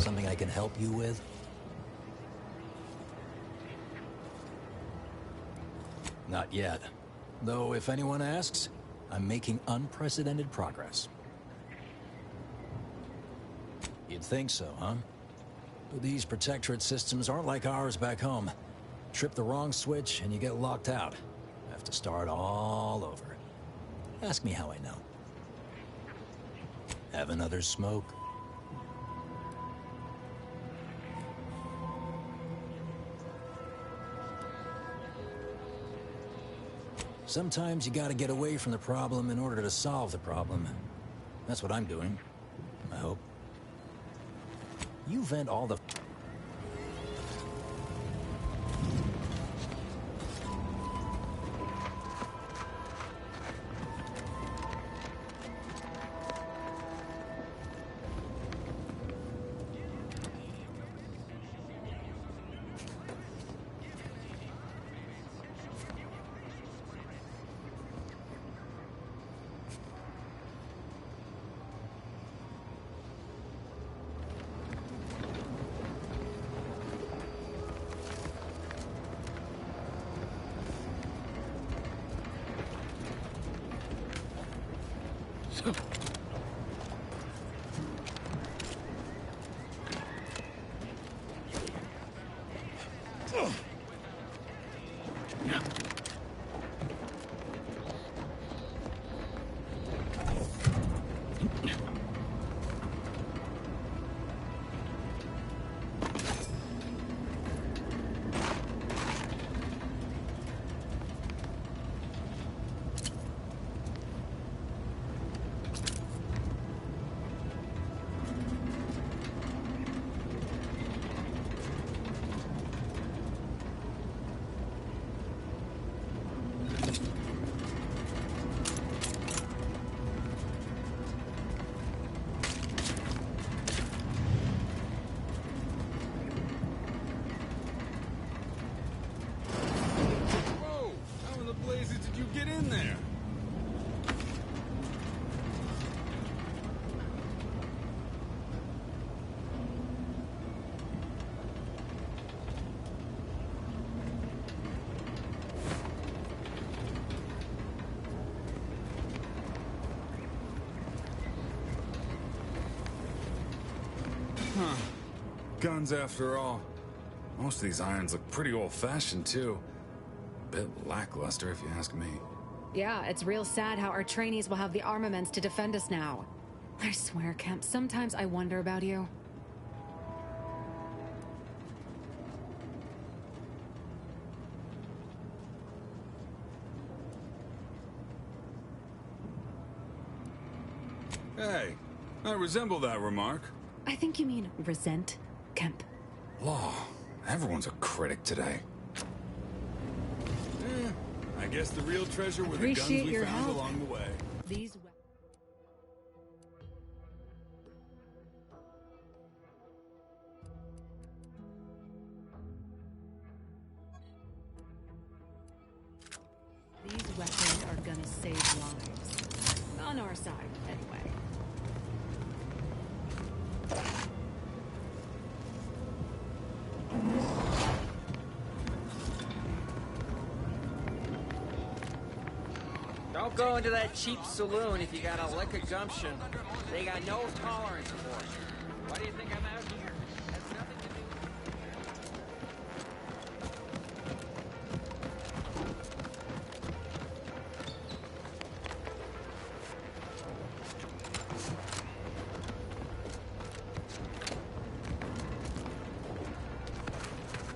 Something I can help you with? Not yet. Though, if anyone asks, I'm making unprecedented progress. You'd think so, huh? But these Protectorate systems aren't like ours back home. Trip the wrong switch and you get locked out. Have to start all over. Ask me how I know. Have another smoke? Sometimes you gotta get away from the problem in order to solve the problem. That's what I'm doing, I hope. You vent all the... Guns after all. Most of these irons look pretty old-fashioned, too. Bit lackluster, if you ask me. Yeah, it's real sad how our trainees will have the armaments to defend us now. I swear, Kemp, sometimes I wonder about you. Hey, I resemble that remark. I think you mean resent, Kemp. Law, everyone's a critic today. I guess the real treasure were the guns we found along the way. These weapons are gonna save lives. On our side, anyway. Don't go into that cheap saloon if you got a lick of gumption. They got no tolerance for it. Why do you think I'm out here? Has nothing to do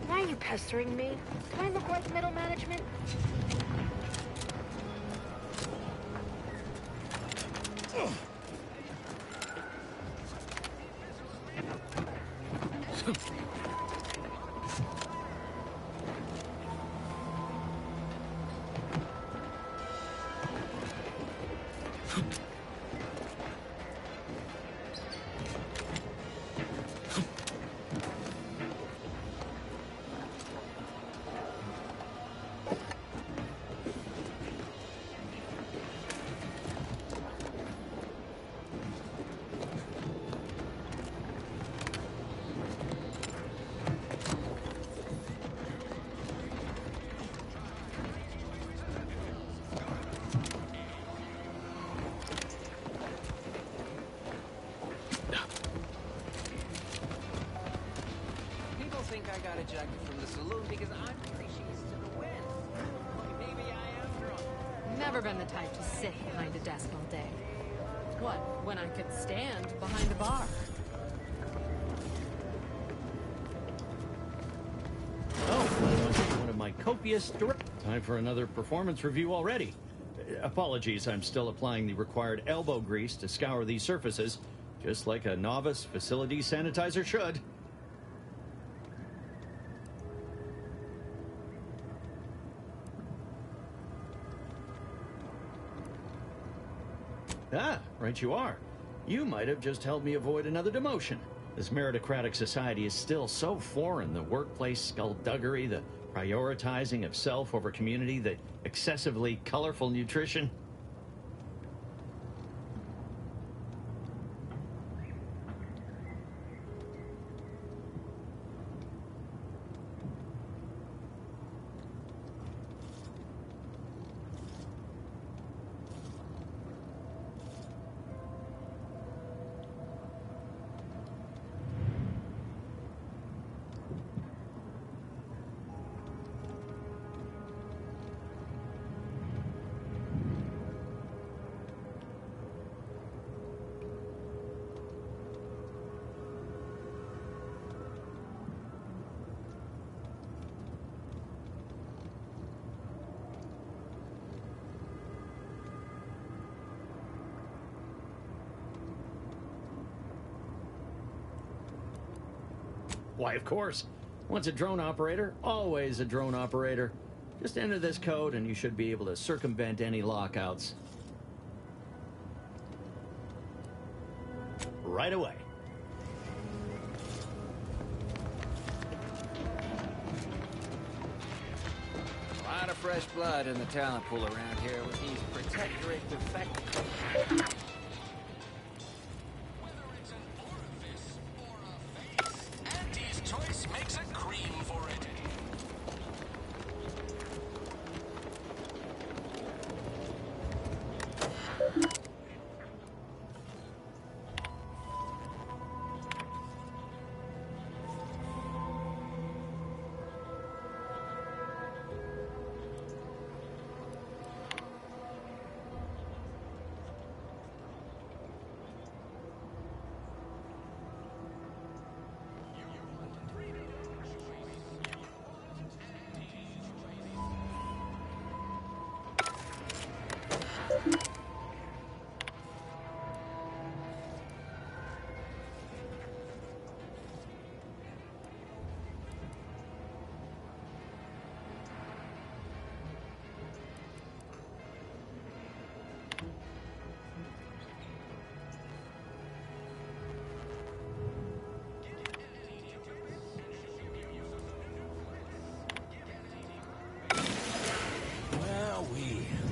Why are you pestering me? Do I look like middle management? got ejected from the saloon because I'm pretty she's to the wind. Maybe I am drunk. Never been the type to sit behind a desk all day. What, when I could stand behind a bar? Oh, that must be one of my copious Time for another performance review already. Apologies, I'm still applying the required elbow grease to scour these surfaces, just like a novice facility sanitizer should. Ah, right you are. You might have just helped me avoid another demotion. This meritocratic society is still so foreign. The workplace skullduggery, the prioritizing of self over community, the excessively colorful nutrition. Why, of course. Once a drone operator, always a drone operator. Just enter this code and you should be able to circumvent any lockouts. Right away. A lot of fresh blood in the talent pool around here with these protectorate defectors. Choice makes a cream for it.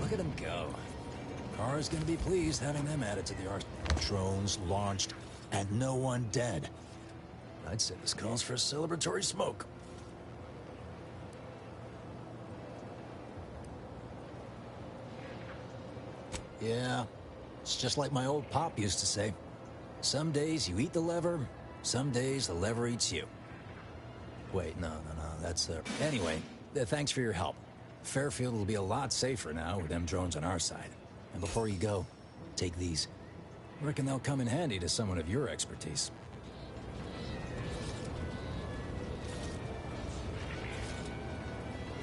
Look at them go. Car's gonna be pleased having them added to the arsenal. Drones launched, and no one dead. I'd say this calls for a celebratory smoke. Yeah, it's just like my old pop used to say. Some days you eat the lever, some days the lever eats you. Wait, no, that's... Anyway, thanks for your help. Fairfield will be a lot safer now with them drones on our side. And before you go, take these. I reckon they'll come in handy to someone of your expertise.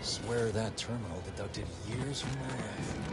Swear that terminal deducted years from my life.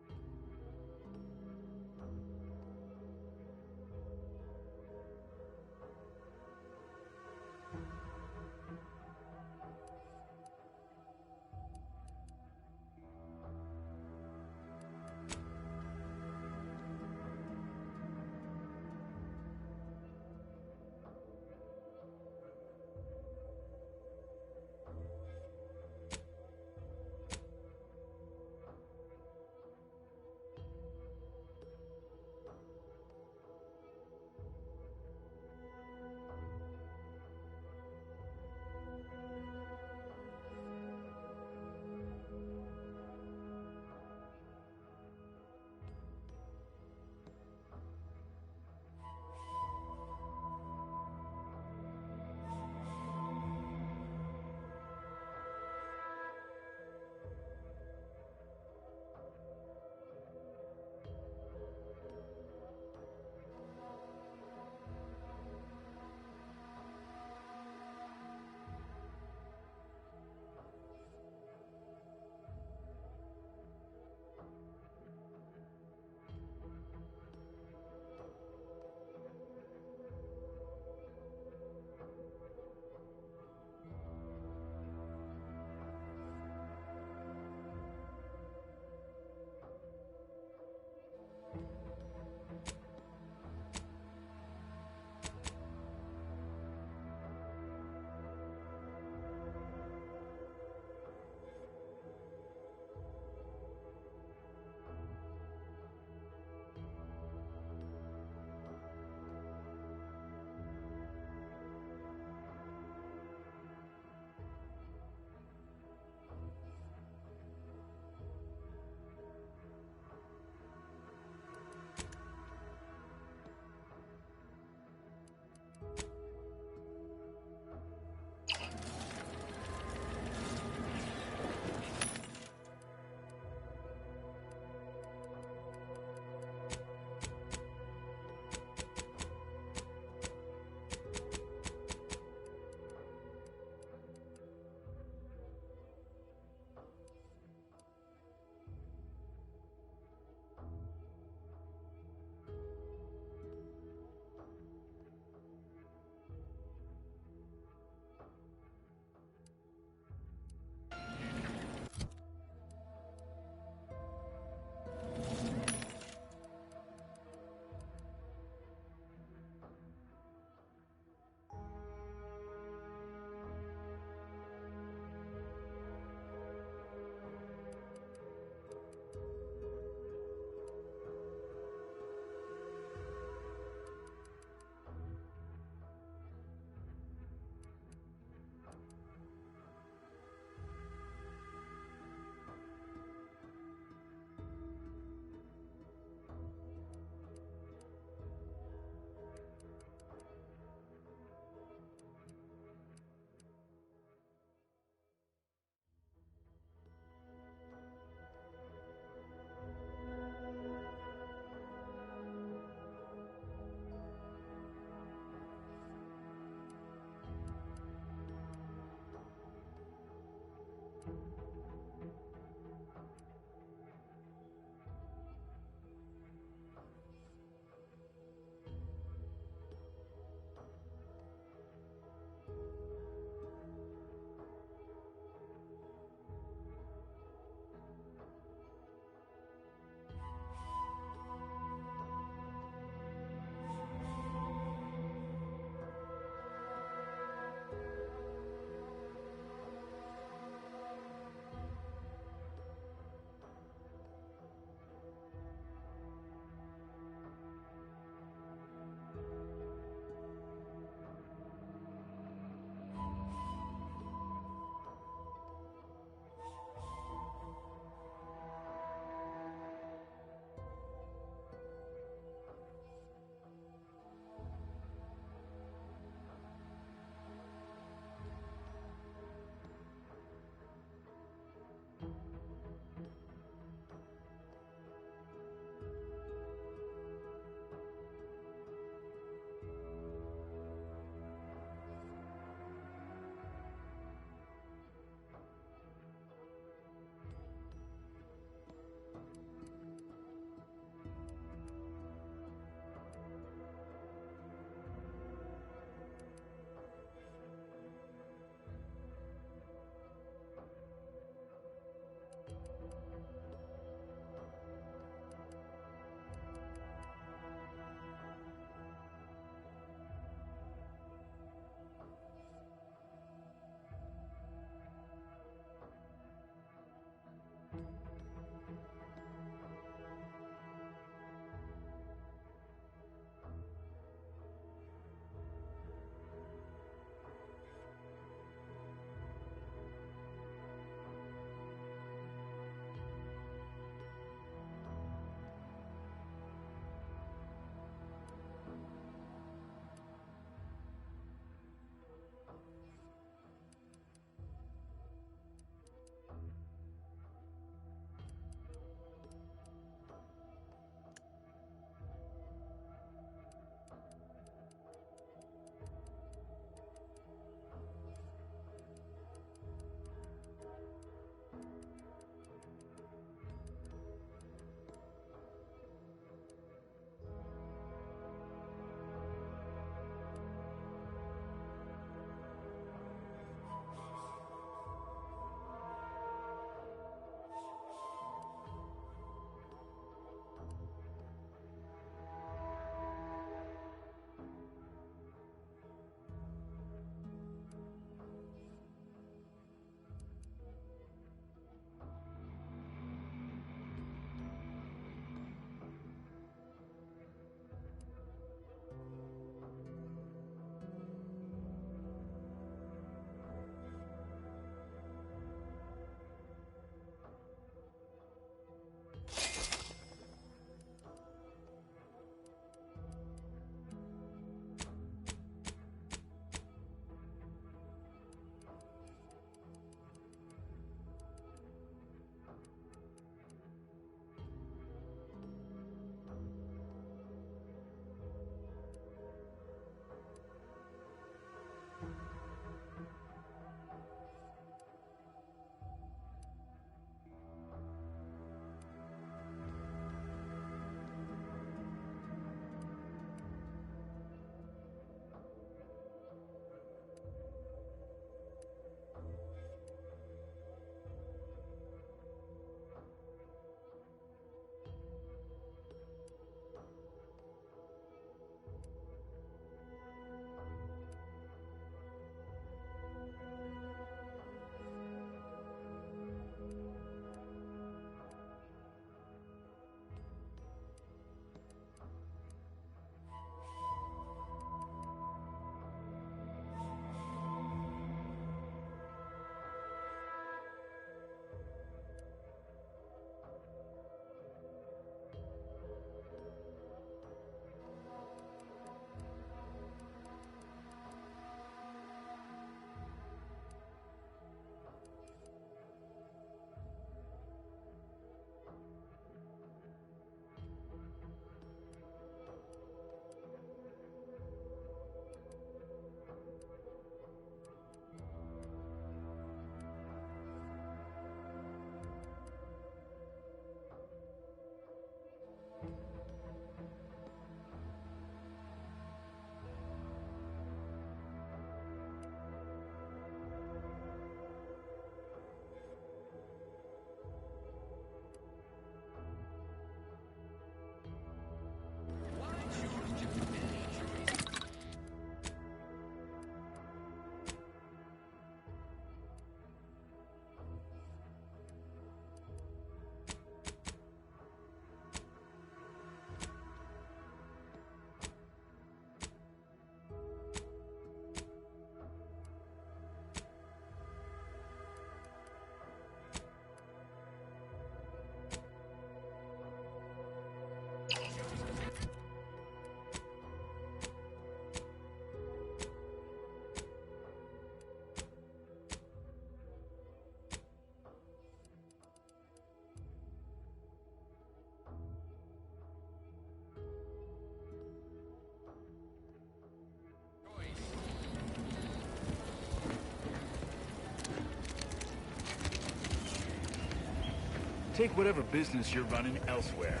take whatever business you're running elsewhere.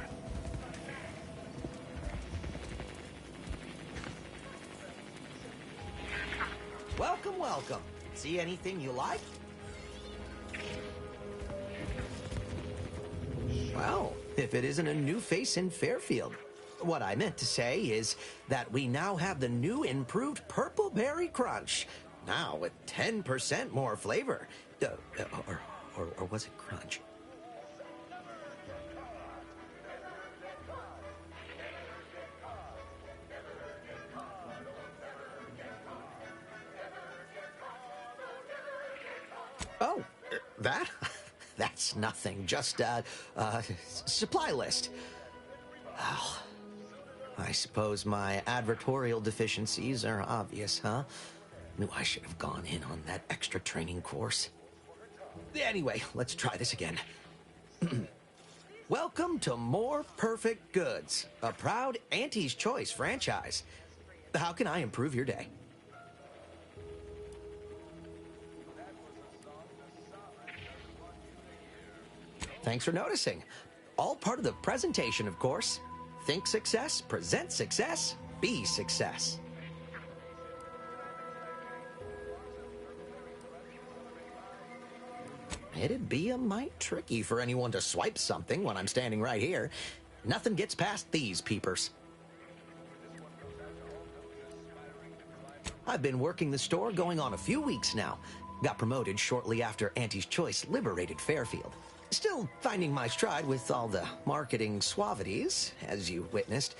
Welcome, welcome. See anything you like? Well, if it isn't a new face in Fairfield. What I meant to say is that we now have the new improved Purple Berry Crunch. Now with 10% more flavor. Or was it crunch? Oh, that? That's nothing. Just a supply list. Well, I suppose my advertorial deficiencies are obvious, huh? Knew I should have gone in on that extra training course. Anyway, let's try this again. Welcome to More Perfect Goods, a proud Auntie's Choice franchise. How can I improve your day? Thanks for noticing. All part of the presentation, of course. Think success, present success, be success. It'd be a mite tricky for anyone to swipe something when I'm standing right here. Nothing gets past these peepers. I've been working the store going on a few weeks now. Got promoted shortly after Auntie's Choice liberated Fairfield. Still finding my stride with all the marketing suavities, as you witnessed.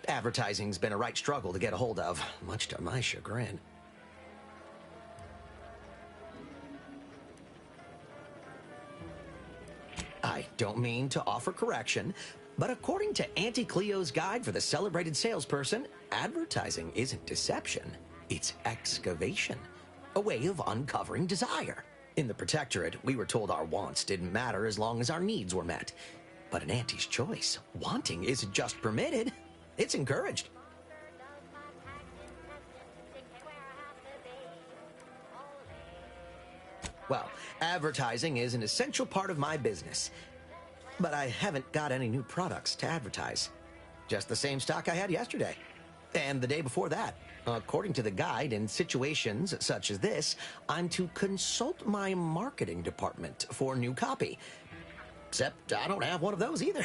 Advertising's been a right struggle to get a hold of, much to my chagrin. I don't mean to offer correction, but according to Auntie Cleo's guide for the celebrated salesperson, advertising isn't deception, it's excavation. A way of uncovering desire. In the Protectorate, we were told our wants didn't matter as long as our needs were met. But in Auntie's Choice, wanting isn't just permitted, it's encouraged. Well, advertising is an essential part of my business. But I haven't got any new products to advertise. Just the same stock I had yesterday. And the day before that. According to the guide, in situations such as this, I'm to consult my marketing department for new copy. Except I don't have one of those either.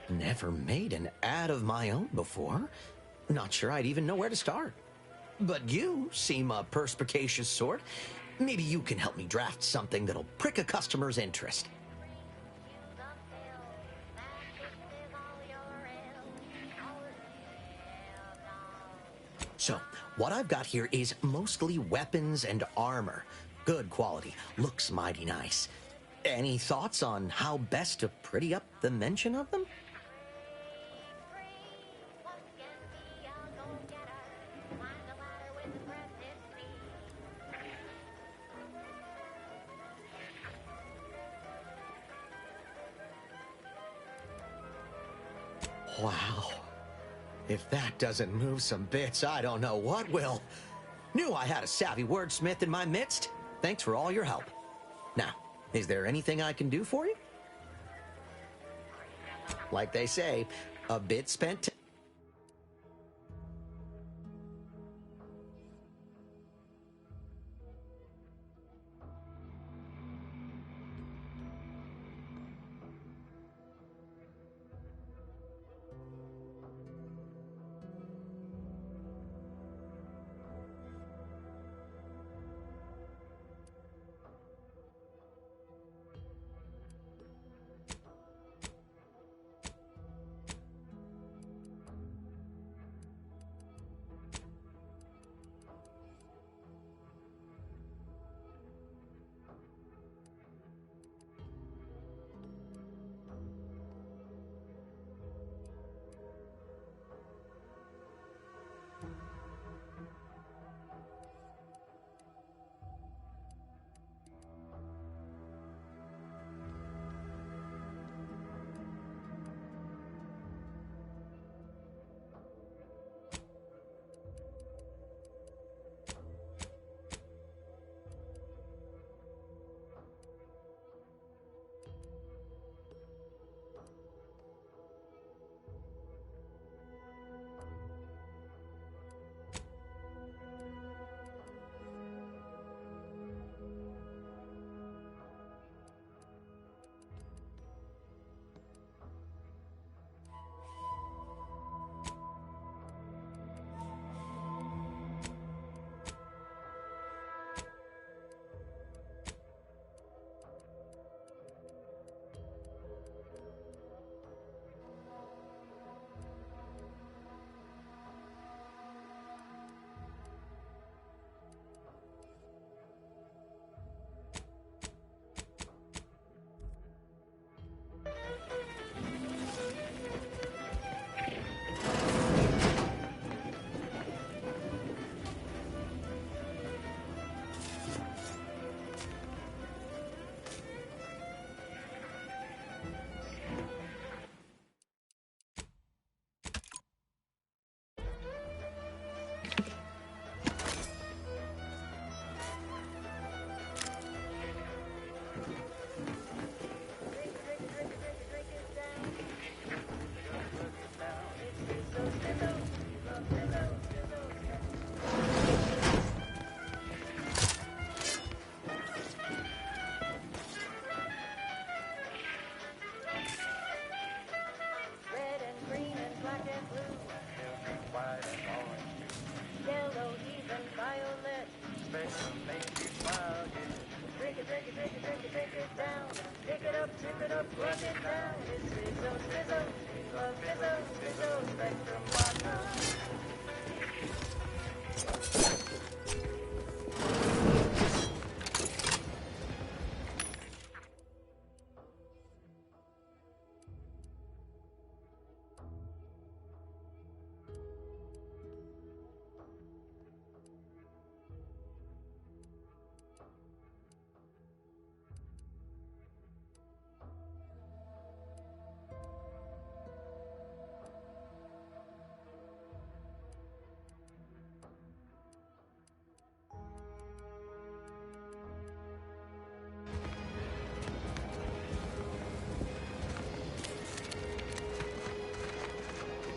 Never made an ad of my own before. Not sure I'd even know where to start. But you seem a perspicacious sort. Maybe you can help me draft something that'll prick a customer's interest. So, what I've got here is mostly weapons and armor. Good quality, looks mighty nice. Any thoughts on how best to pretty up the mention of them? Wow. If that doesn't move some bits, I don't know what will. Knew I had a savvy wordsmith in my midst. Thanks for all your help. Now, is there anything I can do for you? Like they say, a bit spent...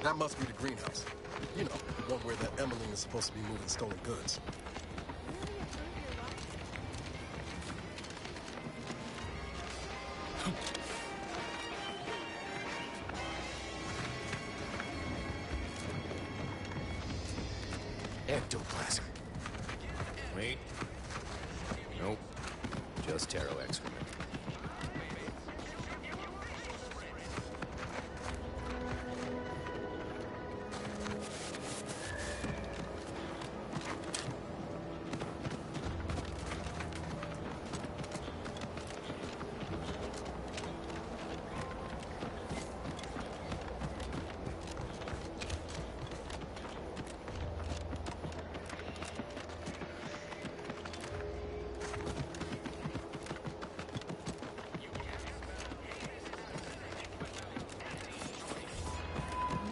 That must be the greenhouse. You know, the one where that Emmeline is supposed to be moving stolen goods. Ectoplasm. Wait. Nope. Just Taro excrement.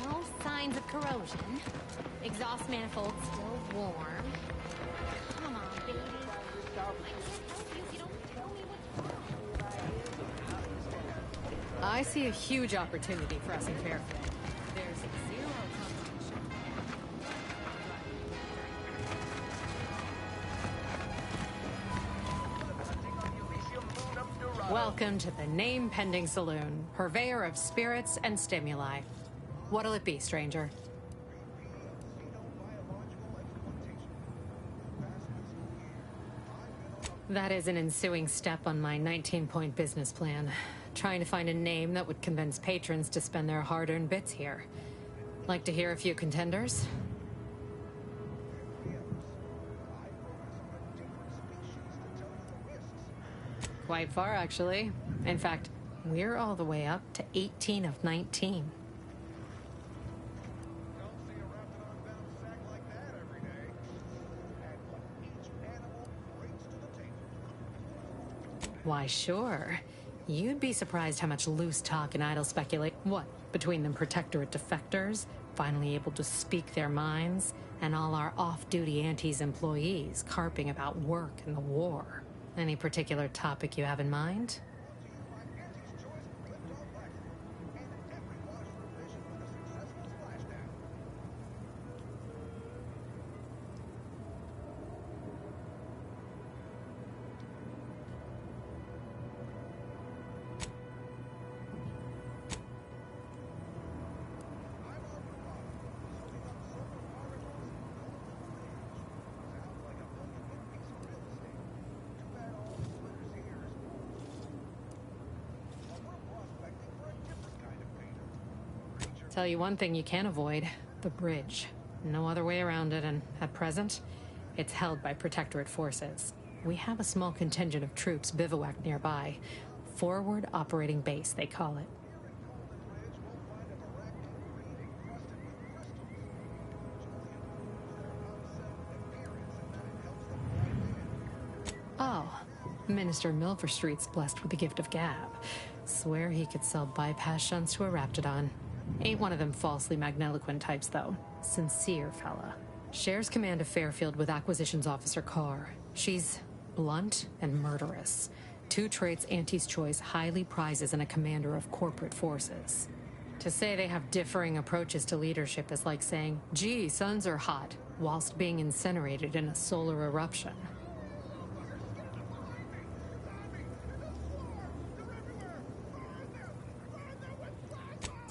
No signs of corrosion. Exhaust manifold still warm. Come on, baby. I can't help you if you don't tell me what's wrong. I see a huge opportunity for us in Fairfield. There's zero competition. Welcome to the name-pending saloon, purveyor of spirits and stimuli. What'll it be, stranger? That is an ensuing step on my 19-point business plan. Trying to find a name that would convince patrons to spend their hard-earned bits here. Like to hear a few contenders? Quite far, actually. In fact, we're all the way up to 18 of 19. Why, sure. You'd be surprised how much loose talk and idle speculate. What, between them Protectorate defectors, finally able to speak their minds, and all our off-duty Antes employees carping about work and the war. Any particular topic you have in mind? Tell you one thing you can't avoid, the bridge. No other way around it, and at present, it's held by Protectorate forces. We have a small contingent of troops bivouacked nearby. Forward Operating Base, they call it. Oh, Minister Milverstreet's blessed with the gift of gab. Swear he could sell bypass shunts to a Raptidon. Ain't one of them falsely magniloquent types, though. Sincere fella. Shares command of Fairfield with Acquisitions Officer Carr. She's blunt and murderous. Two traits Auntie's Choice highly prizes in a commander of corporate forces. To say they have differing approaches to leadership is like saying, gee, suns are hot, whilst being incinerated in a solar eruption.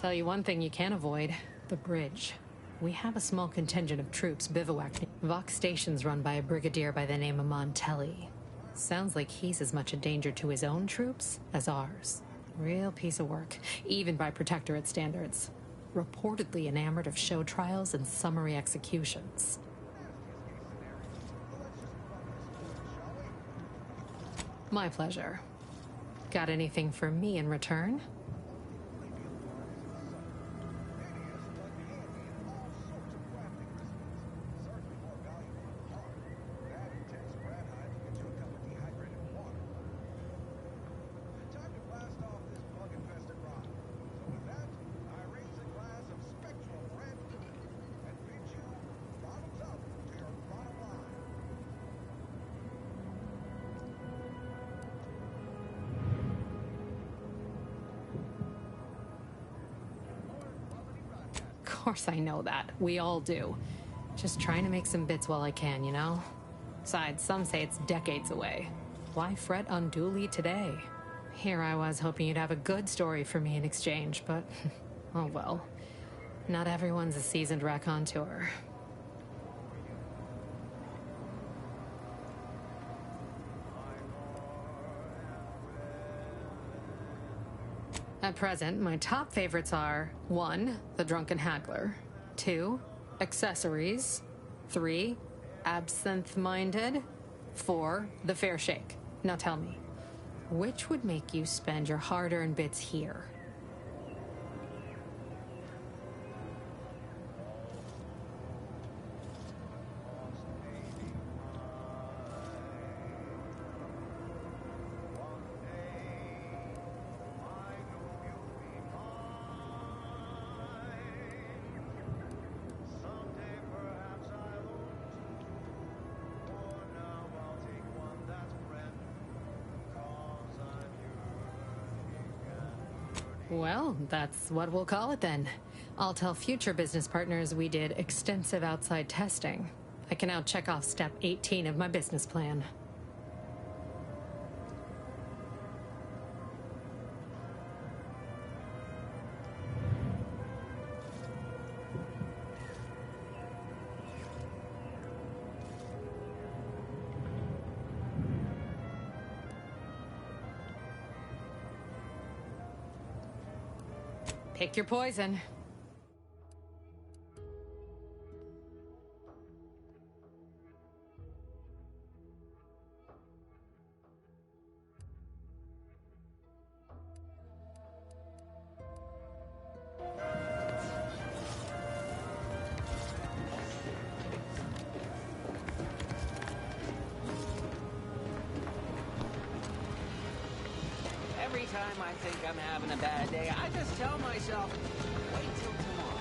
Tell you one thing you can't avoid, the bridge. We have a small contingent of troops bivouacked. Vox Station's run by a brigadier by the name of Montelli. Sounds like he's as much a danger to his own troops as ours. Real piece of work, even by Protectorate standards. Reportedly enamored of show trials and summary executions. My pleasure. Got anything for me in return? course I know that. We all do. Just trying to make some bits while I can, you know? Besides, some say it's decades away. Why fret unduly today? Here I was hoping you'd have a good story for me in exchange, but oh well. Not everyone's a seasoned raconteur. At present, my top favorites are 1. The Drunken Haggler, 2. Accessories, 3. Absinthe-Minded, 4. The Fair Shake. Now tell me, which would make you spend your hard-earned bits here? Well, that's what we'll call it then. I'll tell future business partners we did extensive outside testing. I can now check off step 18 of my business plan. Pick your poison. Every time I think I'm having a bad day, I just tell myself, wait till tomorrow.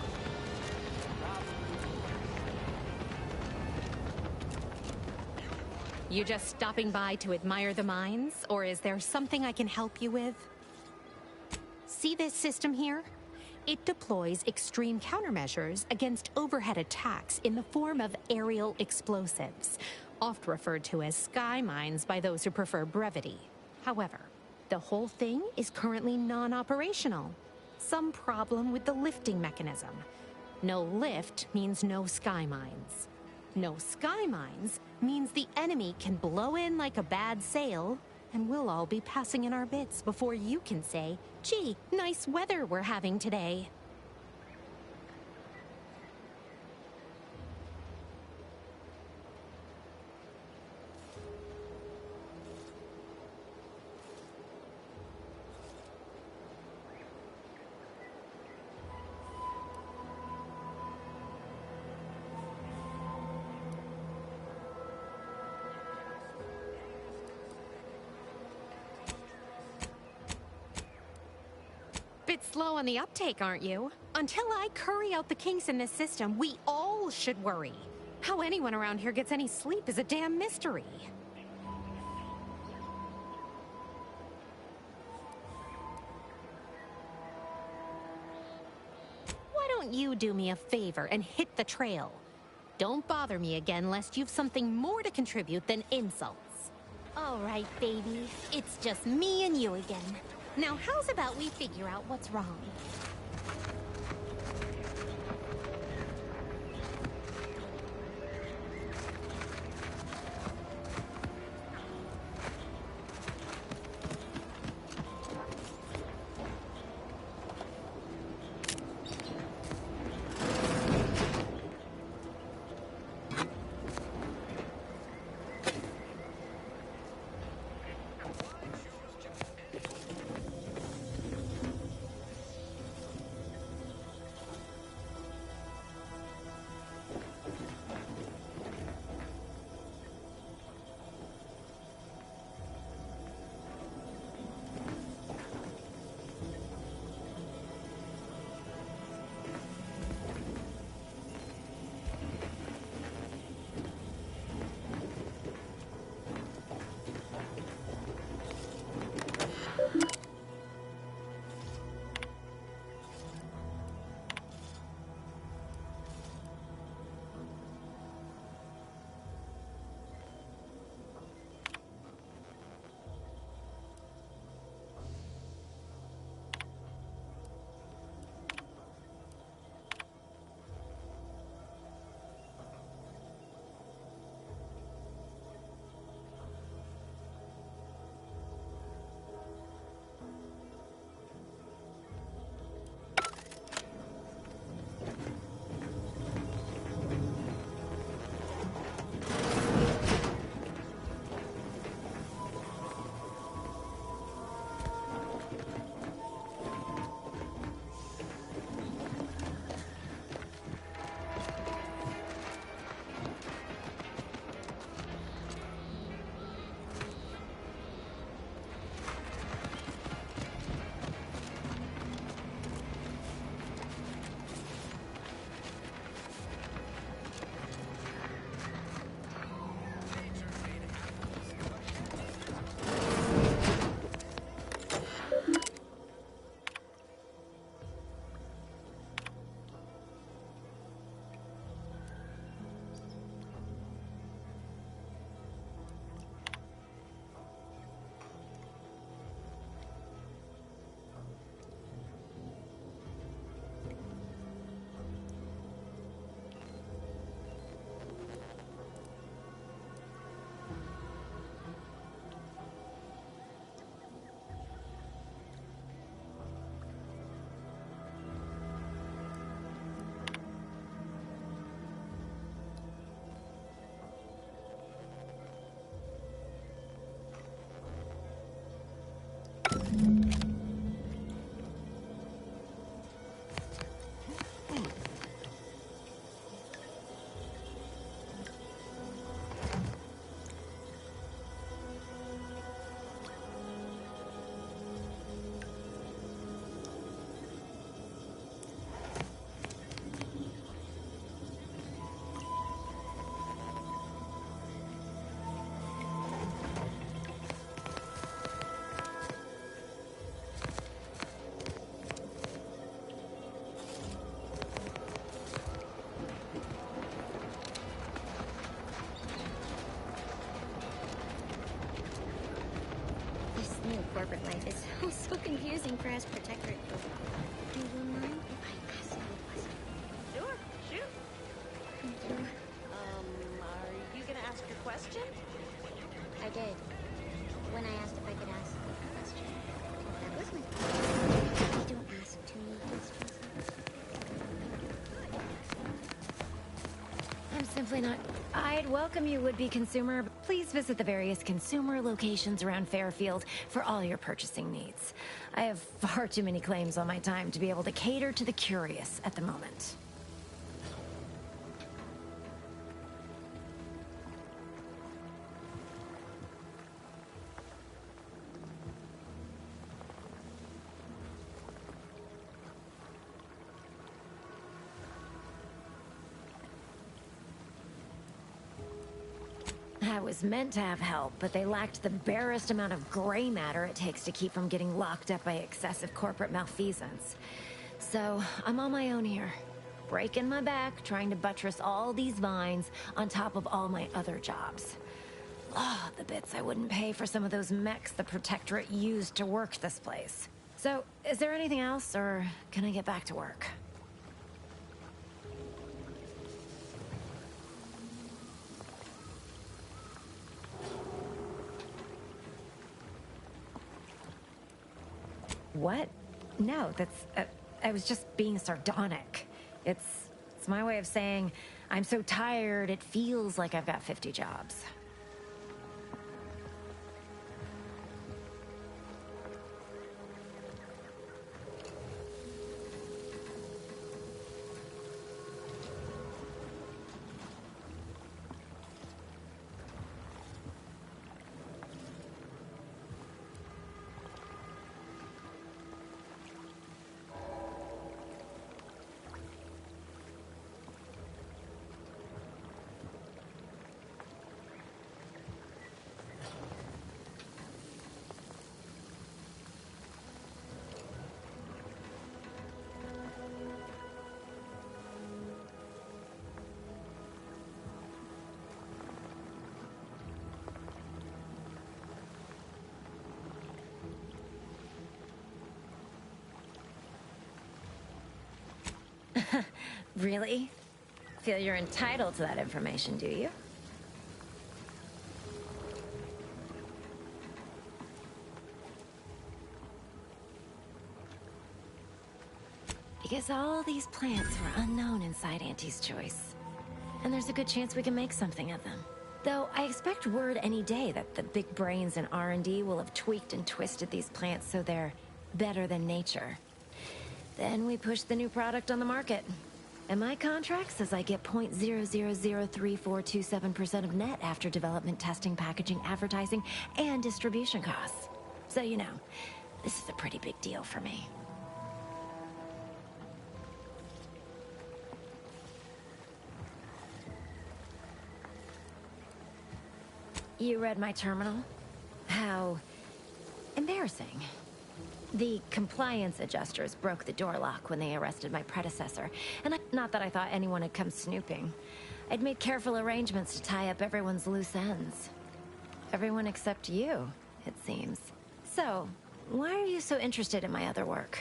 You just stopping by to admire the mines, or is there something I can help you with? See this system here? It deploys extreme countermeasures against overhead attacks in the form of aerial explosives, oft referred to as sky mines by those who prefer brevity. However, the whole thing is currently non-operational. Some problem with the lifting mechanism. No lift means no sky mines. No sky mines means the enemy can blow in like a bad sail, and we'll all be passing in our bits before you can say, gee, nice weather we're having today. Bit slow on the uptake, aren't you? Until I curry out the kinks in this system, we all should worry. How anyone around here gets any sleep is a damn mystery. Why don't you do me a favor and hit the trail? Don't bother me again lest you've something more to contribute than insults. All right, baby. It's just me and you again. Now, how's about we figure out what's wrong? for us Protectorate folk. Do you mind if I ask you a question? Sure, shoot. Thank you. Are you gonna ask your question? I did. When I asked if I could ask a question. That was my question. I don't ask too many questions. I'm simply not... I'd welcome you, would-be consumer, but please visit the various consumer locations around Fairfield for all your purchasing needs. I have far too many claims on my time to be able to cater to the curious at the moment. I was meant to have help, but they lacked the barest amount of gray matter it takes to keep from getting locked up by excessive corporate malfeasance. So, I'm on my own here. Breaking my back, trying to buttress all these vines on top of all my other jobs. Ah, the bits I wouldn't pay for some of those mechs the Protectorate used to work this place. So, is there anything else, or can I get back to work? What? No, that's... I was just being sardonic. It's my way of saying, I'm so tired, it feels like I've got 50 jobs. Really? Feel you're entitled to that information, do you? Because all these plants were unknown inside Auntie's Choice. And there's a good chance we can make something of them. Though I expect word any day that the big brains in R&D will have tweaked and twisted these plants so they're better than nature. Then we push the new product on the market. And my contract says I get 0.003427% of net after development, testing, packaging, advertising, and distribution costs. So, you know, this is a pretty big deal for me. You read my terminal? How embarrassing. The compliance adjusters broke the door lock when they arrested my predecessor, and not that I thought anyone had come snooping. I'd made careful arrangements to tie up everyone's loose ends. Everyone except you, it seems. So, why are you so interested in my other work?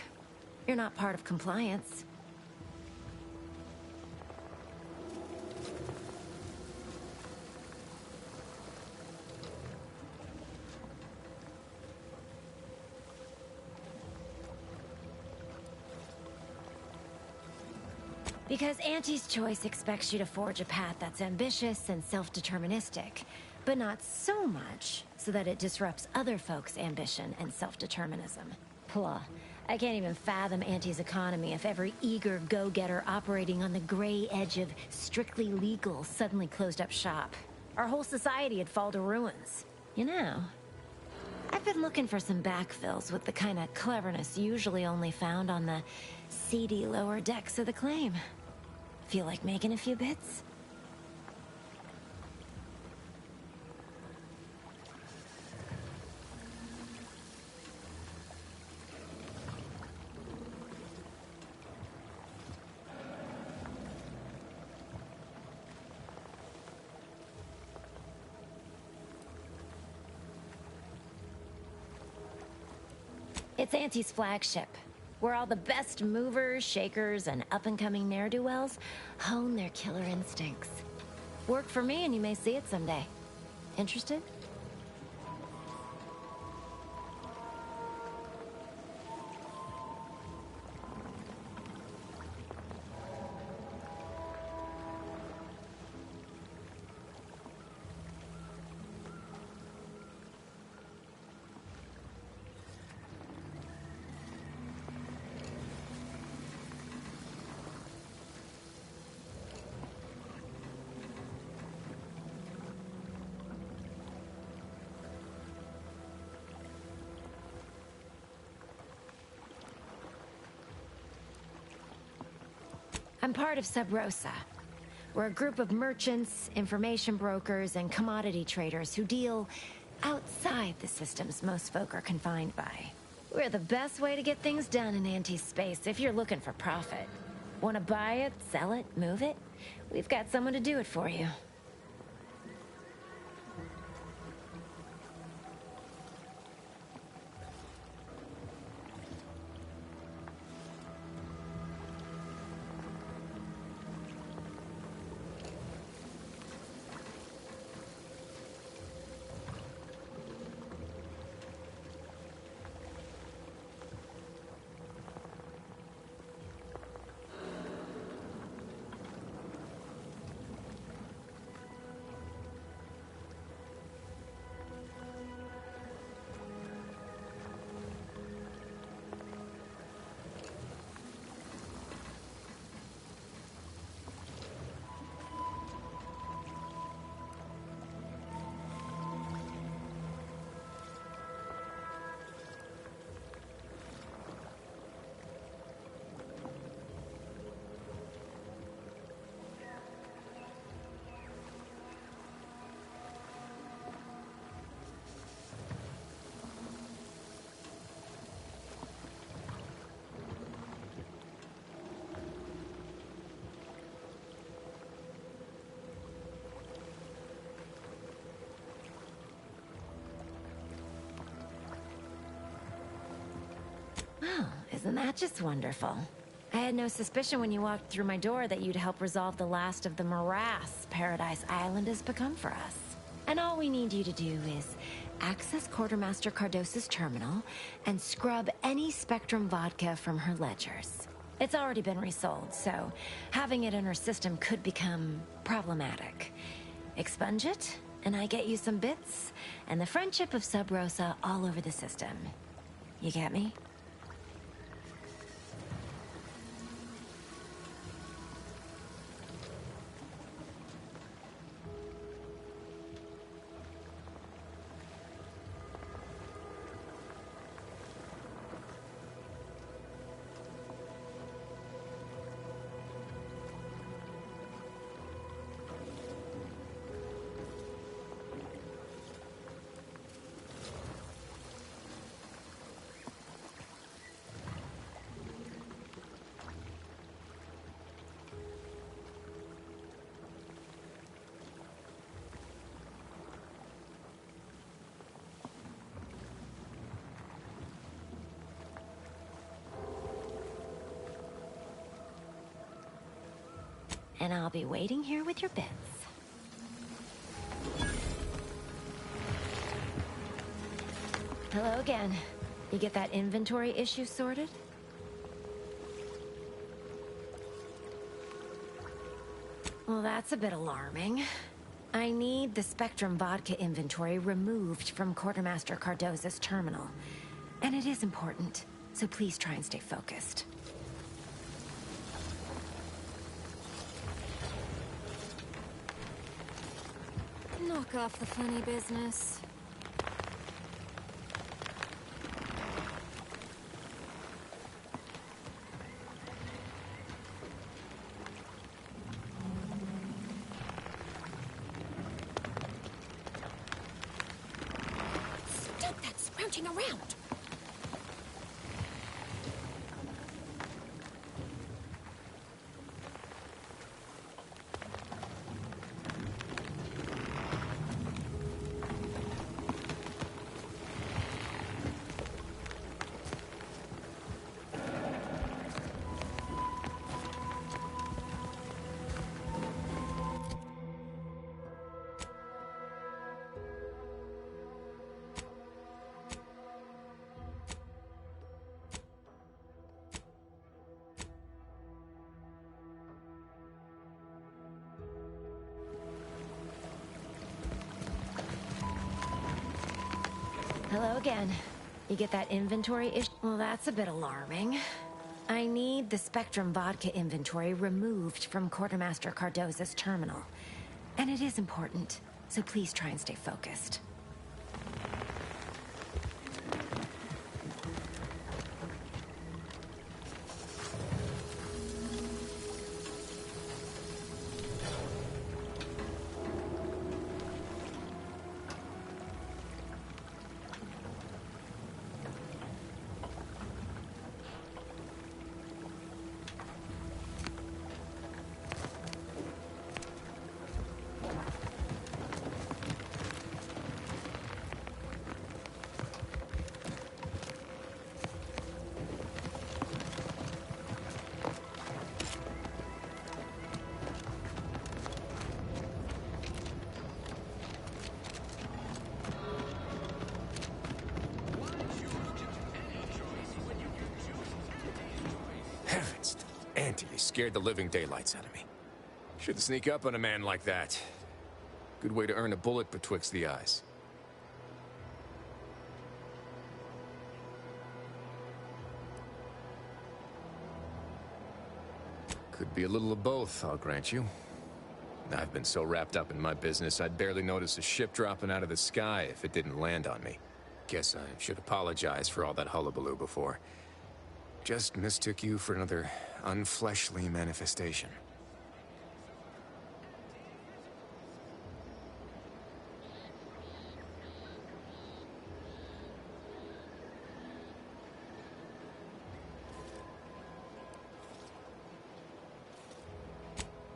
You're not part of compliance. Because Auntie's Choice expects you to forge a path that's ambitious and self-deterministic, but not so much so that it disrupts other folks' ambition and self-determinism. Plah. I can't even fathom Auntie's economy if every eager go-getter operating on the gray edge of strictly legal suddenly closed up shop. Our whole society would fall to ruins. You know, I've been looking for some backfills with the kind of cleverness usually only found on the seedy lower decks of the claim. Feel like making a few bits? It's Auntie's flagship, where all the best movers, shakers, and up-and-coming ne'er-do-wells hone their killer instincts. Work for me and you may see it someday. Interested? I'm part of Sub Rosa. We're a group of merchants, information brokers, and commodity traders who deal outside the systems most folk are confined by. We're the best way to get things done in anti-space if you're looking for profit. Want to buy it, sell it, move it? We've got someone to do it for you. Oh, isn't that just wonderful? I had no suspicion when you walked through my door that you'd help resolve the last of the morass Paradise Island has become for us. And all we need you to do is access Quartermaster Cardosa's terminal and scrub any Spectrum vodka from her ledgers. It's already been resold, so having it in her system could become problematic. Expunge it, and I get you some bits, and the friendship of Sub Rosa all over the system. You get me? And I'll be waiting here with your bits. Hello again. You get that inventory issue sorted? Well, that's a bit alarming. I need the Spectrum vodka inventory removed from Quartermaster Cardosa's terminal. And it is important, so please try and stay focused. Knock off the funny business. Stop that scrounging around! Hello again. You get that inventory issue? Well, that's a bit alarming. I need the Spectrum vodka inventory removed from Quartermaster Cardoza's terminal. And it is important, so please try and stay focused. Auntie scared the living daylights out of me. Shouldn't sneak up on a man like that. Good way to earn a bullet betwixt the eyes. Could be a little of both, I'll grant you. I've been so wrapped up in my business, I'd barely notice a ship dropping out of the sky if it didn't land on me. Guess I should apologize for all that hullabaloo before. Just mistook you for another unfleshly manifestation.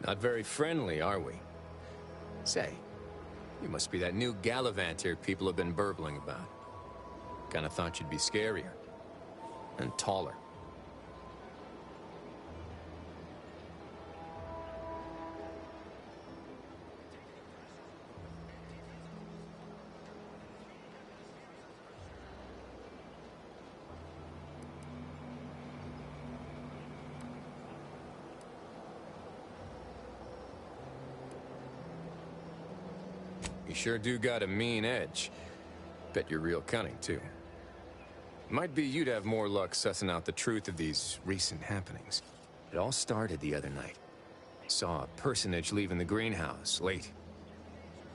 Not very friendly, are we? Say, you must be that new Gallivanter people have been burbling about. Kinda thought you'd be scarier. And taller. You sure do got a mean edge. Bet you're real cunning, too. Might be you'd have more luck sussing out the truth of these recent happenings. It all started the other night. Saw a personage leaving the greenhouse, late.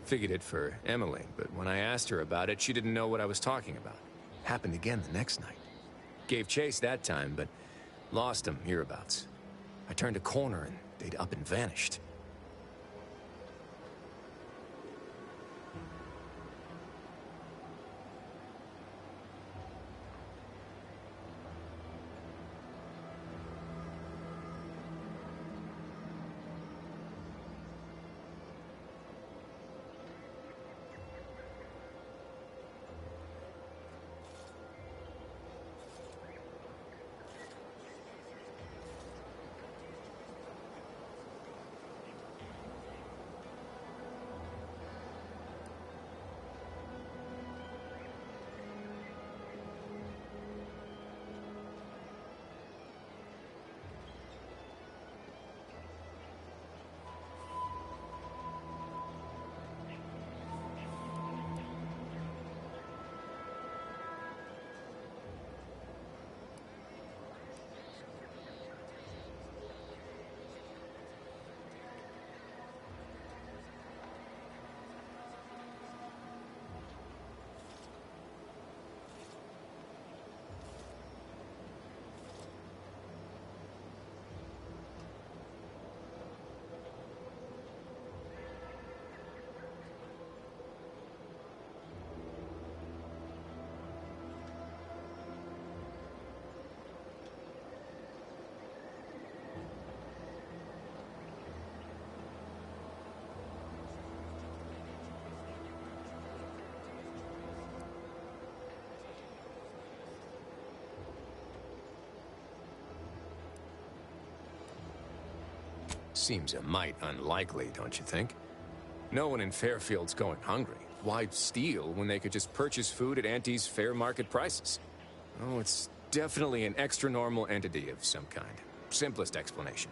Figured it for Emily, but when I asked her about it, she didn't know what I was talking about. Happened again the next night. Gave chase that time, but lost them hereabouts. I turned a corner and they'd up and vanished. Seems a mite unlikely, don't you think? No one in Fairfield's going hungry. Why steal when they could just purchase food at Auntie's fair market prices? Oh, it's definitely an extra-normal entity of some kind. Simplest explanation.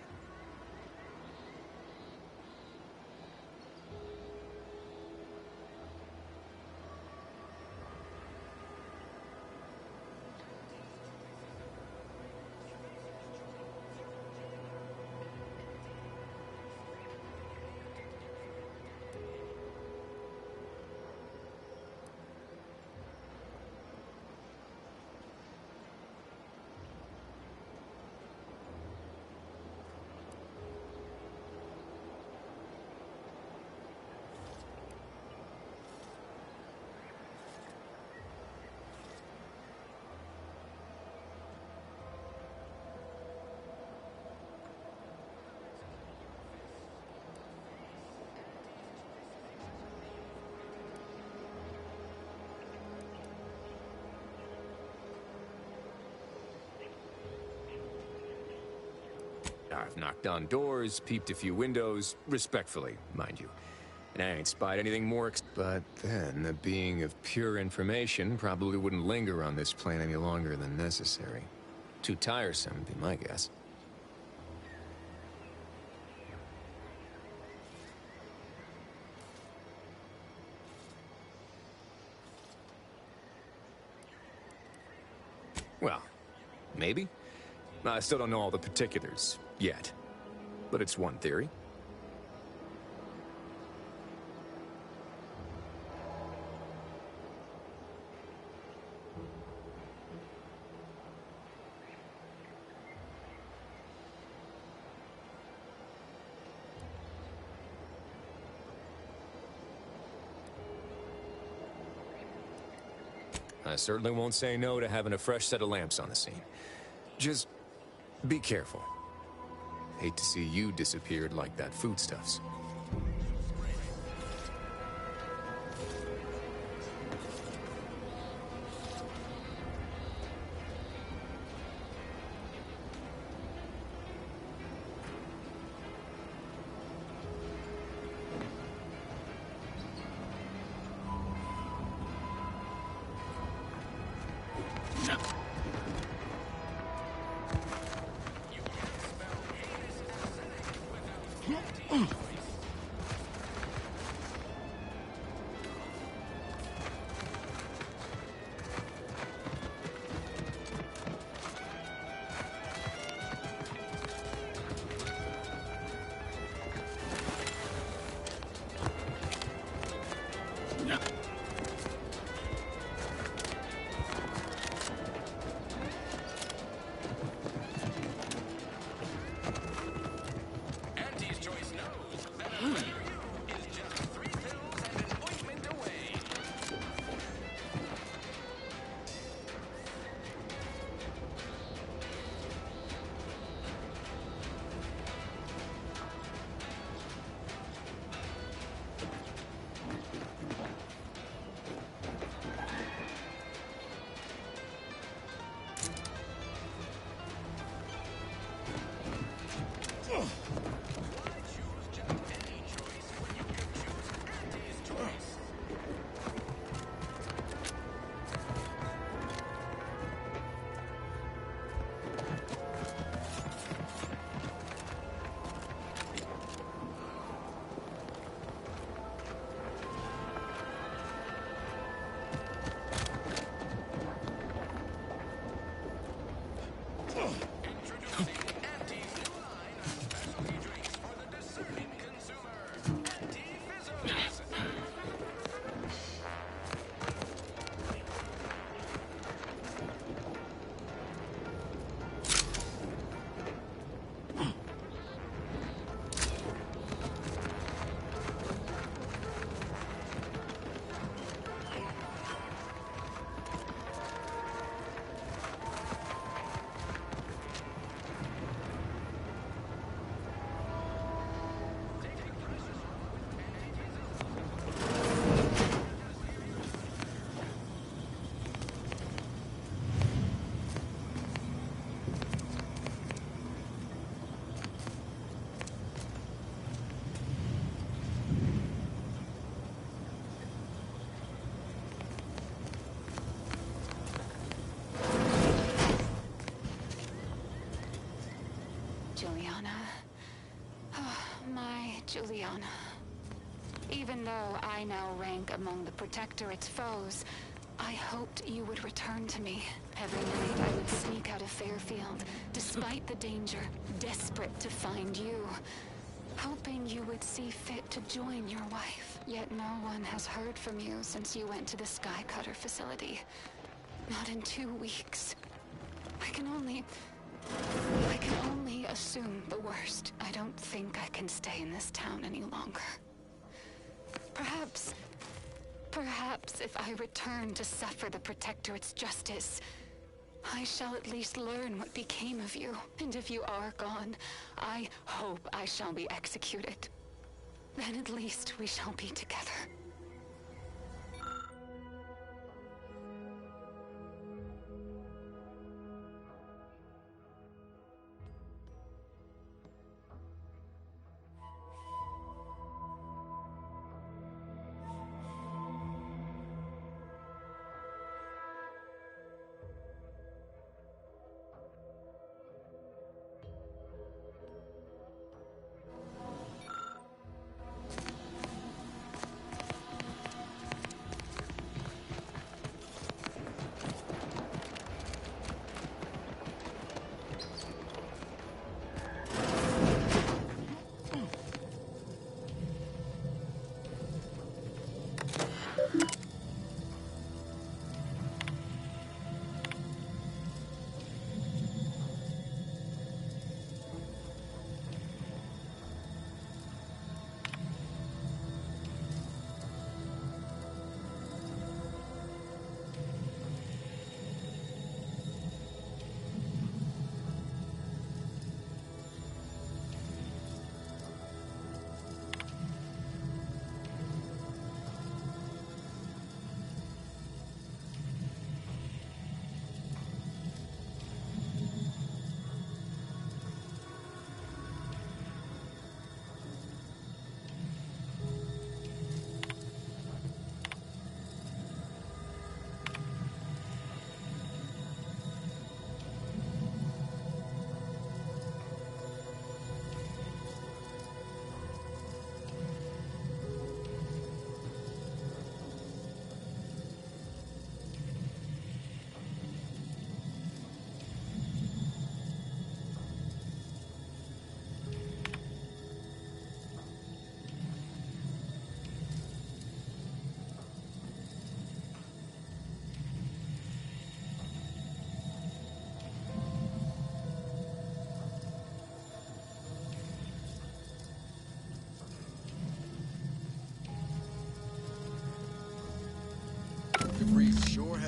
I've knocked on doors, peeped a few windows, respectfully, mind you. And I ain't spied anything more but then, a being of pure information probably wouldn't linger on this plane any longer than necessary. Too tiresome, would be my guess. Well, maybe. I still don't know all the particulars, yet. But it's one theory. I certainly won't say no to having a fresh set of lamps on the scene. Just be careful. Hate to see you disappeared like that foodstuffs. Juliana. Oh, my Juliana. Even though I now rank among the Protectorate's foes, I hoped you would return to me. Every night I would sneak out of Fairfield, despite the danger, desperate to find you. Hoping you would see fit to join your wife. Yet no one has heard from you since you went to the Skycutter facility. Not in 2 weeks. I can only assume the worst. I don't think I can stay in this town any longer. Perhaps if I return to suffer the Protectorate's justice, I shall at least learn what became of you. And if you are gone, I hope I shall be executed. Then at least we shall be together.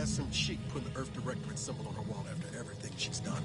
That's some chic putting the Earth Directorate symbol on her wall after everything she's done.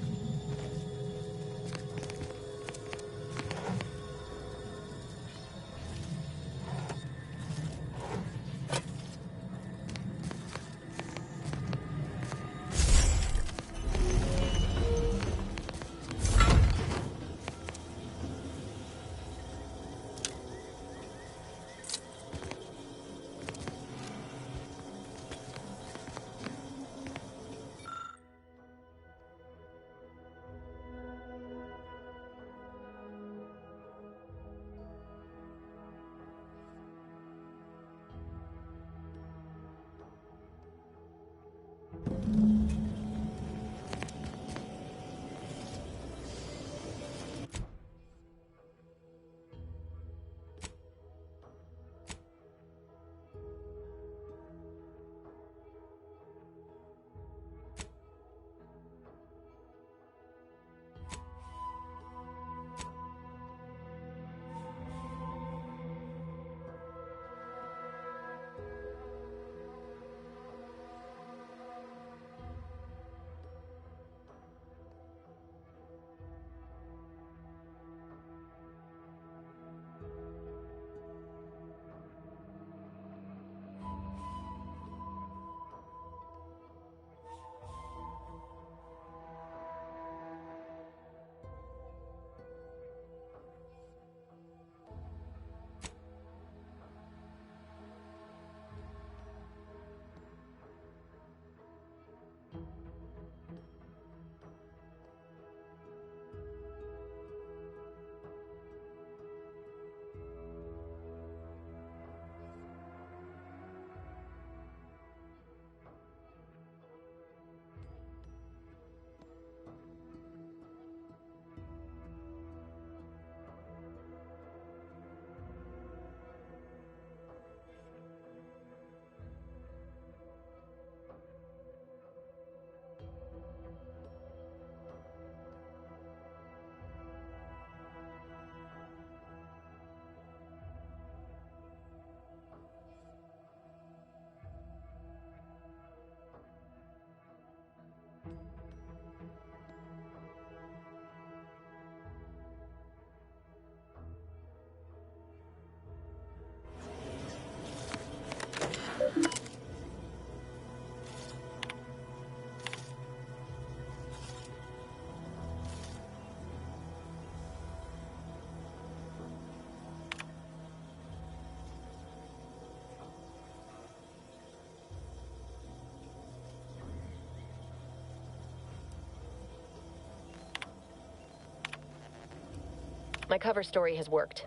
My cover story has worked.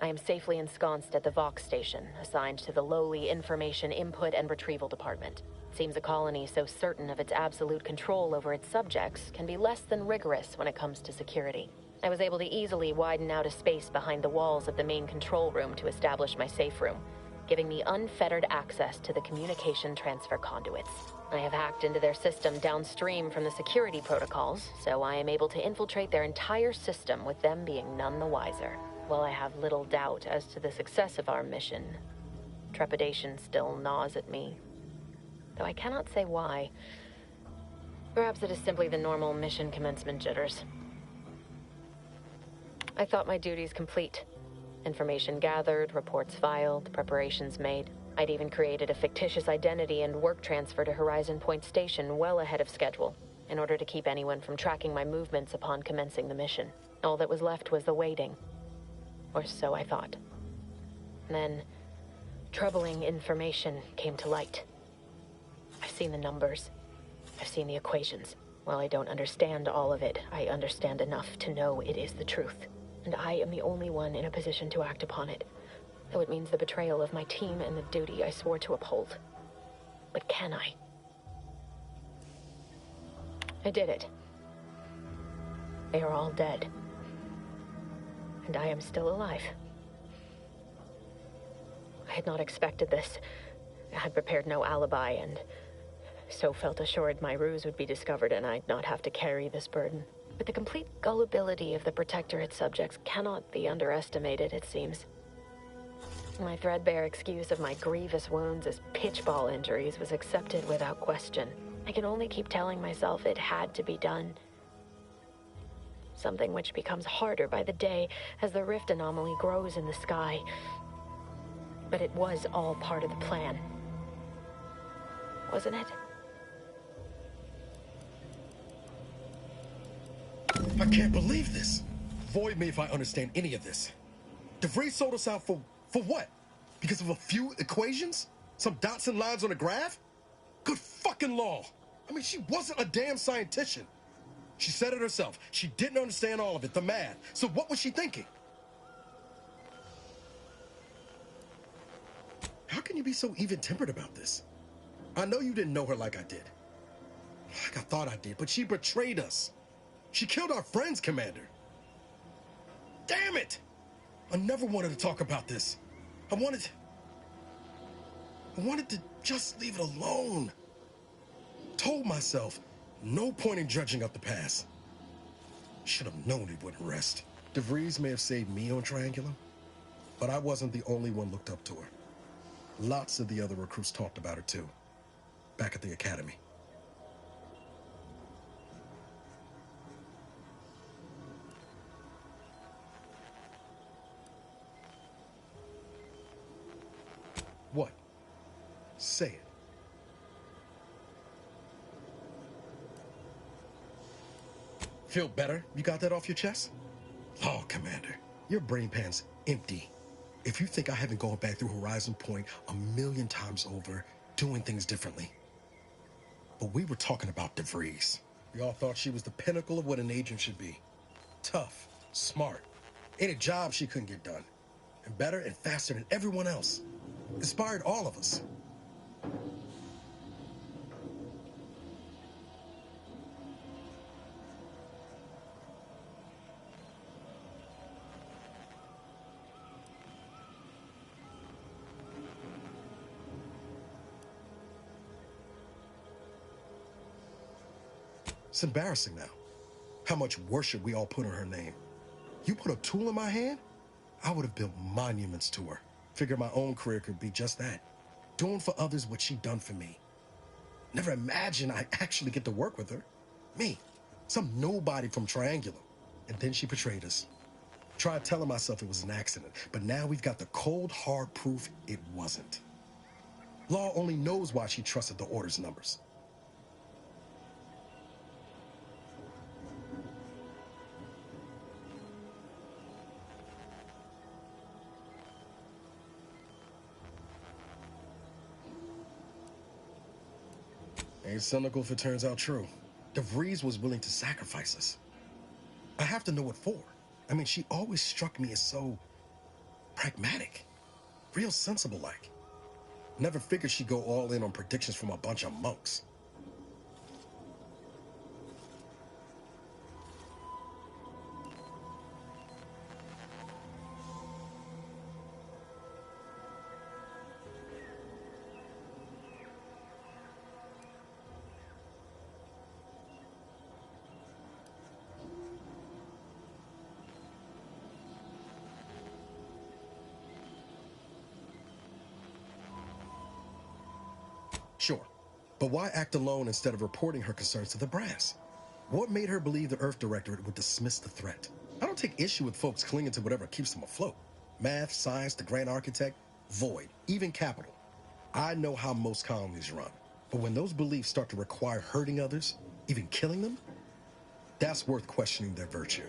I am safely ensconced at the Vox station, assigned to the lowly Information Input and Retrieval Department. Seems a colony so certain of its absolute control over its subjects can be less than rigorous when it comes to security. I was able to easily widen out a space behind the walls of the main control room to establish my safe room, giving me unfettered access to the communication transfer conduits. I have hacked into their system downstream from the security protocols, so I am able to infiltrate their entire system with them being none the wiser. While I have little doubt as to the success of our mission, trepidation still gnaws at me. Though I cannot say why. Perhaps it is simply the normal mission commencement jitters. I thought my duties complete. Information gathered, reports filed, preparations made. I'd even created a fictitious identity and work transfer to Horizon Point Station well ahead of schedule, in order to keep anyone from tracking my movements upon commencing the mission. All that was left was the waiting. Or so I thought. Then, troubling information came to light. I've seen the numbers. I've seen the equations. While I don't understand all of it, I understand enough to know it is the truth. And I am the only one in a position to act upon it. Though it means the betrayal of my team and the duty I swore to uphold. But can I? I did it. They are all dead. And I am still alive. I had not expected this. I had prepared no alibi, and so felt assured my ruse would be discovered and I'd not have to carry this burden. But the complete gullibility of the Protectorate subjects cannot be underestimated, it seems. My threadbare excuse of my grievous wounds as pitchball injuries was accepted without question. I can only keep telling myself it had to be done. Something which becomes harder by the day as the rift anomaly grows in the sky. But it was all part of the plan. Wasn't it? I can't believe this. Void me if I understand any of this. DeVries sold us out for what? Because of a few equations? Some dots and lines on a graph? Good fucking law. I mean, she wasn't a damn scientist. She said it herself. She didn't understand all of it, the math. So what was she thinking? How can you be so even-tempered about this? I know you didn't know her like I did. Like I thought I did, but she betrayed us. She killed our friends, Commander. Damn it! I never wanted to talk about this. I wanted to just leave it alone. Told myself, no point in dredging up the past. Should have known it wouldn't rest. DeVries may have saved me on Triangulum, but I wasn't the only one looked up to her. Lots of the other recruits talked about her too, back at the academy. What? Say it. Feel better? You got that off your chest? Oh, Commander, your brain pan's empty. If you think I haven't gone back through Horizon Point 1,000,000 times over, doing things differently. But we were talking about DeVries. We all thought she was the pinnacle of what an agent should be. Tough, smart, ain't a job she couldn't get done. And better and faster than everyone else. Inspired all of us. It's embarrassing now. How much worship we all put on her name. You put a tool in my hand, I would have built monuments to her. Figure my own career could be just that. Doing for others what she done for me. Never imagined I'd actually get to work with her. Me, some nobody from Triangulum. And then she betrayed us. Tried telling myself it was an accident, but now we've got the cold, hard proof it wasn't. Law only knows why she trusted the Order's numbers. Ain't cynical if it turns out true. DeVries was willing to sacrifice us. I have to know what for. I mean, she always struck me as so pragmatic. Real sensible-like. Never figured she'd go all in on predictions from a bunch of monks. Sure, but why act alone instead of reporting her concerns to the brass? What made her believe the Earth Directorate would dismiss the threat? I don't take issue with folks clinging to whatever keeps them afloat. Math, science, the Grand Architect, Void, even Capital. I know how most colonies run, but when those beliefs start to require hurting others, even killing them, that's worth questioning their virtue.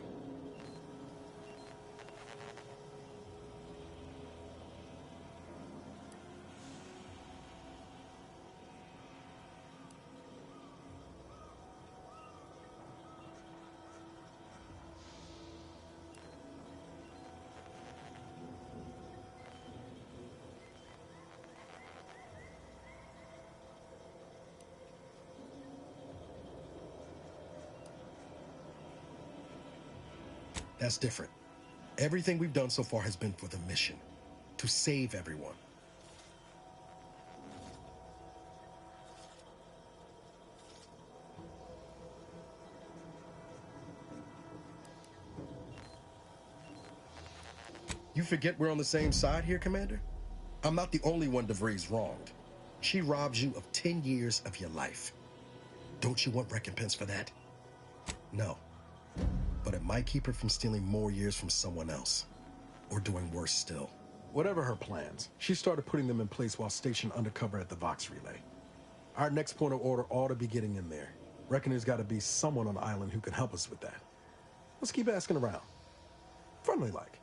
That's different. Everything we've done so far has been for the mission. To save everyone. You forget we're on the same side here, Commander? I'm not the only one DeVries wronged. She robs you of 10 years of your life. Don't you want recompense for that? No. But it might keep her from stealing more years from someone else. Or doing worse still. Whatever her plans, she started putting them in place while stationed undercover at the Vox Relay. Our next point of order ought to be getting in there. Reckon there's got to be someone on the island who can help us with that. Let's keep asking around. Friendly like.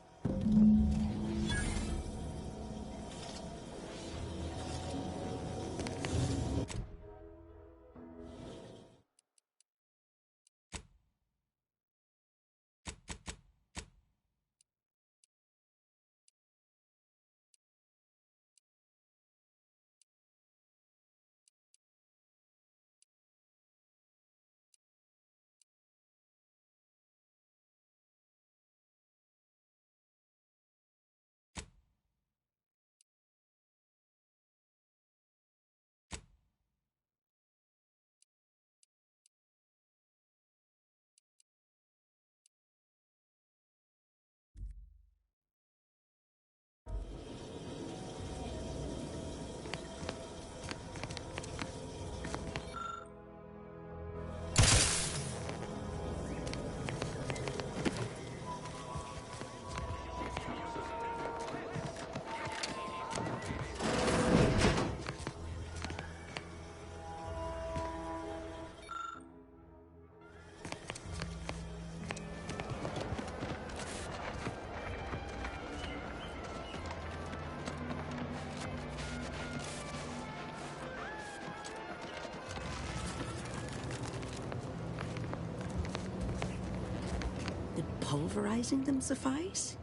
Pulverizing them suffice?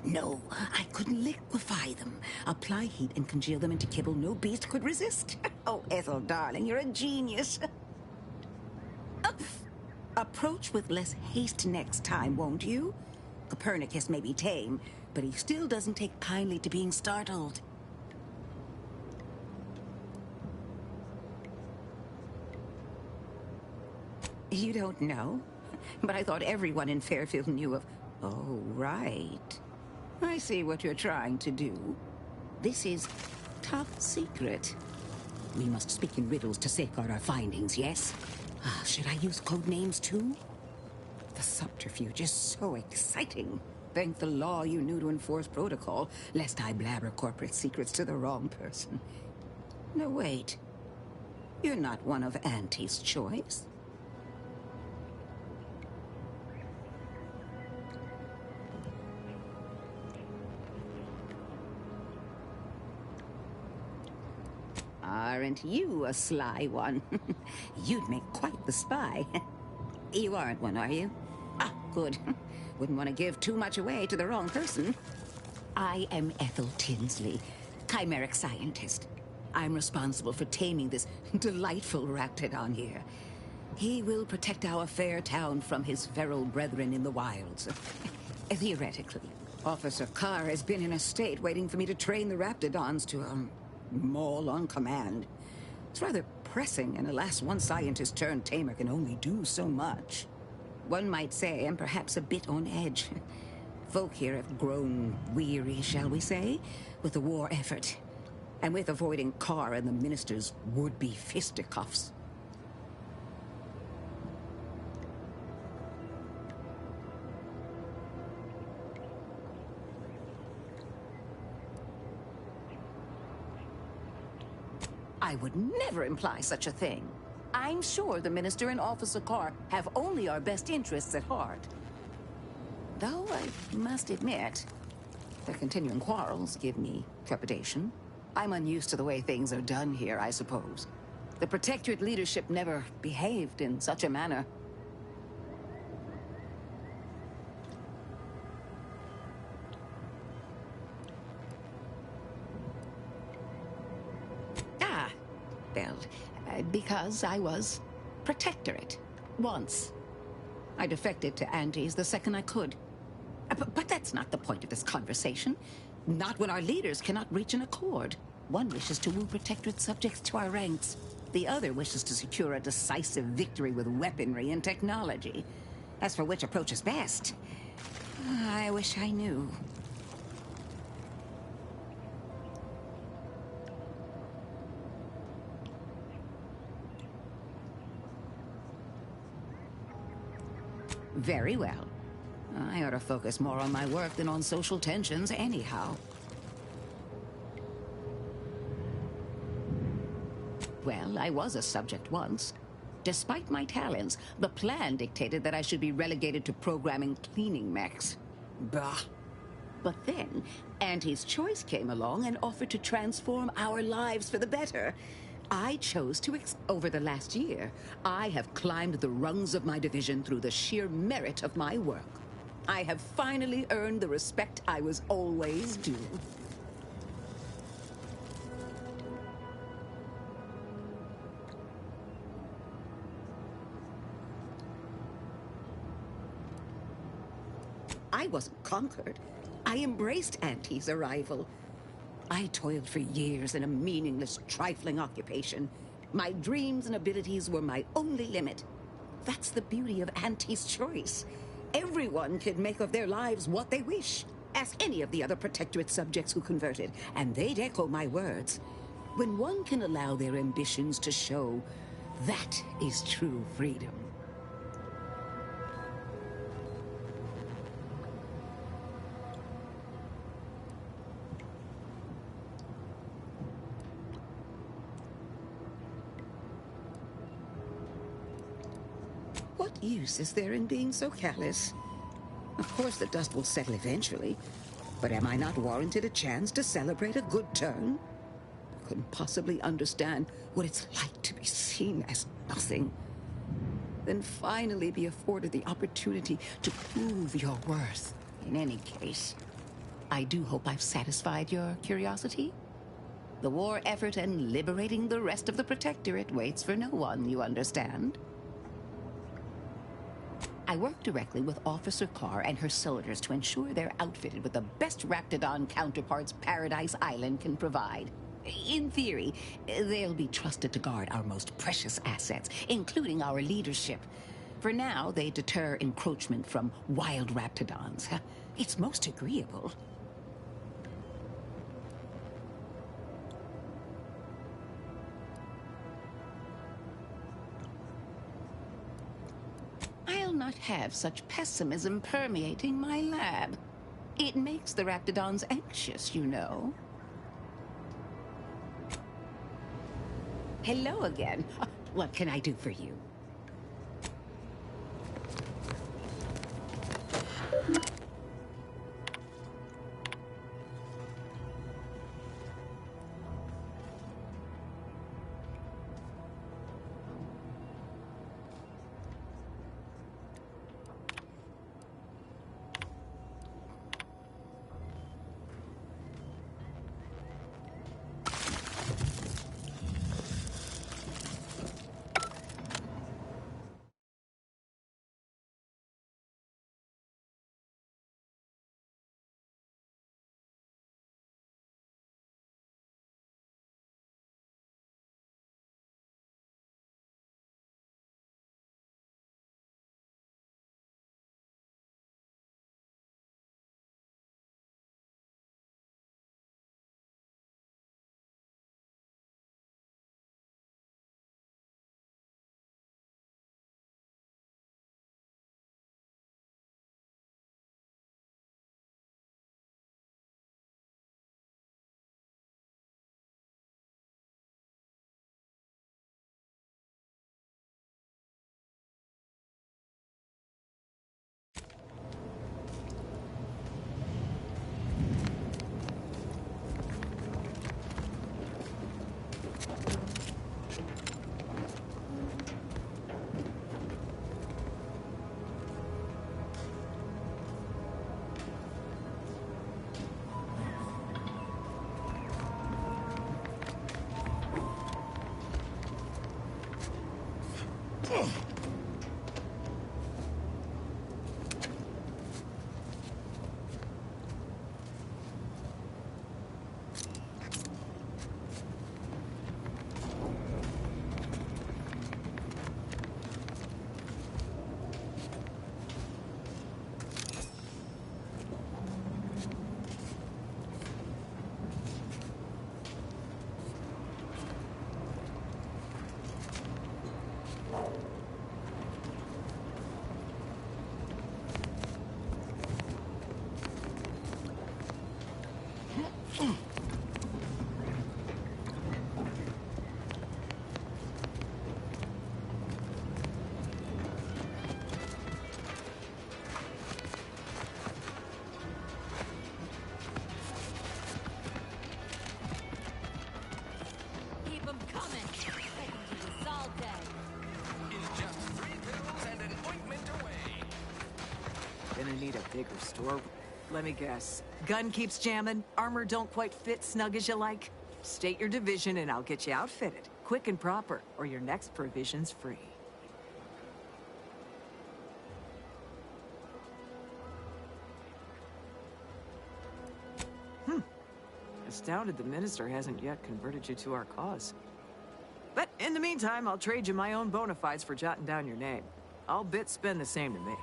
No, I couldn't liquefy them. Apply heat and congeal them into kibble no beast could resist. Oh, Ethel, darling, you're a genius. Approach with less haste next time, won't you? Copernicus may be tame, but he still doesn't take kindly to being startled. You don't know? But I thought everyone in Fairfield knew of... Oh, right. I see what you're trying to do. This is top secret. We must speak in riddles to safeguard our findings, yes? Should I use code names too? The subterfuge is so exciting. Thank the law you knew to enforce protocol, lest I blabber corporate secrets to the wrong person. No, wait. You're not one of Auntie's choice. Aren't you a sly one? You'd make quite the spy. You aren't one, are you? Ah, good. Wouldn't want to give too much away to the wrong person. I am Ethel Tinsley, chimeric scientist. I'm responsible for taming this delightful raptidon here. He will protect our fair town from his feral brethren in the wilds. Theoretically. Officer Carr has been in a state waiting for me to train the raptidons to, maul on command. It's rather pressing, and alas, one scientist turned tamer can only do so much. One might say I'm perhaps a bit on edge. Folk here have grown weary, shall we say, with the war effort, and with avoiding Carr and the minister's would-be fisticuffs. I would never imply such a thing. I'm sure the Minister and Officer Carr have only our best interests at heart. Though I must admit, their continuing quarrels give me trepidation. I'm unused to the way things are done here, I suppose. The Protectorate leadership never behaved in such a manner. Well, because I was Protectorate. Once. I defected to Auntie's the second I could. But that's not the point of this conversation. Not when our leaders cannot reach an accord. One wishes to woo Protectorate subjects to our ranks. The other wishes to secure a decisive victory with weaponry and technology. As for which approach is best, I wish I knew. Very well. I ought to focus more on my work than on social tensions anyhow. Well, I was a subject once. Despite my talents, the plan dictated that I should be relegated to programming cleaning mechs. Bah. But then, Auntie's Choice came along and offered to transform our lives for the better. I chose to over the last year, I have climbed the rungs of my division through the sheer merit of my work. I have finally earned the respect I was always due. I wasn't conquered. I embraced Auntie's arrival. I toiled for years in a meaningless, trifling occupation. My dreams and abilities were my only limit. That's the beauty of Auntie's Choice. Everyone can make of their lives what they wish. Ask any of the other Protectorate subjects who converted, and they'd echo my words. When one can allow their ambitions to show, that is true freedom. What use is there in being so callous? Of course the dust will settle eventually, but am I not warranted a chance to celebrate a good turn? I couldn't possibly understand what it's like to be seen as nothing. Then finally be afforded the opportunity to prove your worth. In any case, I do hope I've satisfied your curiosity. The war effort and liberating the rest of the Protectorate waits for no one, you understand? I work directly with Officer Carr and her soldiers to ensure they're outfitted with the best Raptidon counterparts Paradise Island can provide. In theory, they'll be trusted to guard our most precious assets, including our leadership. For now, they deter encroachment from wild Raptidons. It's most agreeable. I'll not have such pessimism permeating my lab. It makes the Raptidons anxious, you know. Hello again. What can I do for you? store. Let me guess. Gun keeps jamming, armor don't quite fit snug as you like. State your division and I'll get you outfitted. Quick and proper, or your next provision's free. Astounded the minister hasn't yet converted you to our cause. But in the meantime, I'll trade you my own bona fides for jotting down your name. I'll spend the same to me.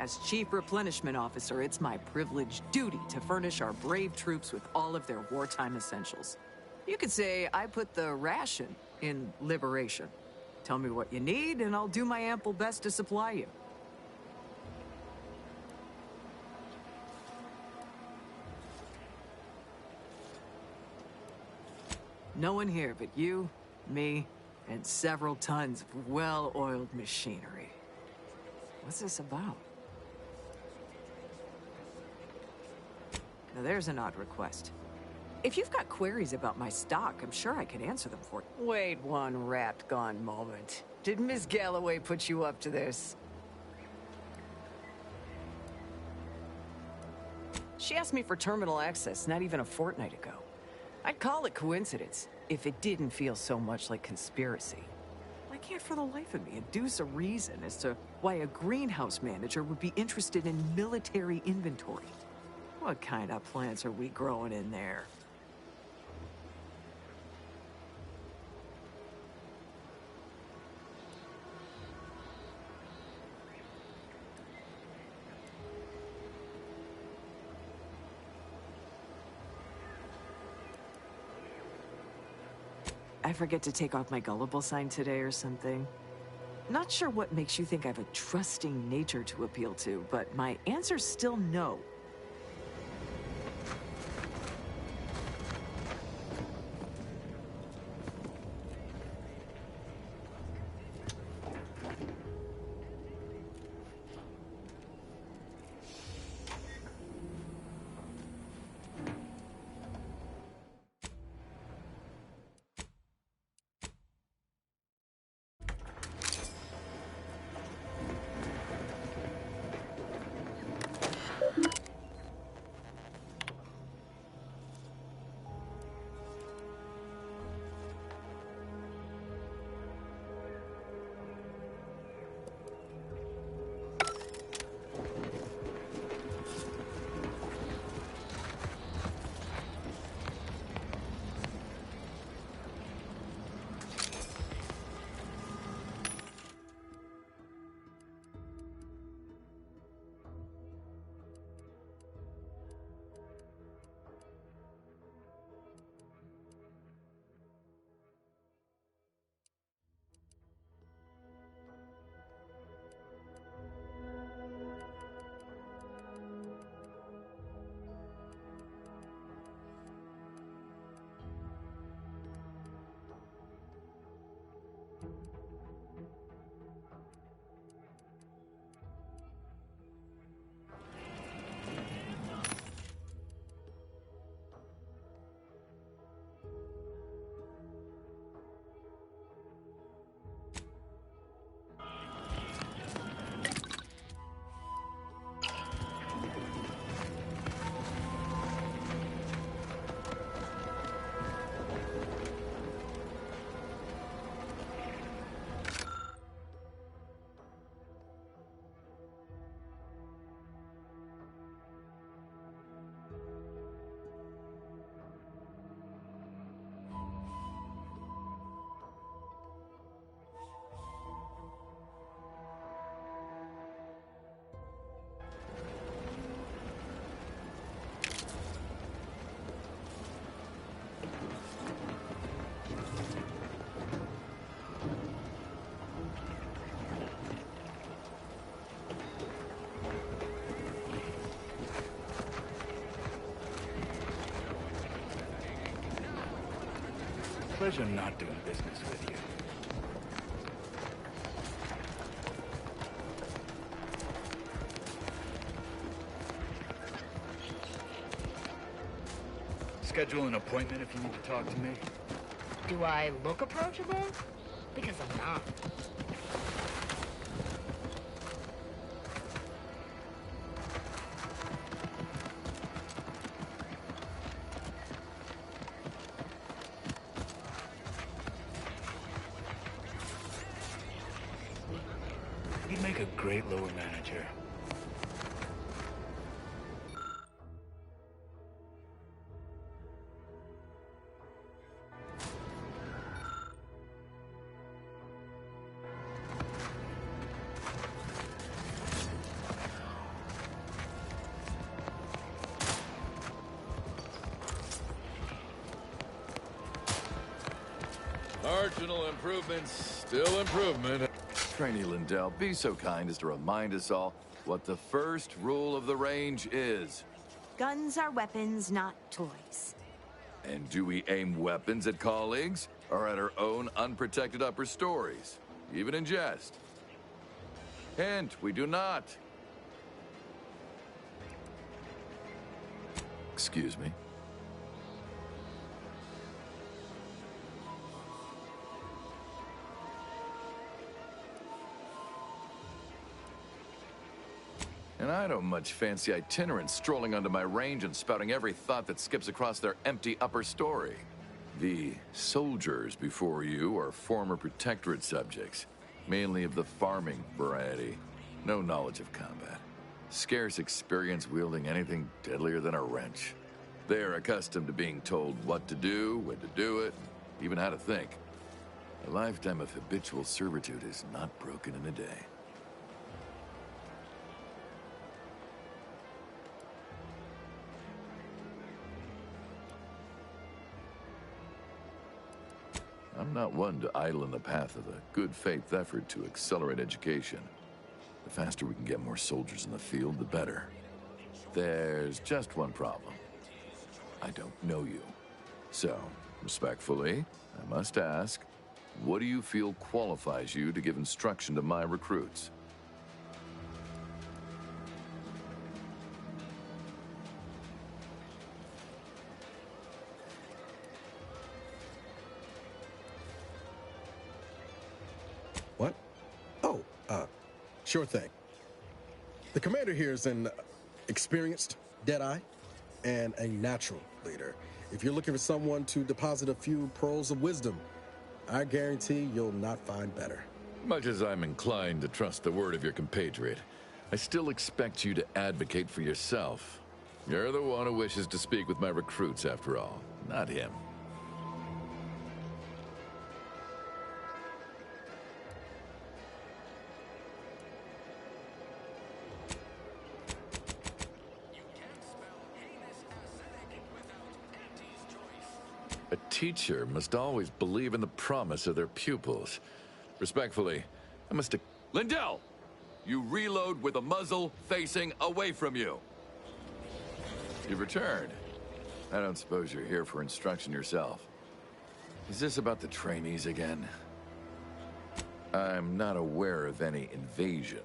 As Chief Replenishment Officer, it's my privileged duty to furnish our brave troops with all of their wartime essentials. You could say I put the ration in liberation. Tell me what you need, and I'll do my ample best to supply you. No one here but you, me, and several tons of well-oiled machinery. What's this about? Now there's an odd request. If you've got queries about my stock, I'm sure I can answer them for you. Wait one rat-gone moment. Did Ms. Galloway put you up to this? She asked me for terminal access not even a fortnight ago. I'd call it coincidence if it didn't feel so much like conspiracy. I can't for the life of me induce a reason as to why a greenhouse manager would be interested in military inventory. What kind of plants are we growing in there? I forget to take off my gullible sign today or something. Not sure what makes you think I have a trusting nature to appeal to, but my answer's still no. Pleasure not doing business with you. Schedule an appointment if you need to talk to me. Do I look approachable? Because I'm not. make a great lower manager. Marginal improvements, still improvement. Trainee Lindell, be so kind as to remind us all what the first rule of the range is. Guns are weapons, not toys. And do we aim weapons at colleagues or at our own unprotected upper stories, even in jest? Hint, we do not. Excuse me. And I don't much fancy itinerants strolling onto my range and spouting every thought that skips across their empty upper story. The soldiers before you are former Protectorate subjects, mainly of the farming variety. No knowledge of combat. Scarce experience wielding anything deadlier than a wrench. They're accustomed to being told what to do, when to do it, even how to think. A lifetime of habitual servitude is not broken in a day. I'm not one to idle in the path of a good faith effort to accelerate education. The faster we can get more soldiers in the field, the better. There's just one problem. I don't know you. So, respectfully, I must ask, what do you feel qualifies you to give instruction to my recruits? What? Oh, sure thing. The commander here is an experienced Deadeye and a natural leader. If you're looking for someone to deposit a few pearls of wisdom, I guarantee you'll not find better. Much as I'm inclined to trust the word of your compatriot, I still expect you to advocate for yourself. You're the one who wishes to speak with my recruits, after all, not him. A teacher must always believe in the promise of their pupils. Respectfully, I must... Lindell! You reload with the muzzle facing away from you. You've returned. I don't suppose you're here for instruction yourself. Is this about the trainees again? I'm not aware of any invasion.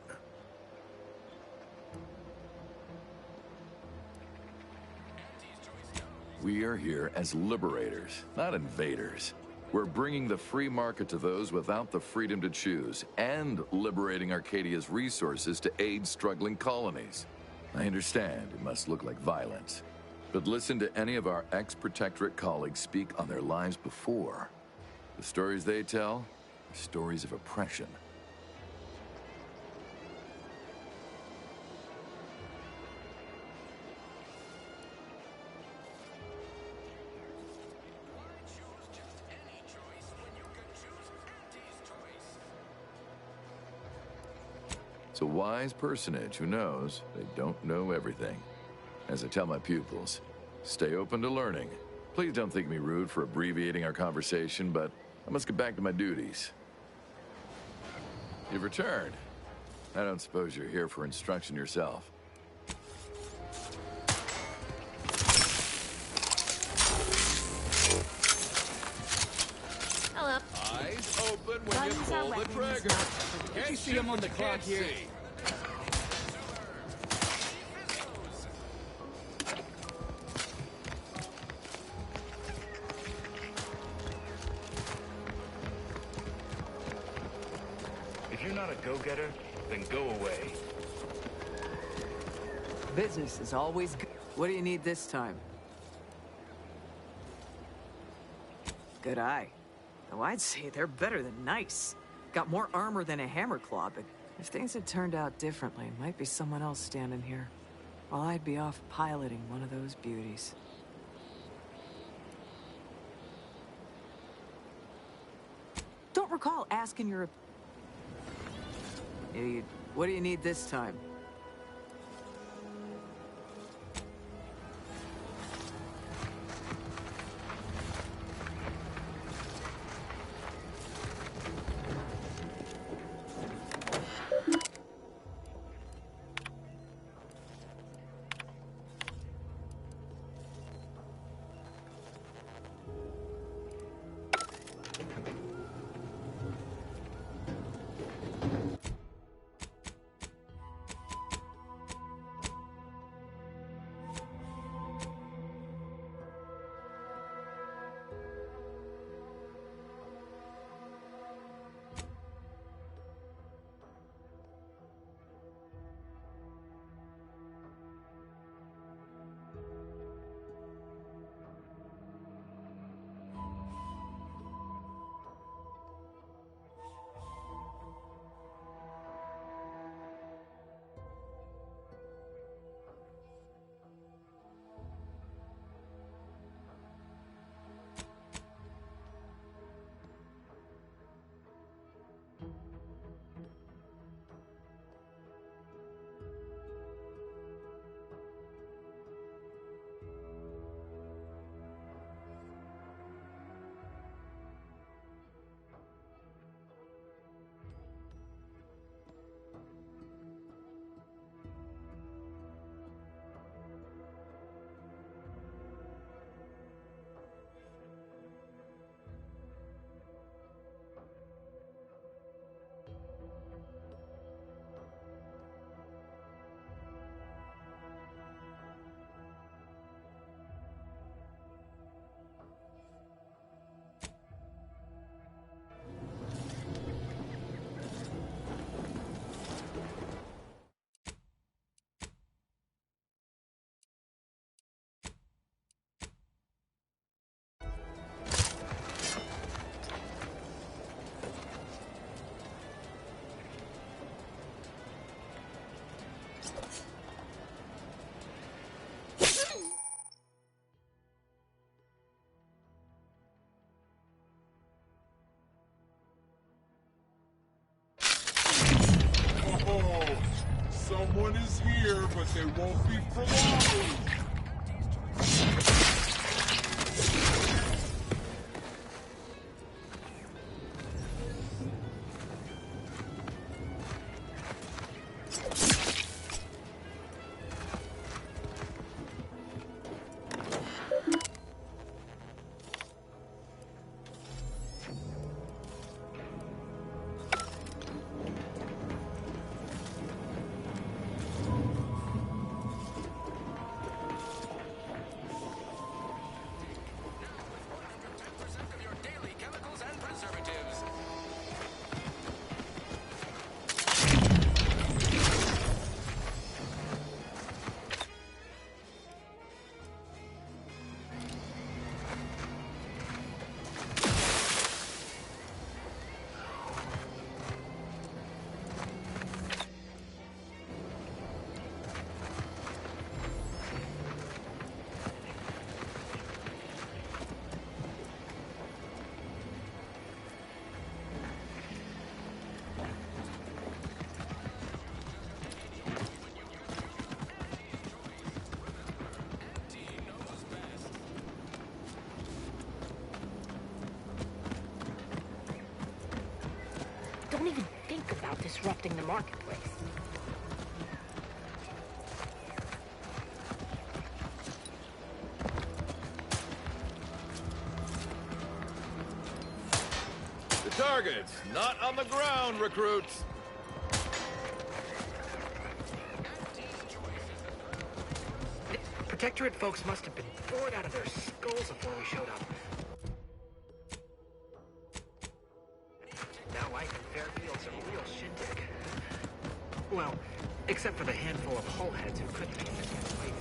We are here as liberators, not invaders. We're bringing the free market to those without the freedom to choose, and liberating Arcadia's resources to aid struggling colonies. I understand it must look like violence, but listen to any of our ex-Protectorate colleagues speak on their lives before. The stories they tell are stories of oppression. It's a wise personage who knows they don't know everything. As I tell my pupils, stay open to learning. Please don't think me rude for abbreviating our conversation, but I must get back to my duties. You've returned. I don't suppose you're here for instruction yourself. Hello. Eyes open when you pull the trigger. Can't you see him on the clock here? If you're not a go-getter, then go away. Business is always good. What do you need this time? Good eye. Though I'd say they're better than nice. Got more armor than a hammer claw, but If things had turned out differently, it might be someone else standing here, while I'd be off piloting one of those beauties. Don't recall asking your... What do you need this time? Someone is here, but they won't be for long. Don't even think about disrupting the marketplace. The target's not on the ground, recruits. The Protectorate folks must have been bored out of their skulls before we showed up. Now life in Fairfield's a real shindig. Well, except for the handful of hull heads who couldn't make it against life.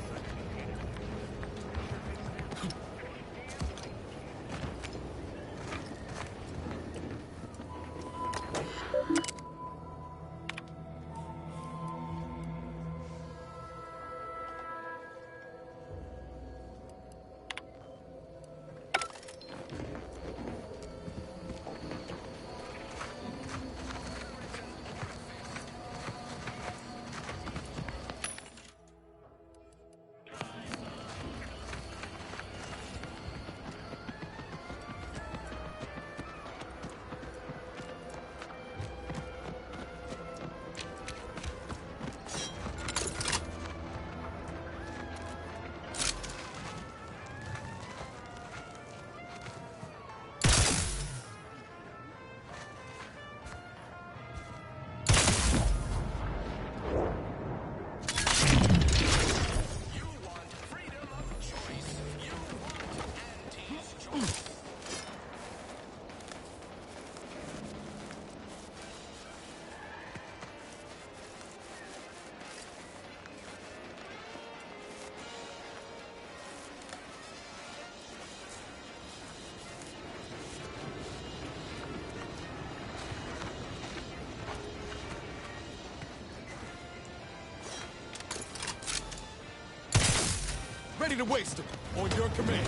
Ready to waste them. On your command.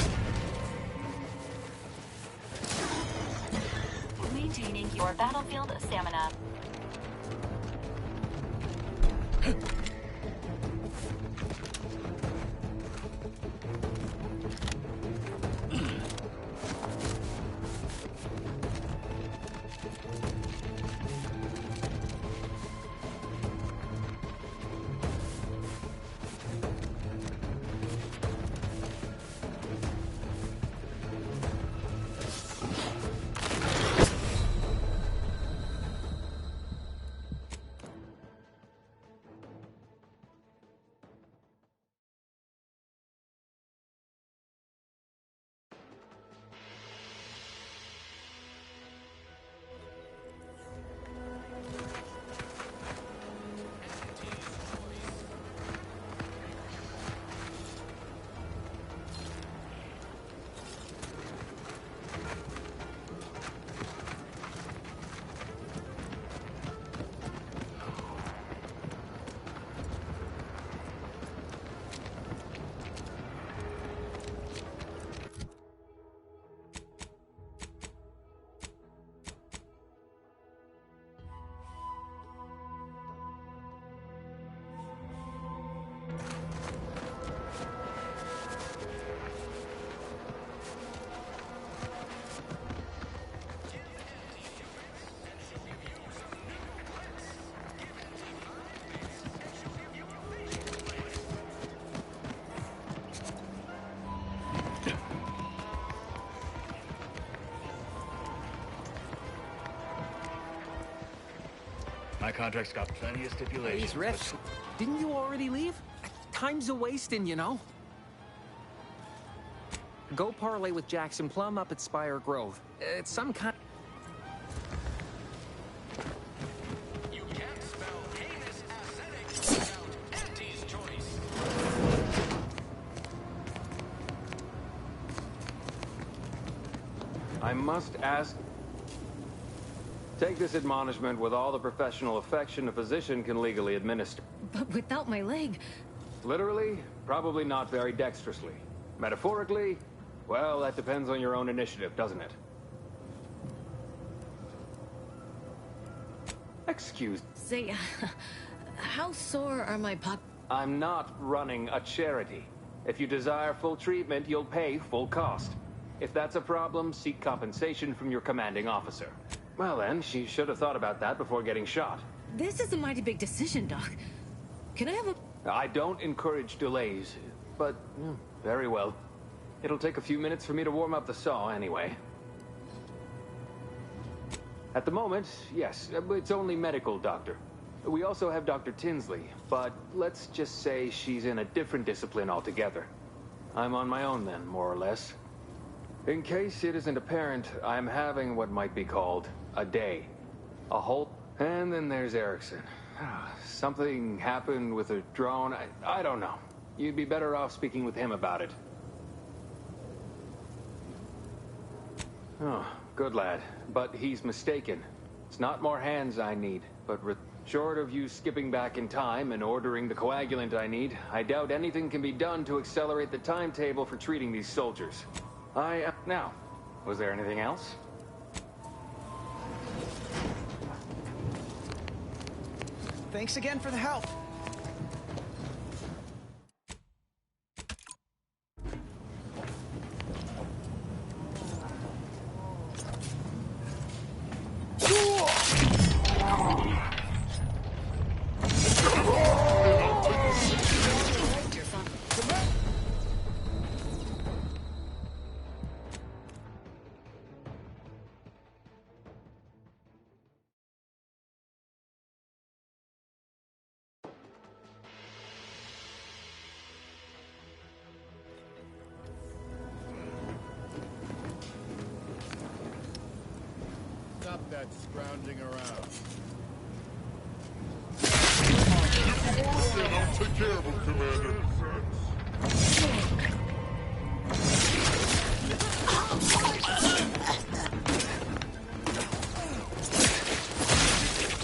Maintaining your battlefield stamina. My contract's got plenty of stipulations. These refs, didn't you already leave? Time's a wasting, you know. Go parlay with Jackson Plum up at Spire Grove. It's some kind. You can't spell heinous aesthetics without Auntie's choice. I must ask. Take this admonishment with all the professional affection a physician can legally administer. But without my leg... Literally, probably not very dexterously. Metaphorically, well, that depends on your own initiative, doesn't it? Excuse... Say, how sore are my I'm not running a charity. If you desire full treatment, you'll pay full cost. If that's a problem, seek compensation from your commanding officer. Well then, she should have thought about that before getting shot. This is a mighty big decision, Doc. Can I have a... I don't encourage delays, but very well. It'll take a few minutes for me to warm up the saw anyway. At the moment, yes, it's only medical, Doctor. We also have Dr. Tinsley, but let's just say she's in a different discipline altogether. I'm on my own then, more or less. In case it isn't apparent, I'm having what might be called a day. A whole... And then there's Erickson. Something happened with a drone. I don't know. You'd be better off speaking with him about it. Oh, good lad. But he's mistaken. It's not more hands I need, but short of you skipping back in time and ordering the coagulant I need, I doubt anything can be done to accelerate the timetable for treating these soldiers. Now, was there anything else? Thanks again for the help. Stop that scrounging around. I'll take care of him, Commander.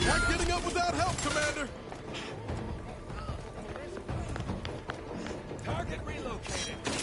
Not getting up without help, Commander. Target relocated.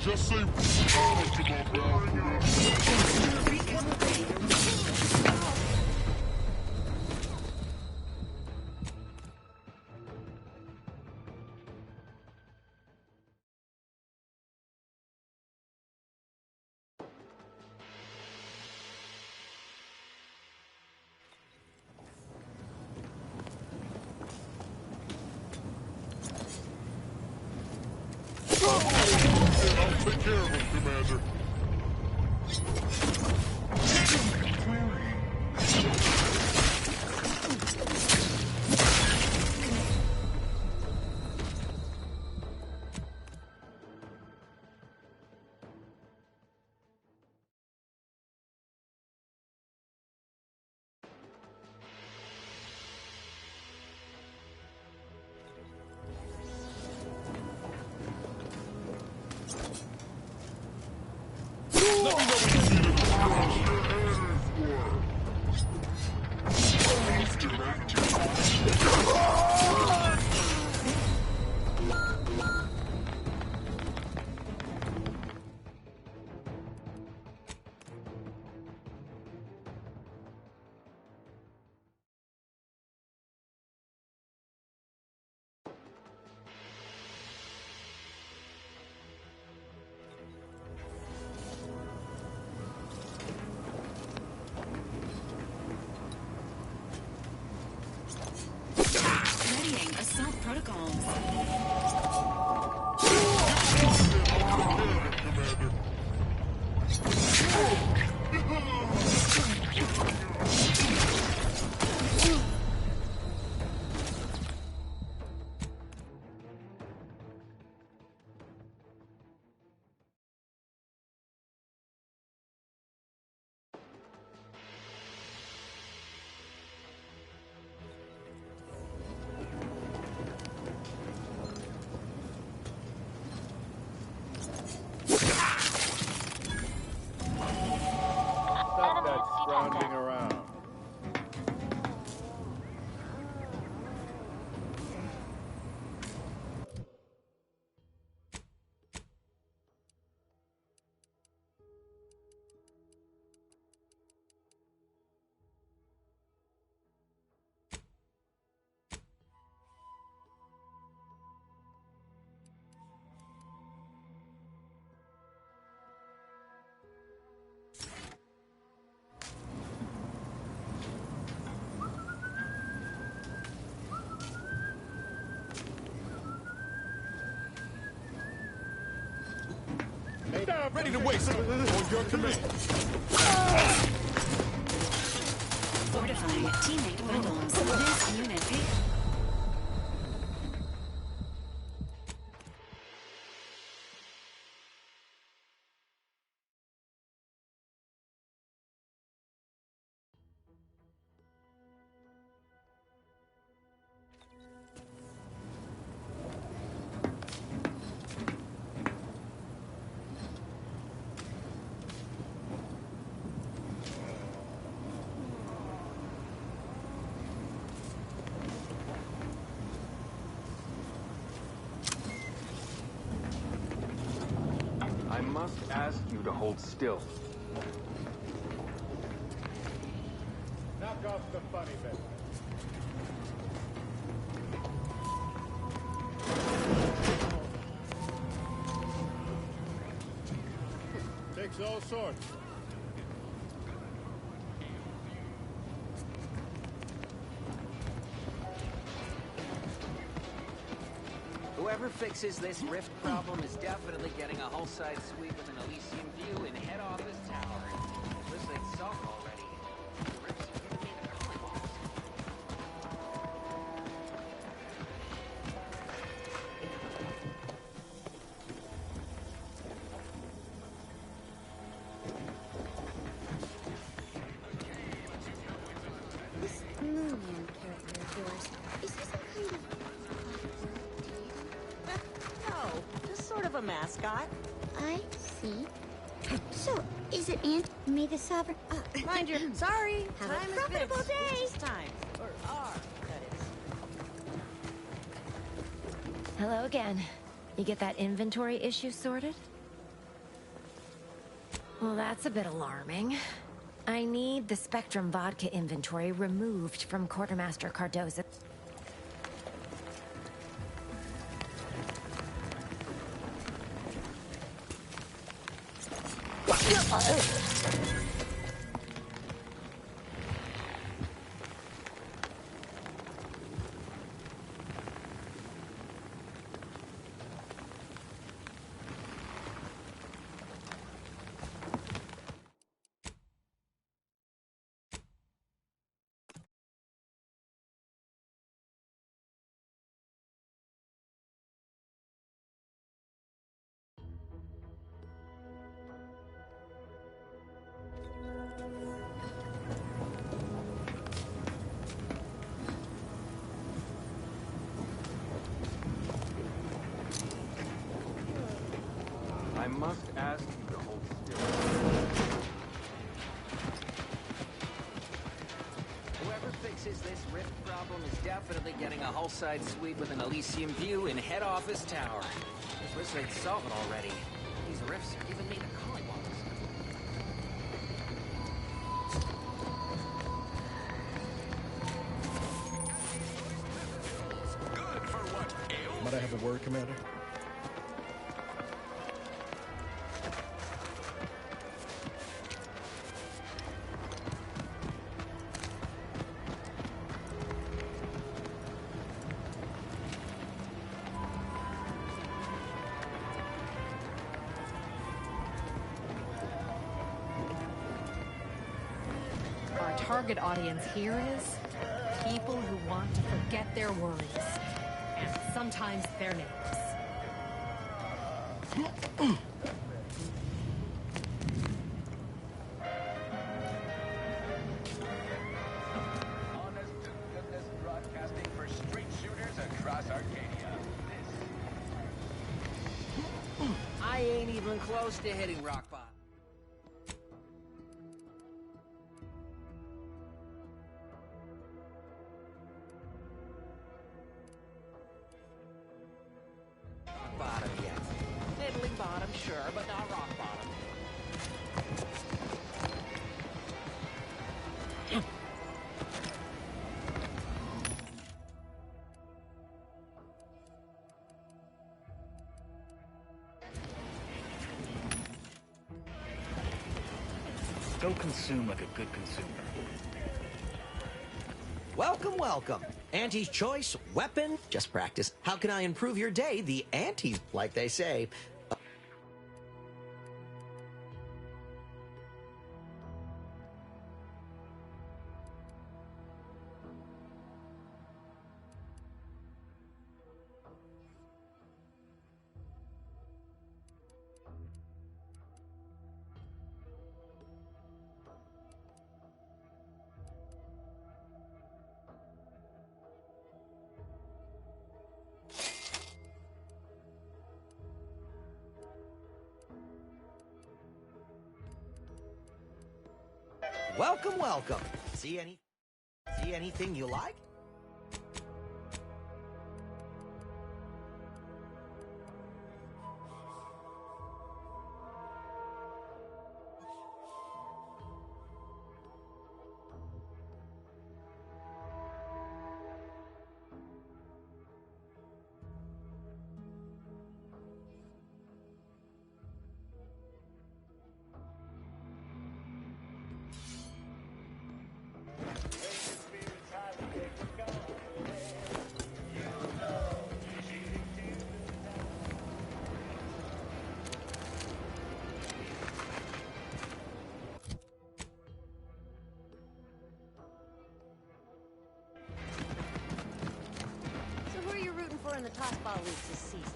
Just say to my bad. I'll take care of him, Commander. Readying assault protocols. Stop that scrounging around. Ready to waste on your command. Fortifying teammate vitals. This unit. I must ask you to hold still. Knock off the funny bit. Takes all sorts. Whoever fixes this rift problem is definitely getting a hull-side sweep with an Elysium view in head office tower. Looks like it's solved already. Rifts are giving me the calling balls. This Moonman character of yours, is he some kind of... No, just sort of a mascot. I see. So, is it Aunt May the Sovereign? Mind you, sorry. Have a time is profitable Vince. day. It's just time. Or are, that is. Hello again. You get that inventory issue sorted? Well, that's a bit alarming. I need the Spectrum vodka inventory removed from Quartermaster Cardoza. I must ask you to hold still. Whoever fixes this rift problem is definitely getting a hull-side sweep with an Elysium view in head office tower. Wish they'd solve it already. These rifts are giving me the collywogs. Might I have a word, Commander? Our target audience here is people who want to forget their worries, and sometimes their names. Honest-to-goodness broadcasting for street shooters across Arcadia. I ain't even close to hitting rock bottom. Rock bottom yet. Middling bottom, sure, but not rock bottom. Go consume like a good consumer. Welcome, welcome. Auntie's choice, weapon, just practice. How can I improve your day? The Aunties, like they say. Welcome, welcome. See anything you like? So who are you rooting for in the tossball leagues this season?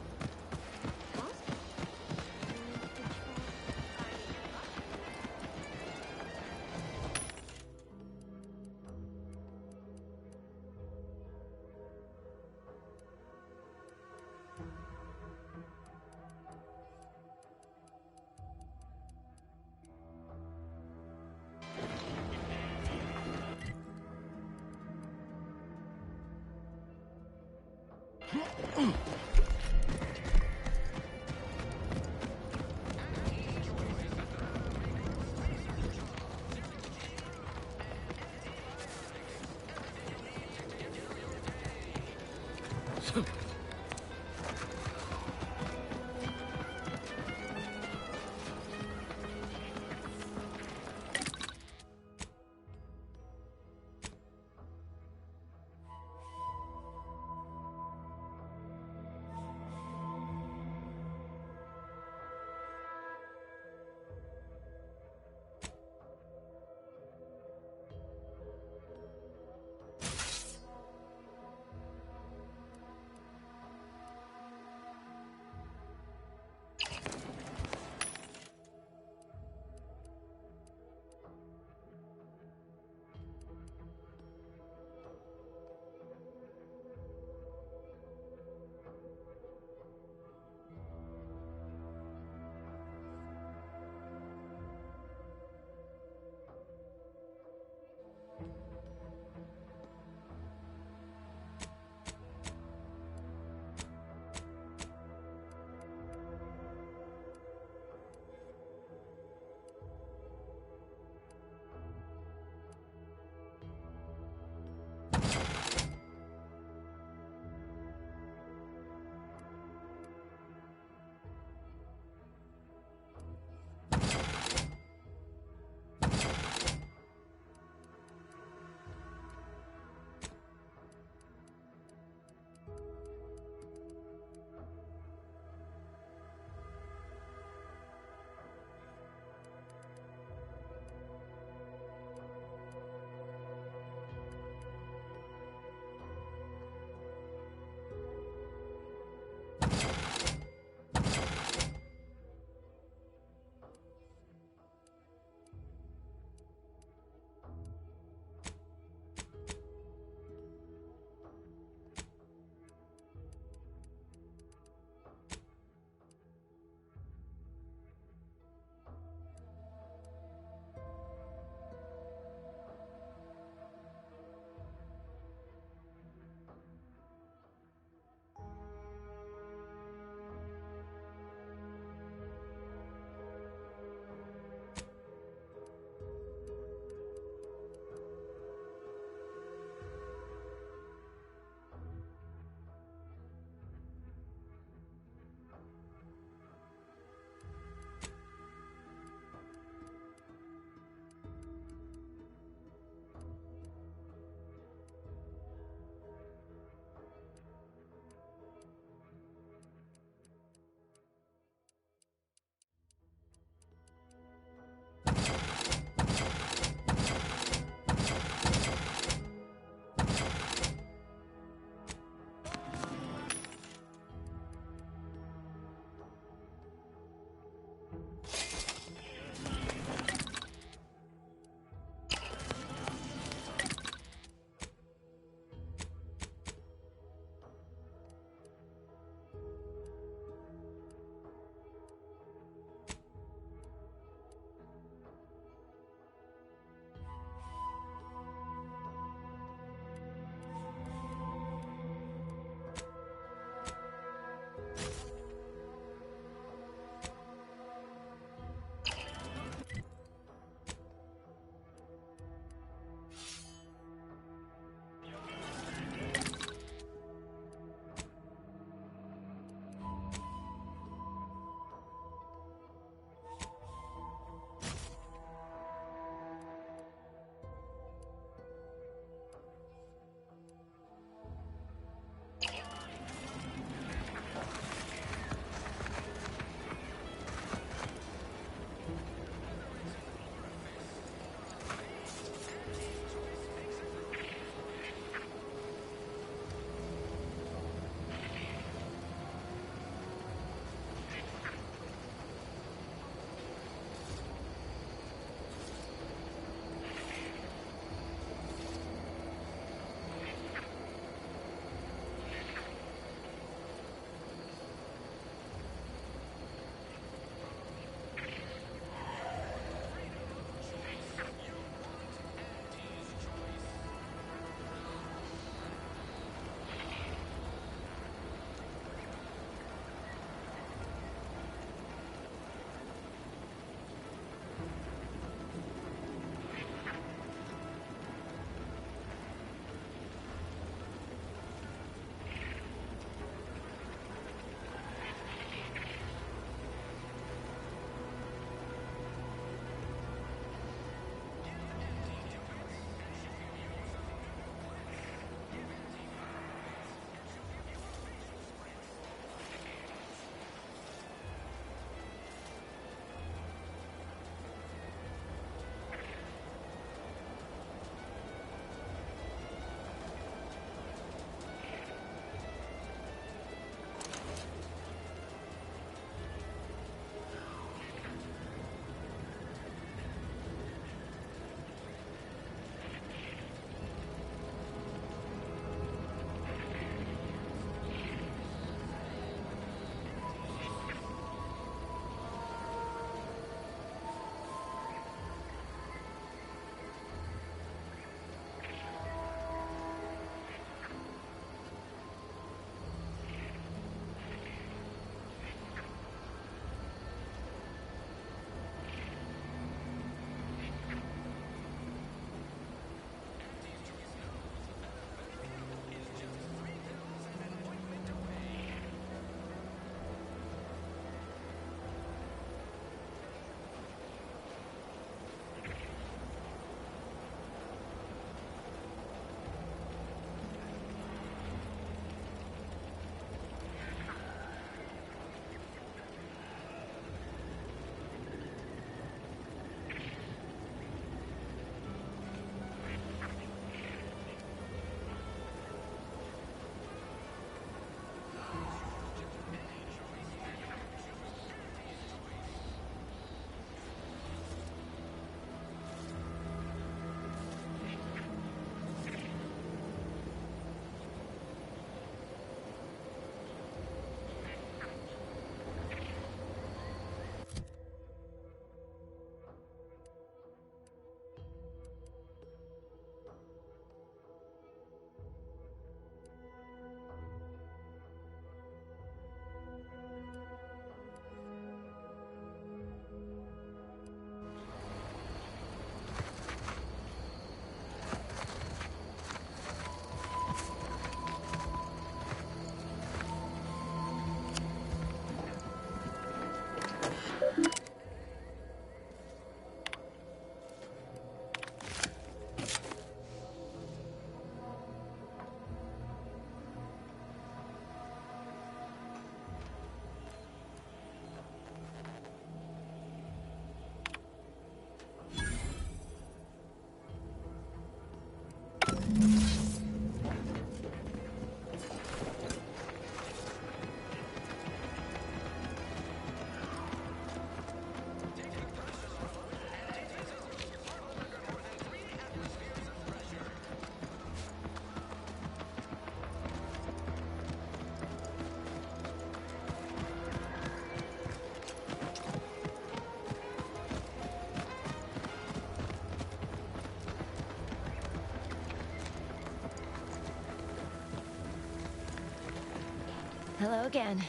Hello again.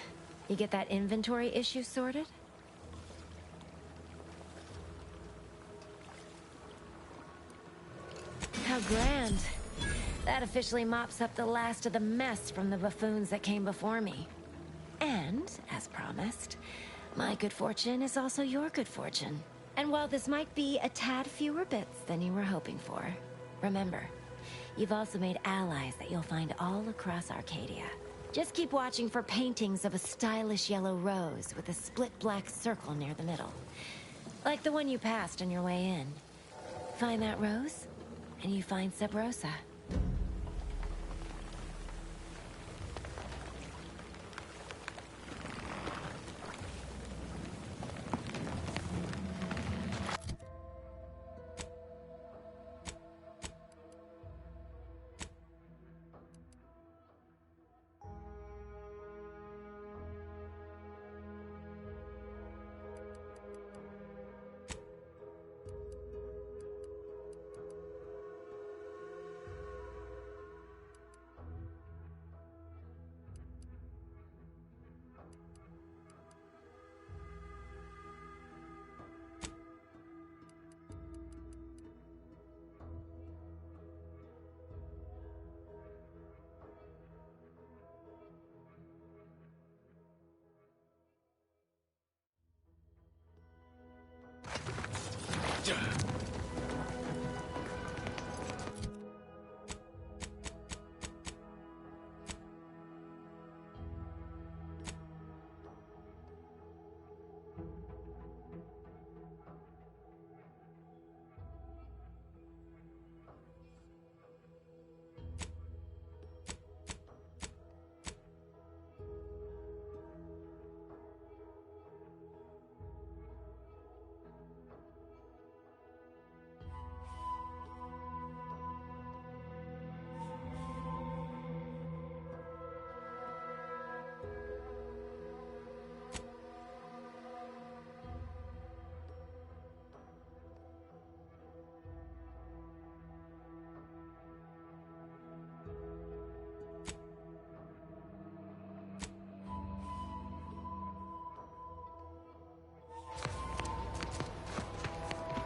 You get that inventory issue sorted? How grand. That officially mops up the last of the mess from the buffoons that came before me. And, as promised, my good fortune is also your good fortune. And while this might be a tad fewer bits than you were hoping for, remember, you've also made allies that you'll find all across Arcadia. Just keep watching for paintings of a stylish yellow rose with a split black circle near the middle. Like the one you passed on your way in. Find that rose, and you find Sub Rosa.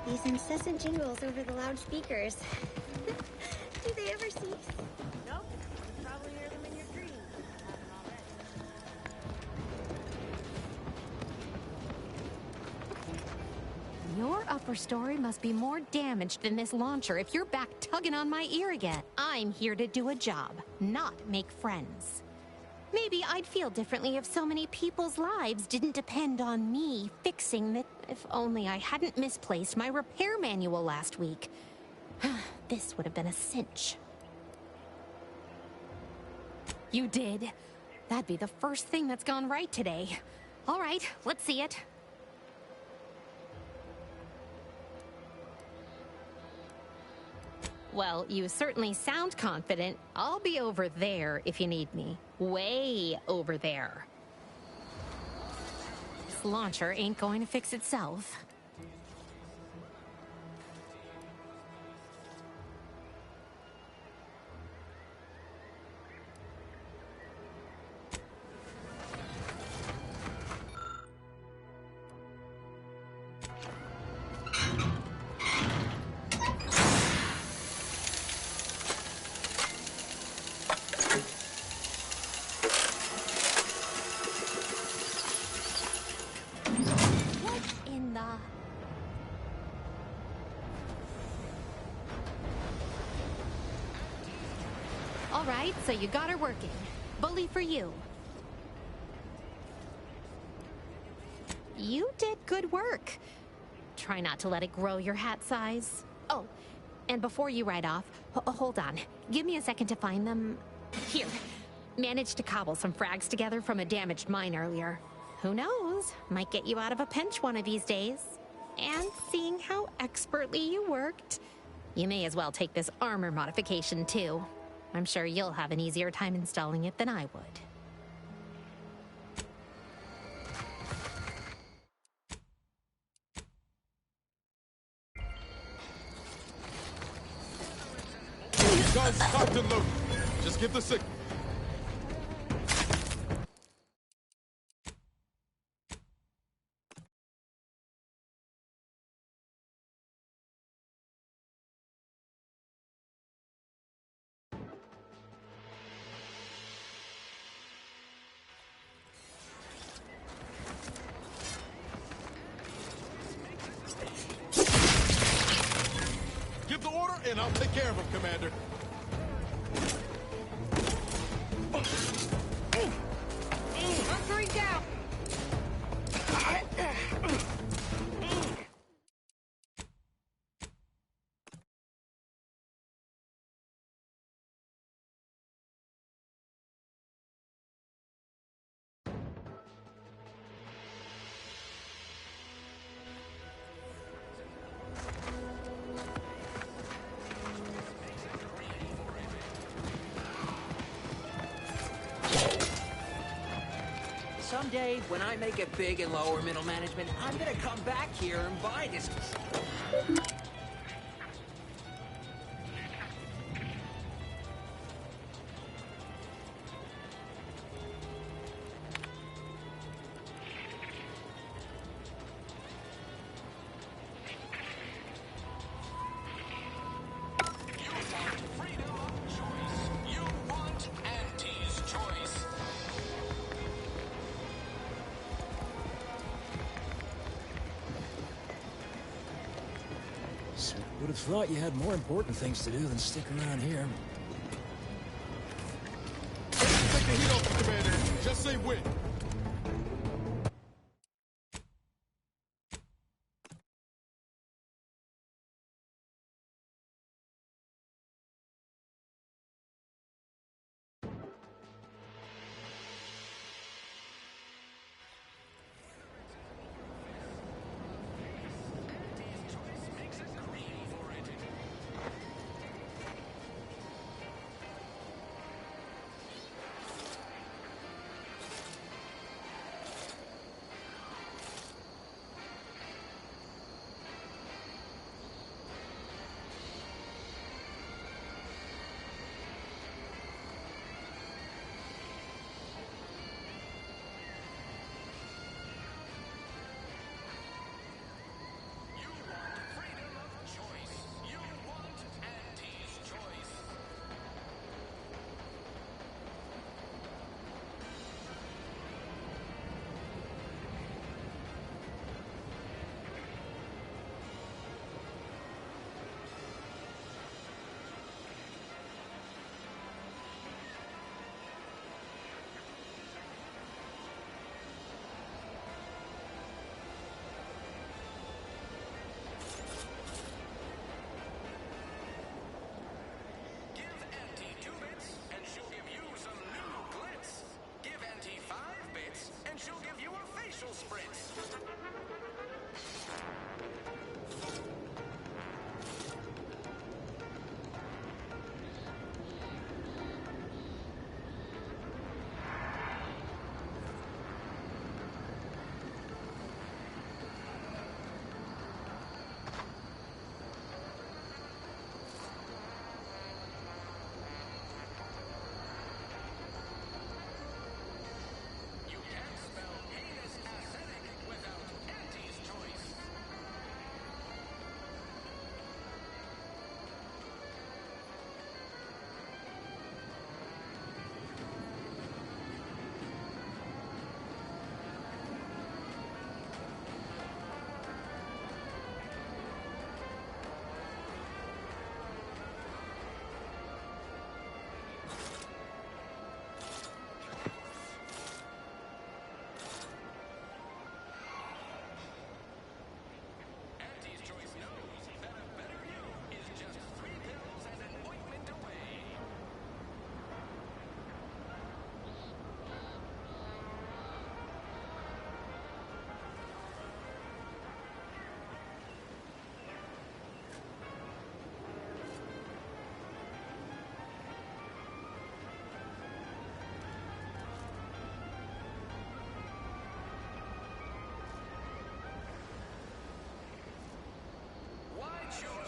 These incessant jingles over the loudspeakers. Do they ever cease? Nope. You probably hear them in your dreams. Your upper story must be more damaged than this launcher if you're back tugging on my ear again. I'm here to do a job, not make friends. Maybe I'd feel differently if so many people's lives didn't depend on me fixing it. If only I hadn't misplaced my repair manual last week. This would have been a cinch. You did? That'd be the first thing that's gone right today. All right, let's see it. Well, you certainly sound confident. I'll be over there if you need me. Way over there. This launcher ain't going to fix itself. All right, so you got her working. Bully for you. You did good work. Try not to let it grow your hat size. Oh, and before you ride off, hold on. Give me a second to find them. Here. Managed to cobble some frags together from a damaged mine earlier. Who knows? Might get you out of a pinch one of these days. And seeing how expertly you worked, you may as well take this armor modification too. I'm sure you'll have an easier time installing it than I would. Guns cocked and loaded. Just give the signal. and I'll take care of him, Commander. Hunkering down! Someday, when I make it big in lower middle management, I'm gonna come back here and buy this. Would have thought you had more important things to do than stick around here. Take the heat off, Commander. Just say when.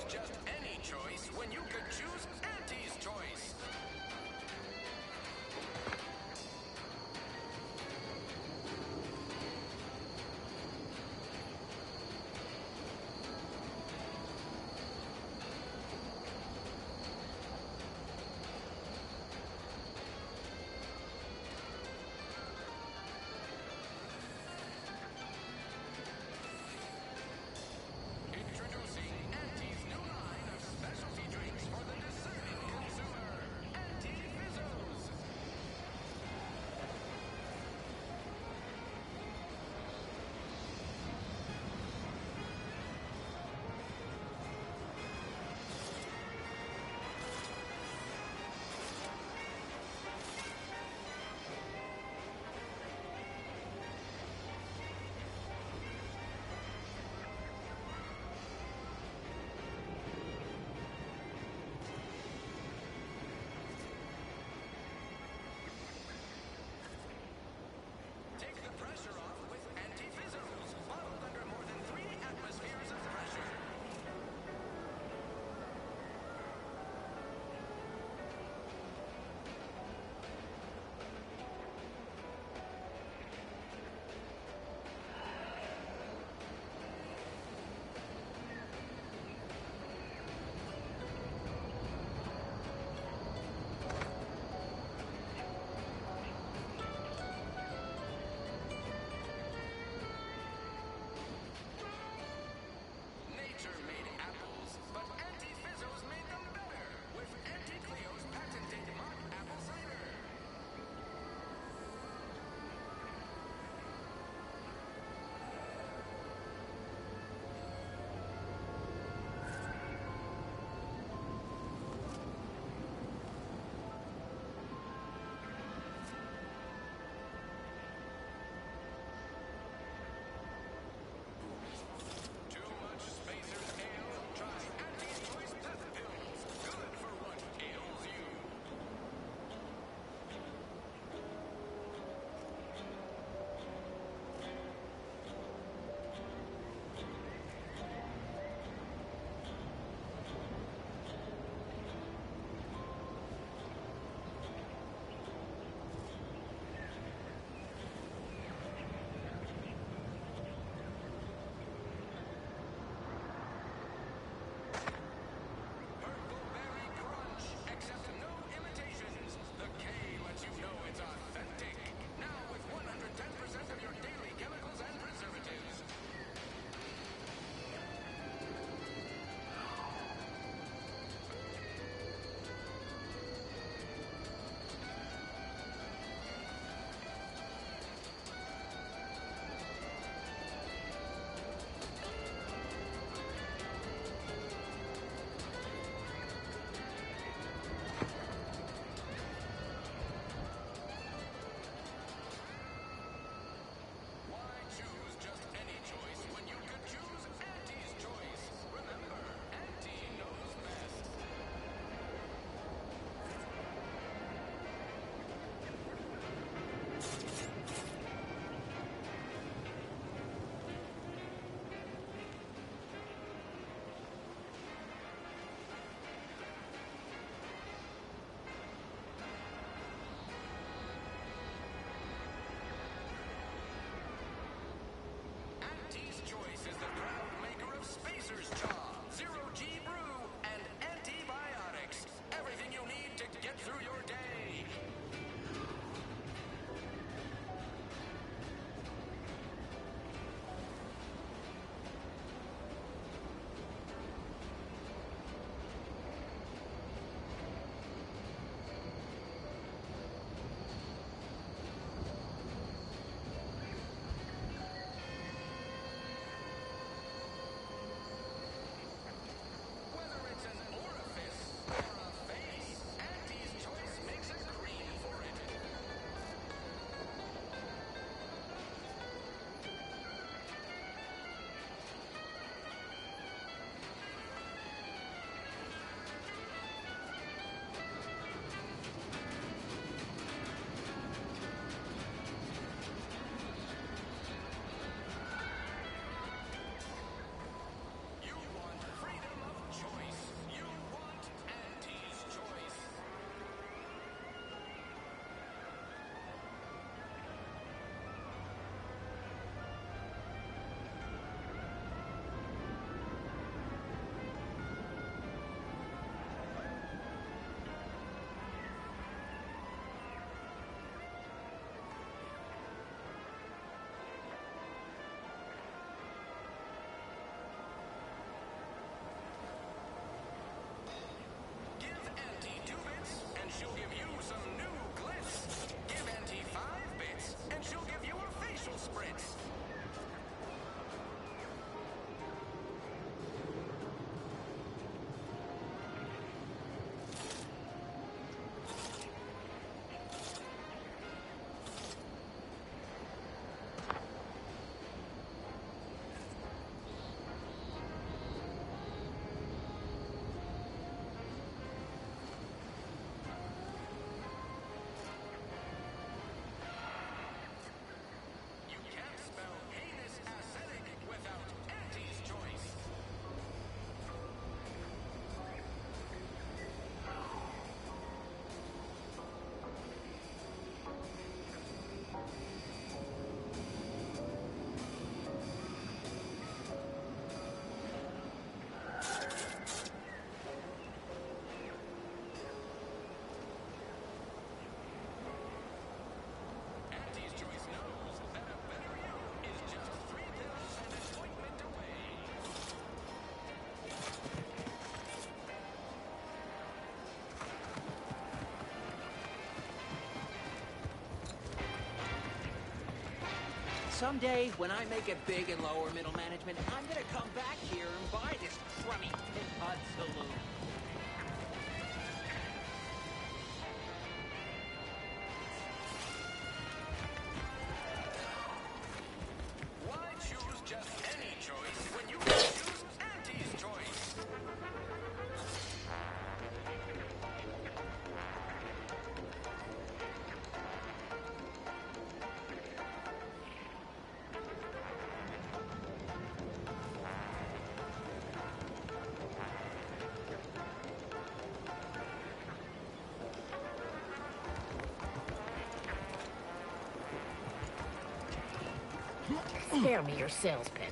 Just any choice when you could choose Auntie's choice. Introducing Auntie's new line of specialty drinks. someday, when I make it big in lower middle management, I'm gonna come back here and buy this crummy Pit Hut saloon. Why choose just any choice when you can choose Auntie's choice? Spare me your sales pitch.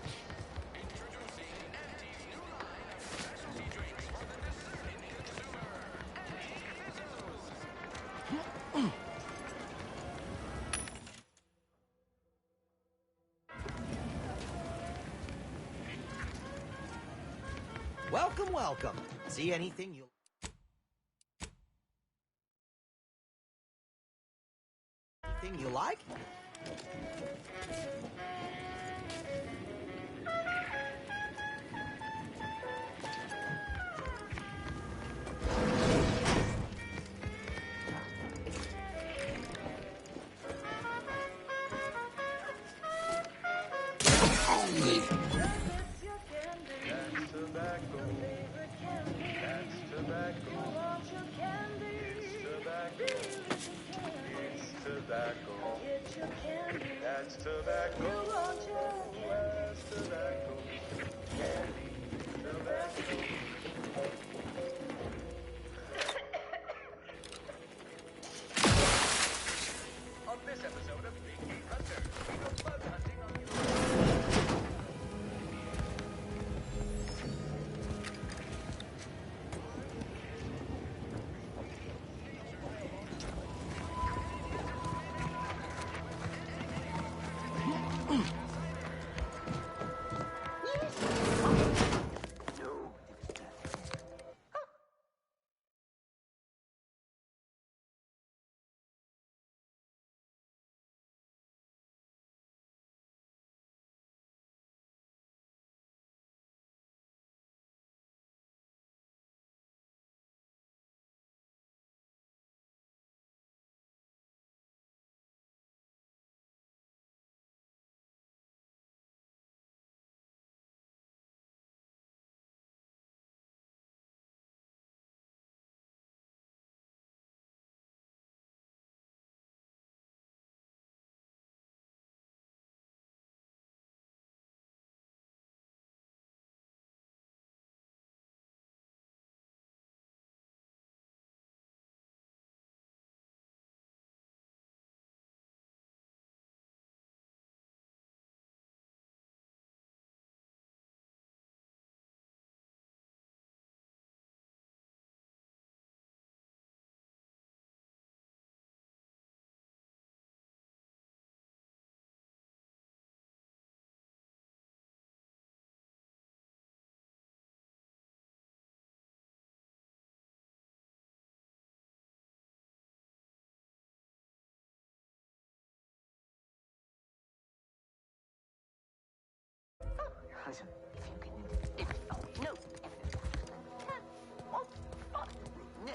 Welcome, welcome. See anything you... Anything you like? On this episode of Big Game Hunter, we go bug hunting on Listen, if you can... oh, no! No!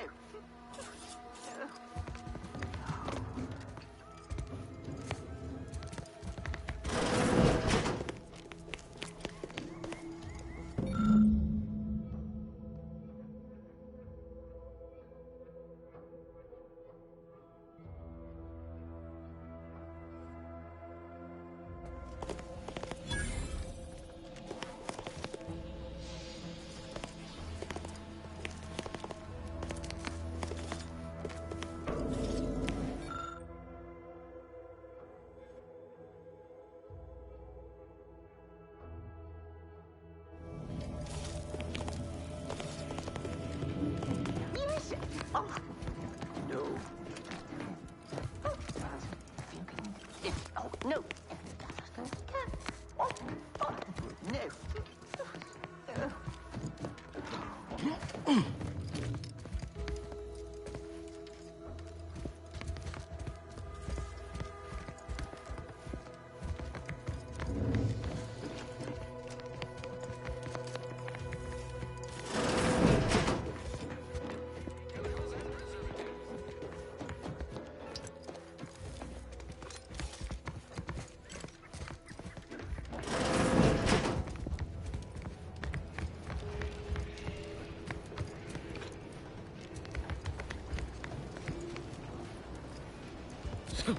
No.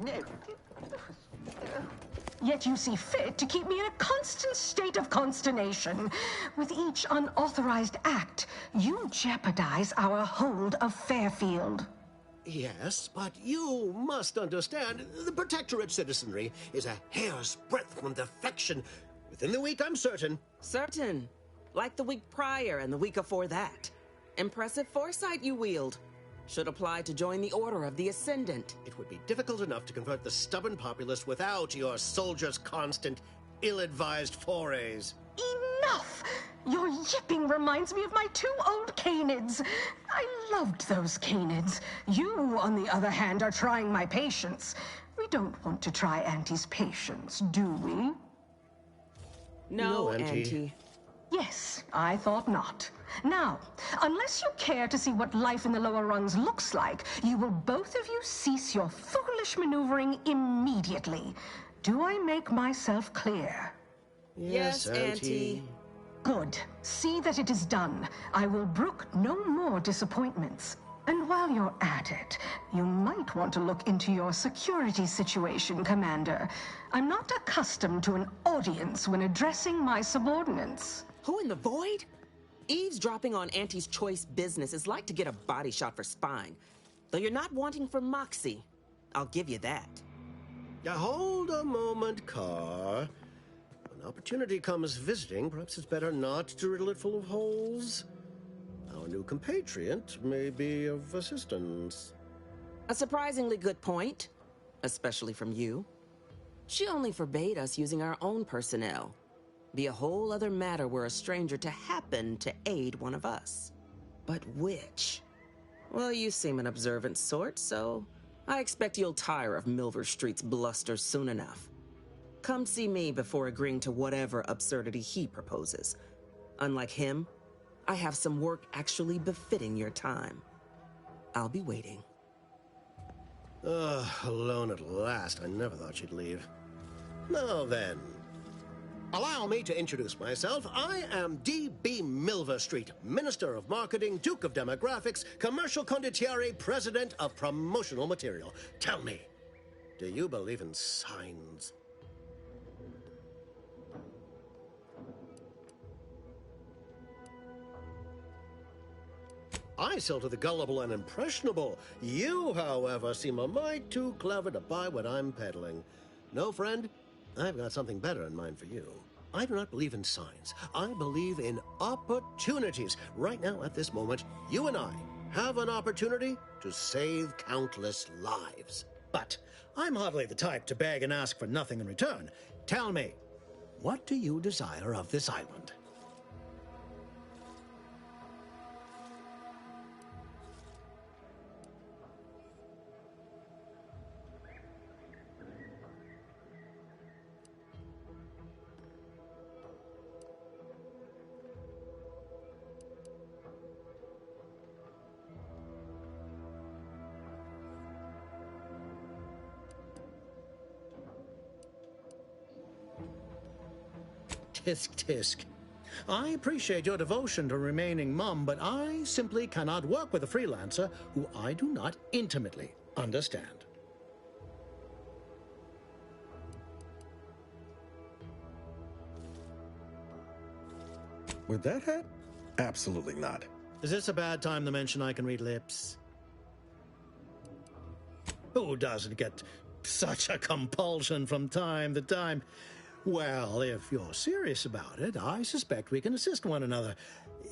No. Yet you see fit to keep me in a constant state of consternation. With each unauthorized act, you jeopardize our hold of Fairfield. Yes, but you must understand, the Protectorate citizenry is a hair's breadth from defection. Within the week, I'm certain. Certain. Like the week prior and the week before that. Impressive foresight you wield. Should apply to join the Order of the Ascendant. It would be difficult enough to convert the stubborn populace without your soldiers' constant, ill-advised forays. Enough! Your yipping reminds me of my 2 old canids. I loved those canids. You, on the other hand, are trying my patience. We don't want to try Auntie's patience, do we? No, Auntie. Yes, I thought not. Now, unless you care to see what life in the lower rungs looks like, you will both of you cease your foolish maneuvering immediately. Do I make myself clear? Yes, Auntie. Good. See that it is done. I will brook no more disappointments. And while you're at it, you might want to look into your security situation, Commander. I'm not accustomed to an audience when addressing my subordinates. Who in the void? Eavesdropping on Auntie's choice business is like to get a body shot for spine. Though you're not wanting for moxie. I'll give you that. Now, hold a moment, Carr. When opportunity comes visiting, perhaps it's better not to riddle it full of holes. Our new compatriot may be of assistance. A surprisingly good point, especially from you. She only forbade us using our own personnel. Be a whole other matter were a stranger to happen to aid one of us. But which? Well, you seem an observant sort, so I expect you'll tire of Milver Street's bluster soon enough. Come see me before agreeing to whatever absurdity he proposes. Unlike him, I have some work actually befitting your time. I'll be waiting. Alone at last. I never thought she'd leave. Now then, Allow me to introduce myself. I am D.B. Milverstreet, Minister of Marketing, Duke of Demographics, Commercial Condottiere, President of Promotional Material. Tell me, do you believe in signs? I sell to the gullible and impressionable. You, however, seem a mite too clever to buy what I'm peddling. No, friend, I've got something better in mind for you. I do not believe in signs. I believe in opportunities. Right now, at this moment, you and I have an opportunity to save countless lives. But I'm hardly the type to beg and ask for nothing in return. Tell me, what do you desire of this island? Tisk, tisk. I appreciate your devotion to remaining mum, but I simply cannot work with a freelancer who I do not intimately understand. With that hat? Absolutely not. Is this a bad time to mention I can read lips? Who doesn't get such a compulsion from time to time? Well, if you're serious about it, I suspect we can assist one another.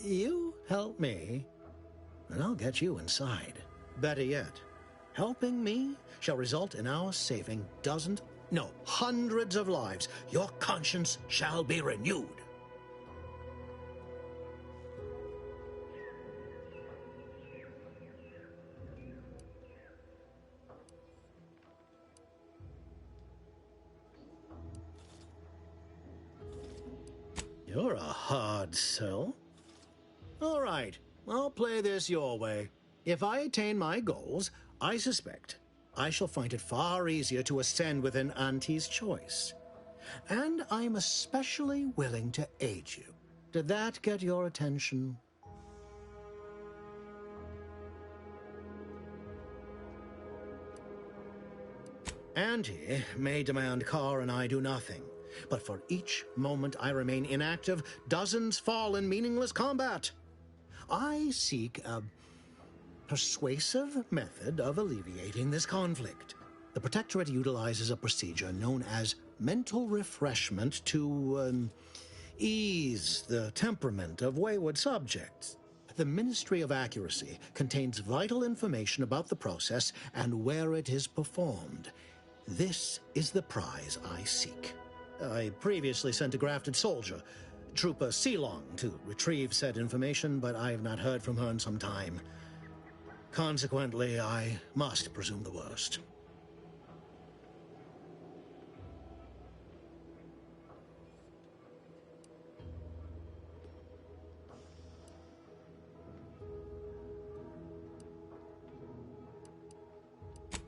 You help me, and I'll get you inside. Better yet, helping me shall result in our saving dozens, no, hundreds of lives. Your conscience shall be renewed. You're a hard sell. All right, I'll play this your way. If I attain my goals, I suspect I shall find it far easier to ascend within Auntie's choice. And I'm especially willing to aid you. Did that get your attention? Auntie may demand Carr and I do nothing. But for each moment I remain inactive, dozens fall in meaningless combat. I seek a persuasive method of alleviating this conflict. The Protectorate utilizes a procedure known as mental refreshment to ease the temperament of wayward subjects. The Ministry of Accuracy contains vital information about the process and where it is performed. This is the prize I seek. I previously sent a grafted soldier, Trooper Sealong, to retrieve said information, but I have not heard from her in some time. Consequently, I must presume the worst.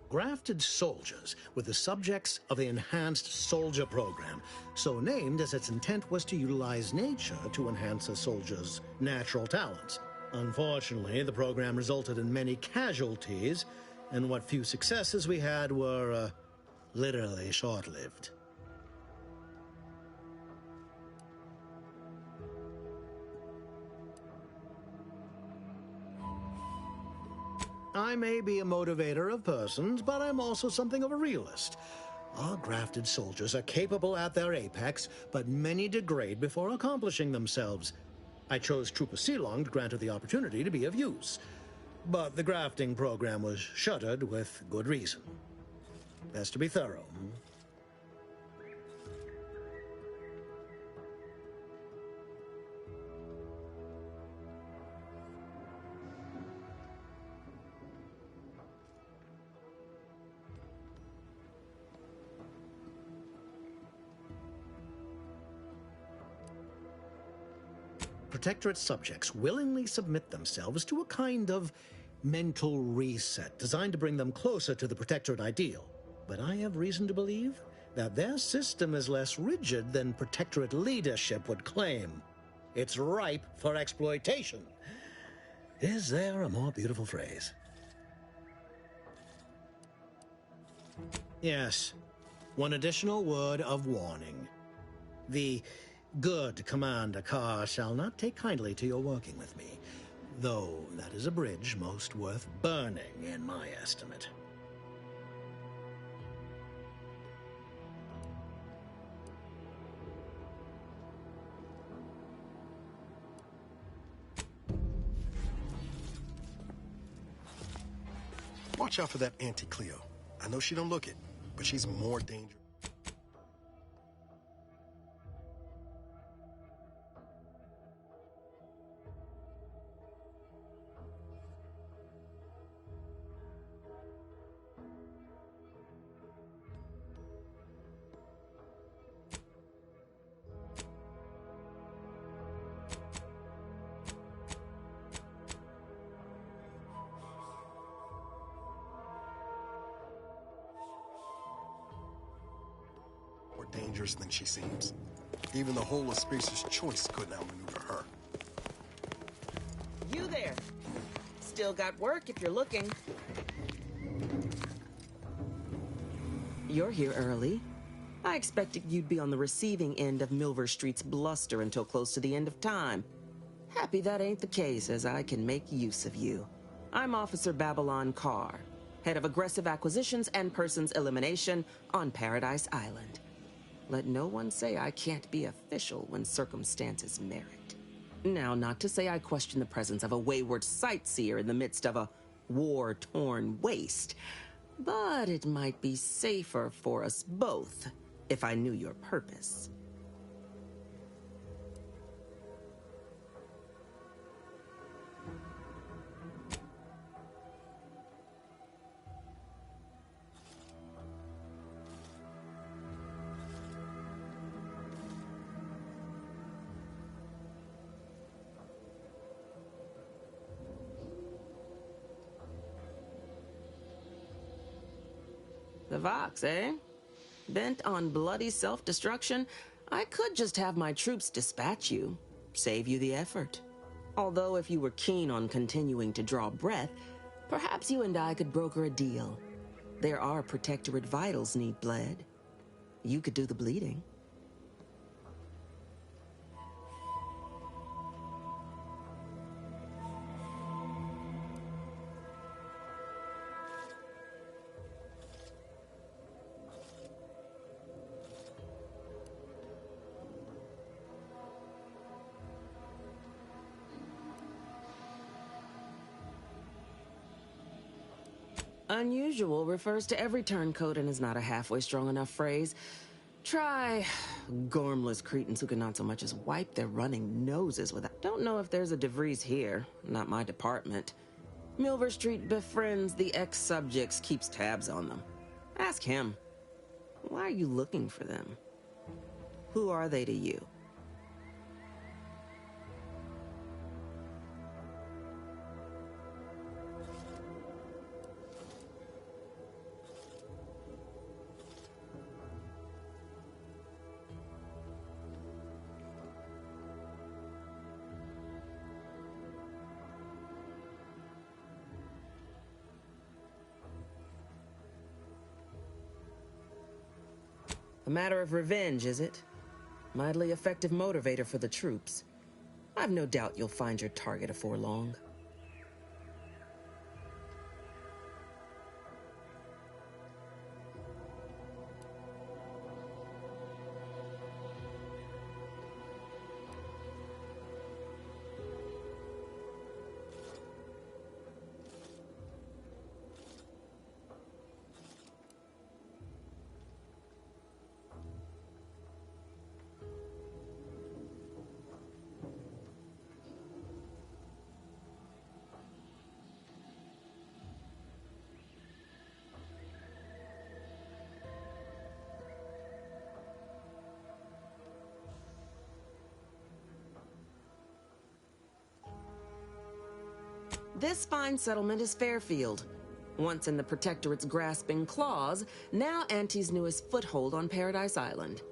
Grafted soldiers were the subjects of the Enhanced Soldier Program, so named as its intent was to utilize nature to enhance a soldier's natural talents. Unfortunately, the program resulted in many casualties, and what few successes we had were, literally short-lived. I may be a motivator of persons, but I'm also something of a realist. Our grafted soldiers are capable at their apex, but many degrade before accomplishing themselves. I chose Trooper Sealong to grant her the opportunity to be of use, but the grafting program was shuttered with good reason. Best to be thorough. Protectorate subjects willingly submit themselves to a kind of mental reset designed to bring them closer to the Protectorate ideal. But I have reason to believe that their system is less rigid than Protectorate leadership would claim. It's ripe for exploitation. Is there a more beautiful phrase? Yes, one additional word of warning. The good Commander Carr shall not take kindly to your working with me, though that is a bridge most worth burning in my estimate. Watch out for that Auntie Cleo. I know she don't look it, but she's more dangerous. Dangerous than she seems. Even the whole of Spacer's Choice couldn't outmaneuver her. You there. Still got work if you're looking. You're here early. I expected you'd be on the receiving end of Milver Street's bluster until close to the end of time. Happy that ain't the case, as I can make use of you. I'm Officer Babylon Carr, head of aggressive acquisitions and persons elimination on Paradise Island. Let no one say I can't be official when circumstances merit. Now, not to say I question the presence of a wayward sightseer in the midst of a war-torn waste, but it might be safer for us both if I knew your purpose. The Vox, eh? Bent on bloody self-destruction, I could just have my troops dispatch you, save you the effort. Although if you were keen on continuing to draw breath, perhaps you and I could broker a deal. There are Protectorate vitals need bled. You could do the bleeding. Unusual refers to every turncoat and is not a halfway strong enough phrase. Try gormless cretins who can not so much as wipe their running noses without... Don't know if there's a DeVries here. Not my department. Milver Street befriends the ex-subjects, keeps tabs on them. Ask him. Why are you looking for them? Who are they to you? A matter of revenge, is it? Mightily effective motivator for the troops. I've no doubt you'll find your target afore long. This fine settlement is Fairfield. Once in the Protectorate's grasping claws, now Auntie's newest foothold on Paradise Island.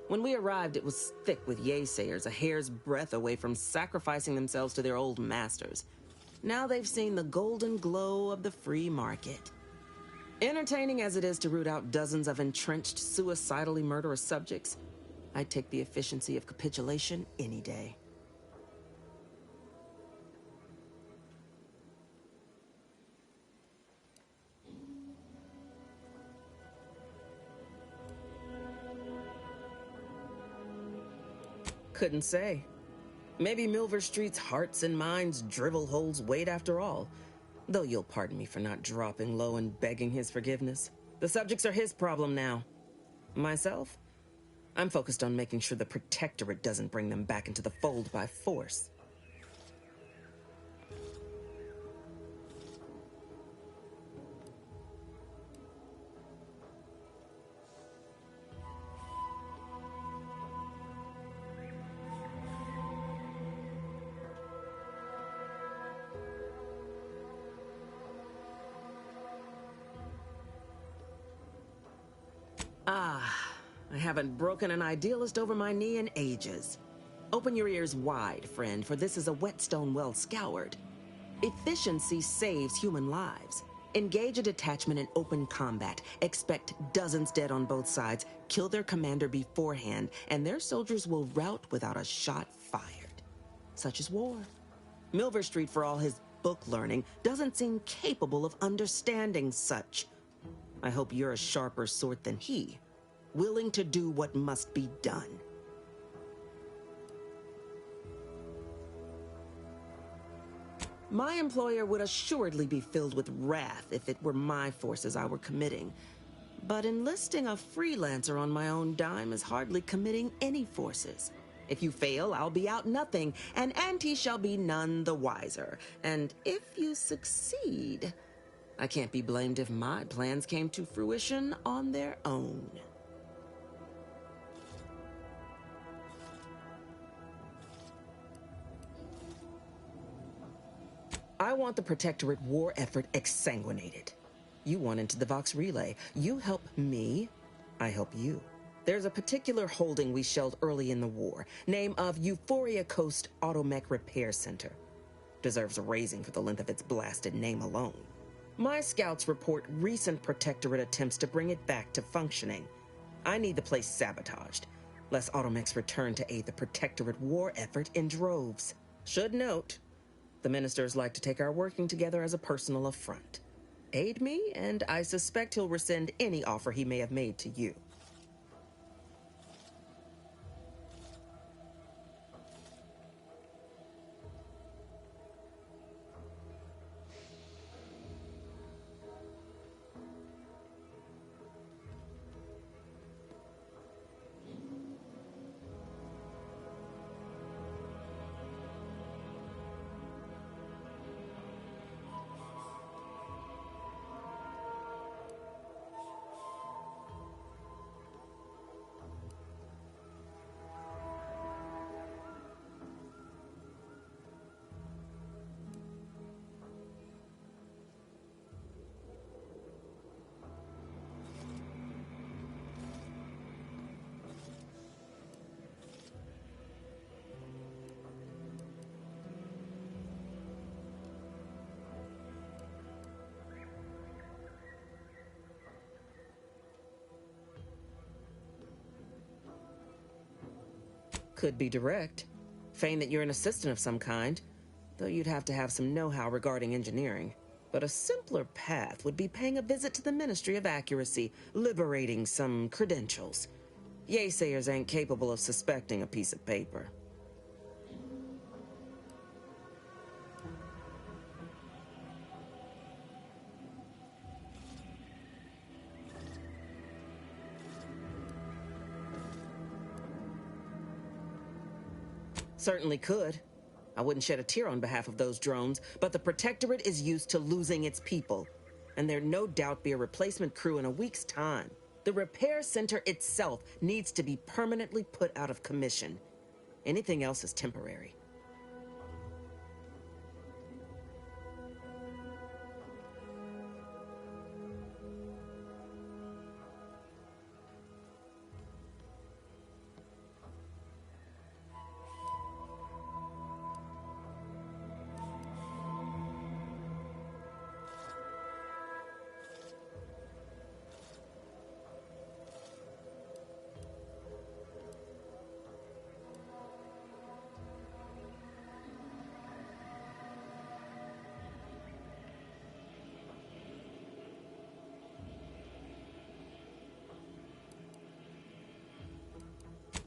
When we arrived, it was thick with yaysayers, a hair's breadth away from sacrificing themselves to their old masters. Now they've seen the golden glow of the free market. Entertaining as it is to root out dozens of entrenched, suicidally murderous subjects, I'd take the efficiency of capitulation any day. Couldn't say. Maybe Milver Street's hearts and minds drivel holds weight after all. Though you'll pardon me for not dropping low and begging his forgiveness. The subjects are his problem now. Myself? I'm focused on making sure the Protectorate doesn't bring them back into the fold by force. I haven't broken an idealist over my knee in ages. Open your ears wide, friend, for this is a whetstone well scoured. Efficiency saves human lives. Engage a detachment in open combat. Expect dozens dead on both sides. Kill their commander beforehand, and their soldiers will rout without a shot fired. Such is war. Milver Street, for all his book learning, doesn't seem capable of understanding such. I hope you're a sharper sort than he, willing to do what must be done. My employer would assuredly be filled with wrath if it were my forces I were committing. But enlisting a freelancer on my own dime is hardly committing any forces. If you fail, I'll be out nothing, and Auntie shall be none the wiser. And if you succeed, I can't be blamed if my plans came to fruition on their own. I want the Protectorate war effort exsanguinated. You want into the Vox Relay. You help me, I help you. There's a particular holding we shelled early in the war, name of Euphoria Coast Automech Repair Center. Deserves a raising for the length of its blasted name alone. My scouts report recent Protectorate attempts to bring it back to functioning. I need the place sabotaged, lest Automechs return to aid the Protectorate war effort in droves. Should note, the ministers like to take our working together as a personal affront. Aid me, and I suspect he'll rescind any offer he may have made to you. Could be direct. Feign that you're an assistant of some kind, though you'd have to have some know-how regarding engineering. But a simpler path would be paying a visit to the Ministry of Accuracy, liberating some credentials. Yaysayers ain't capable of suspecting a piece of paper. Certainly could. I wouldn't shed a tear on behalf of those drones, but the Protectorate is used to losing its people, and there'd no doubt be a replacement crew in a week's time. The repair center itself needs to be permanently put out of commission. Anything else is temporary.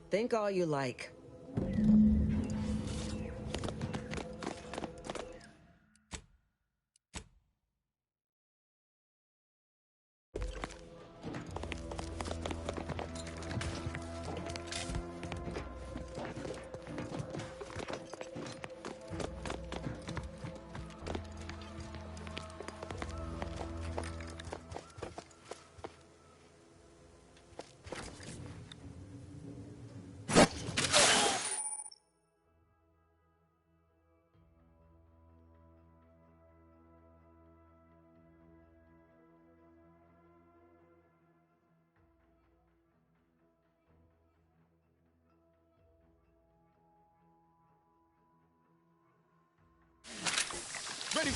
Think all you like. Ready.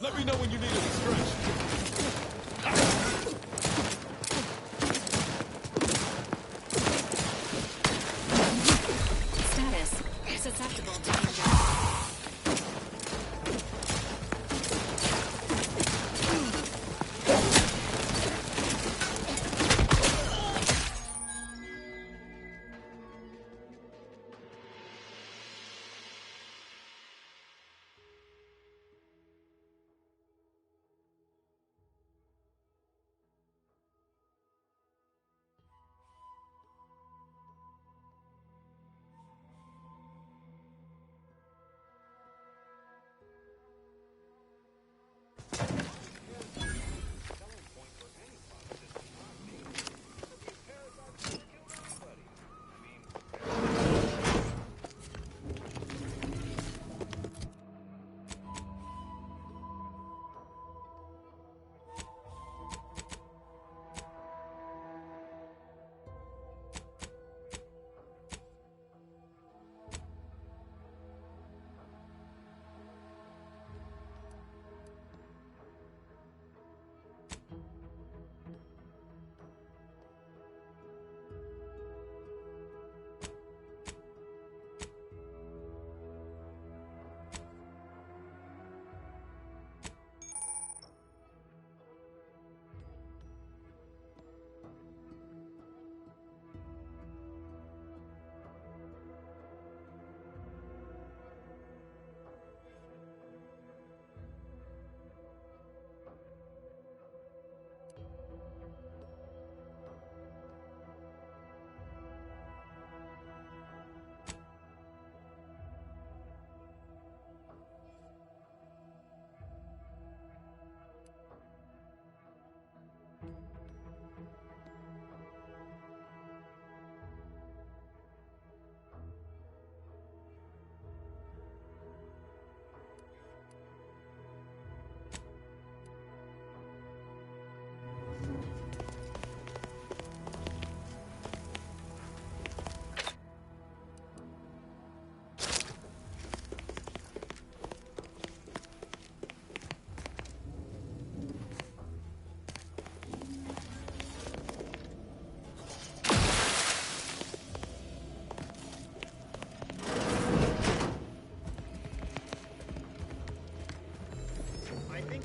Let me know when you need a stretch. Status. Susceptible to danger.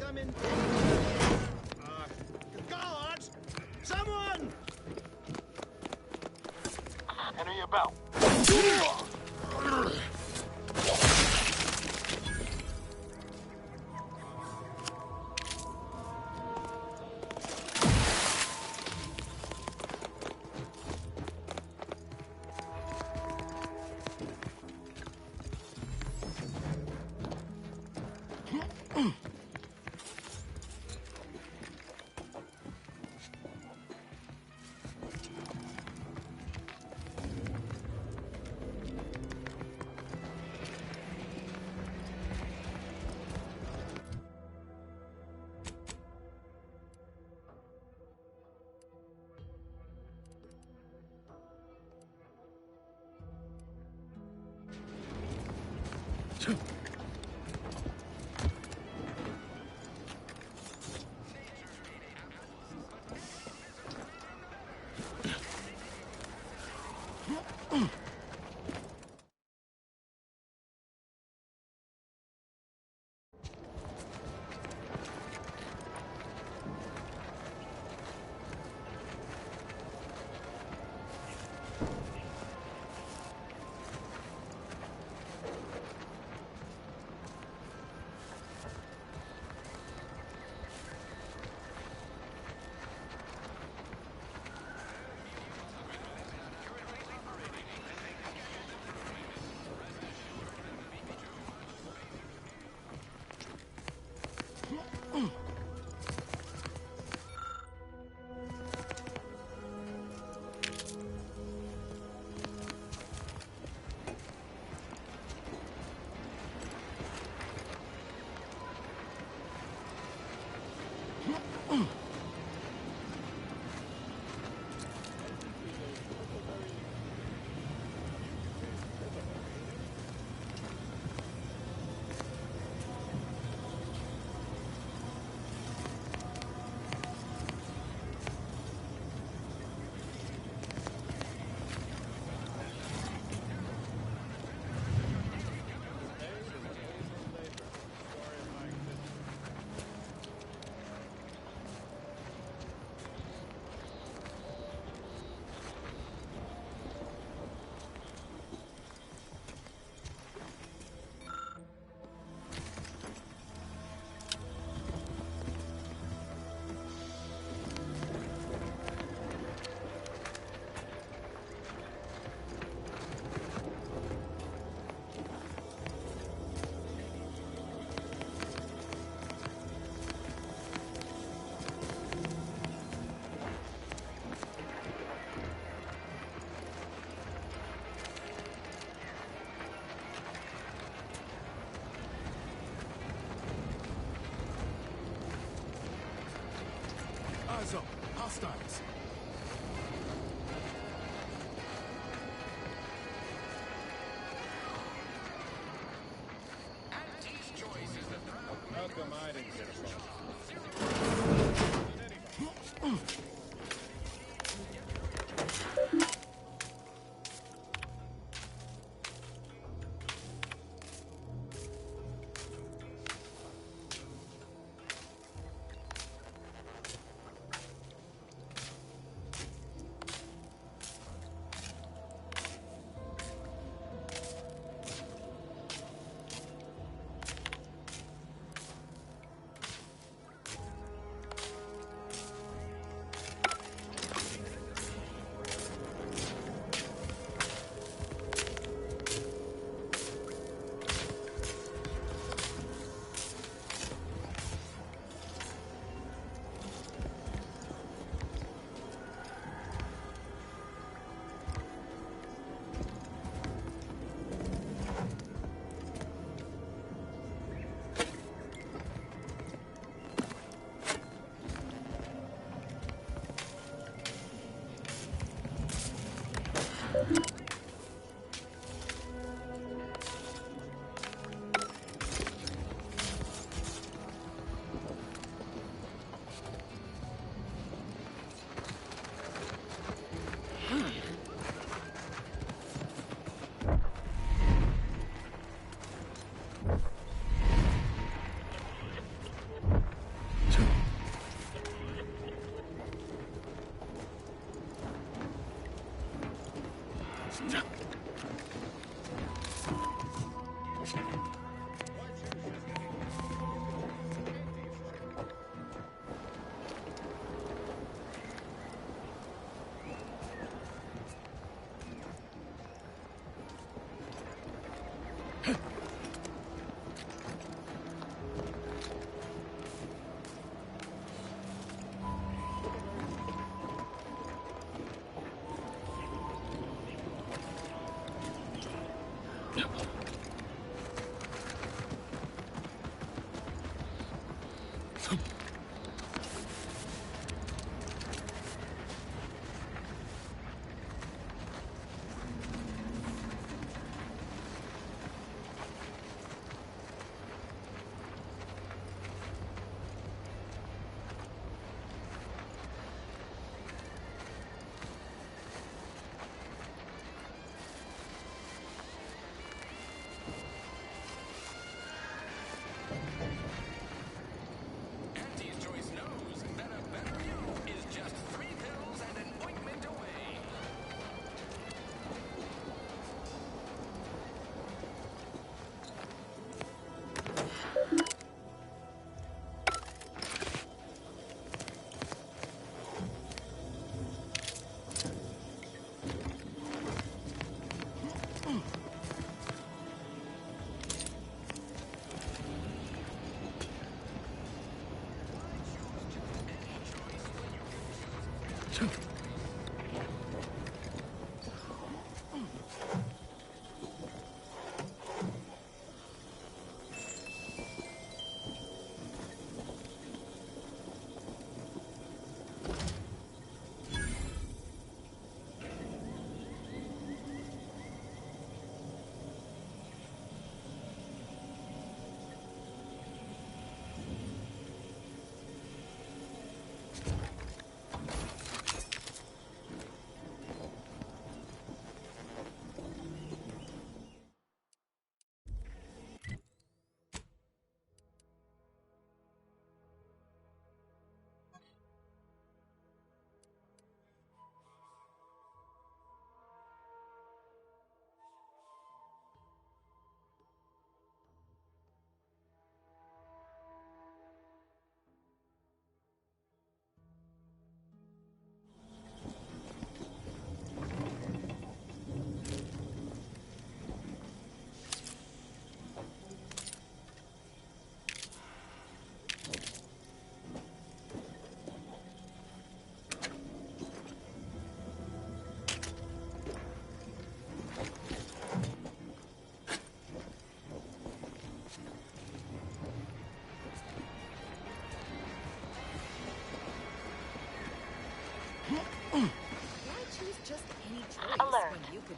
I'm in. Guards! Someone! Enemy about. Eyes up. Hostiles. How come I didn't get a phone?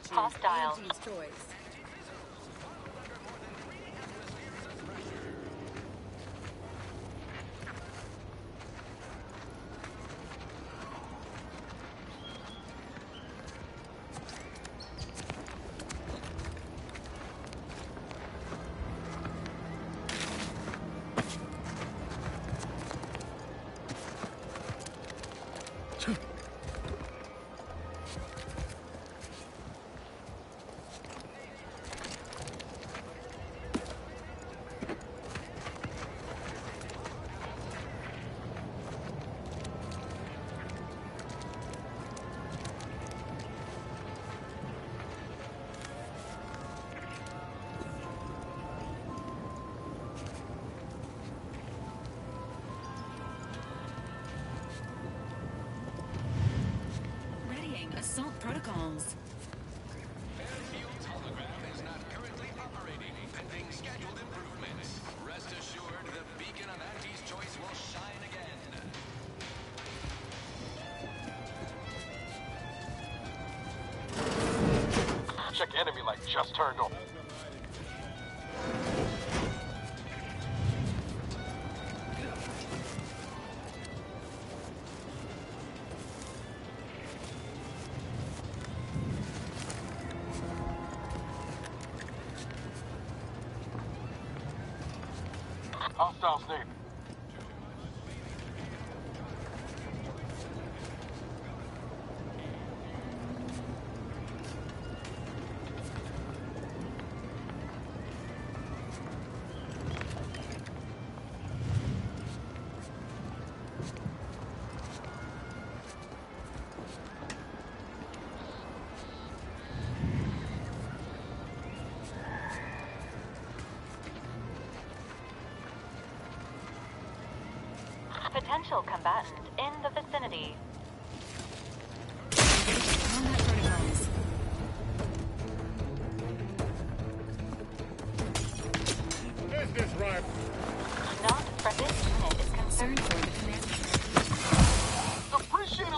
Hostile. Angie's choice. Assault protocols. Airfield's hologram is not currently operating, pending scheduled improvements. Rest assured, the beacon of Auntie's choice will shine again. Check enemy light just turned on. Hostiles near. Potential combatant in the vicinity. Business right. Not from this unit is concerned for the commander. Appreciate it.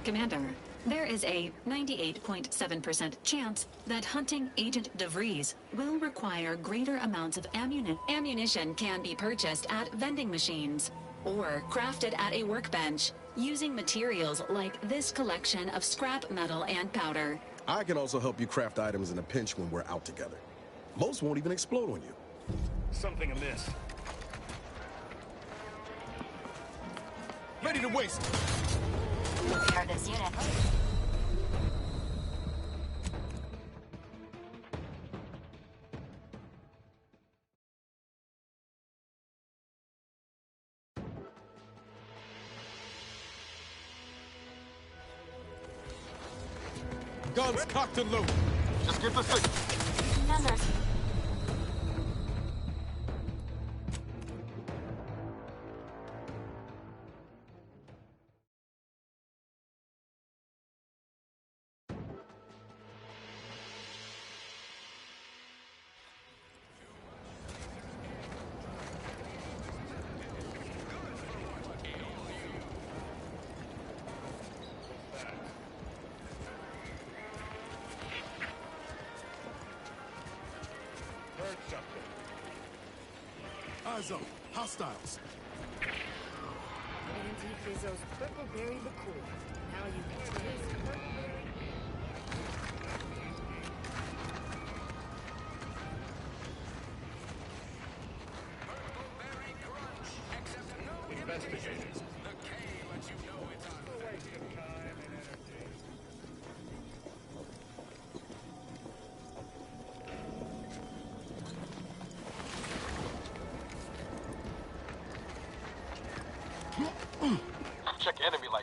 Commander, there is a 98.7% chance that hunting Agent DeVries will require greater amounts of ammunition. Ammunition can be purchased at vending machines or crafted at a workbench using materials like this collection of scrap metal and powder. I can also help you craft items in a pinch when we're out together. Most won't even explode on you. Something amiss. Ready to waste. Clear this unit. Guns cocked and loaded. Just get the signal. Commanders. Eyes up. Hostiles. Auntie Fizzo's purple berry liqueur. Now you can taste purple berry. Investigators. The K lets you know it's on. A waste of time and energy.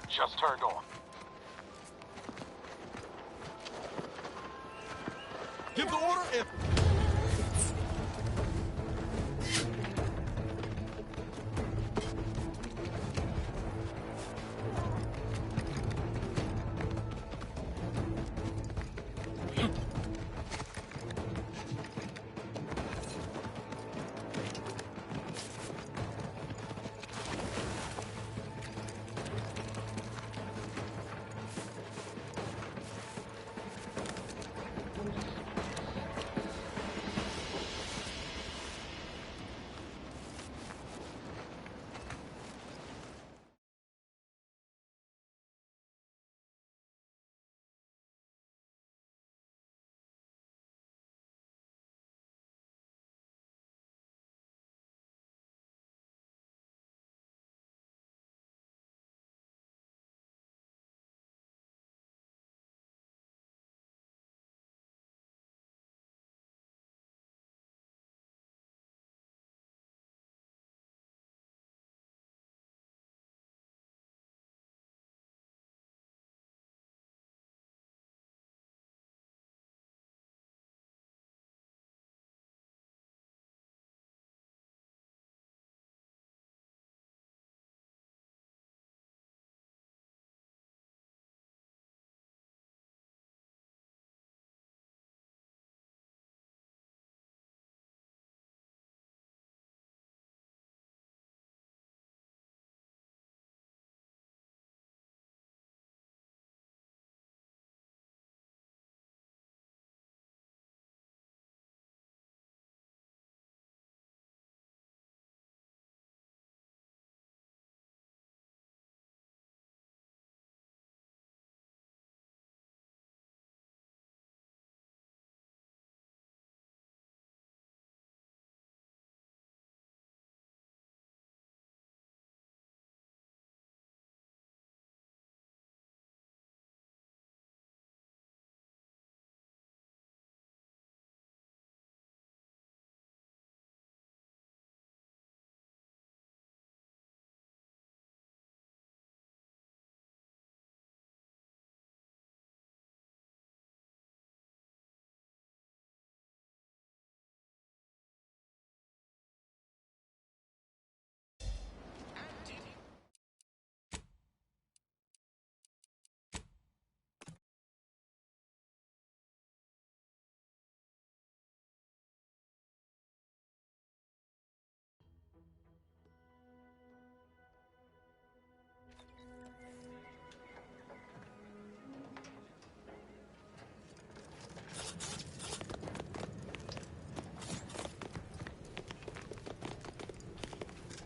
just turned on. Give the order and...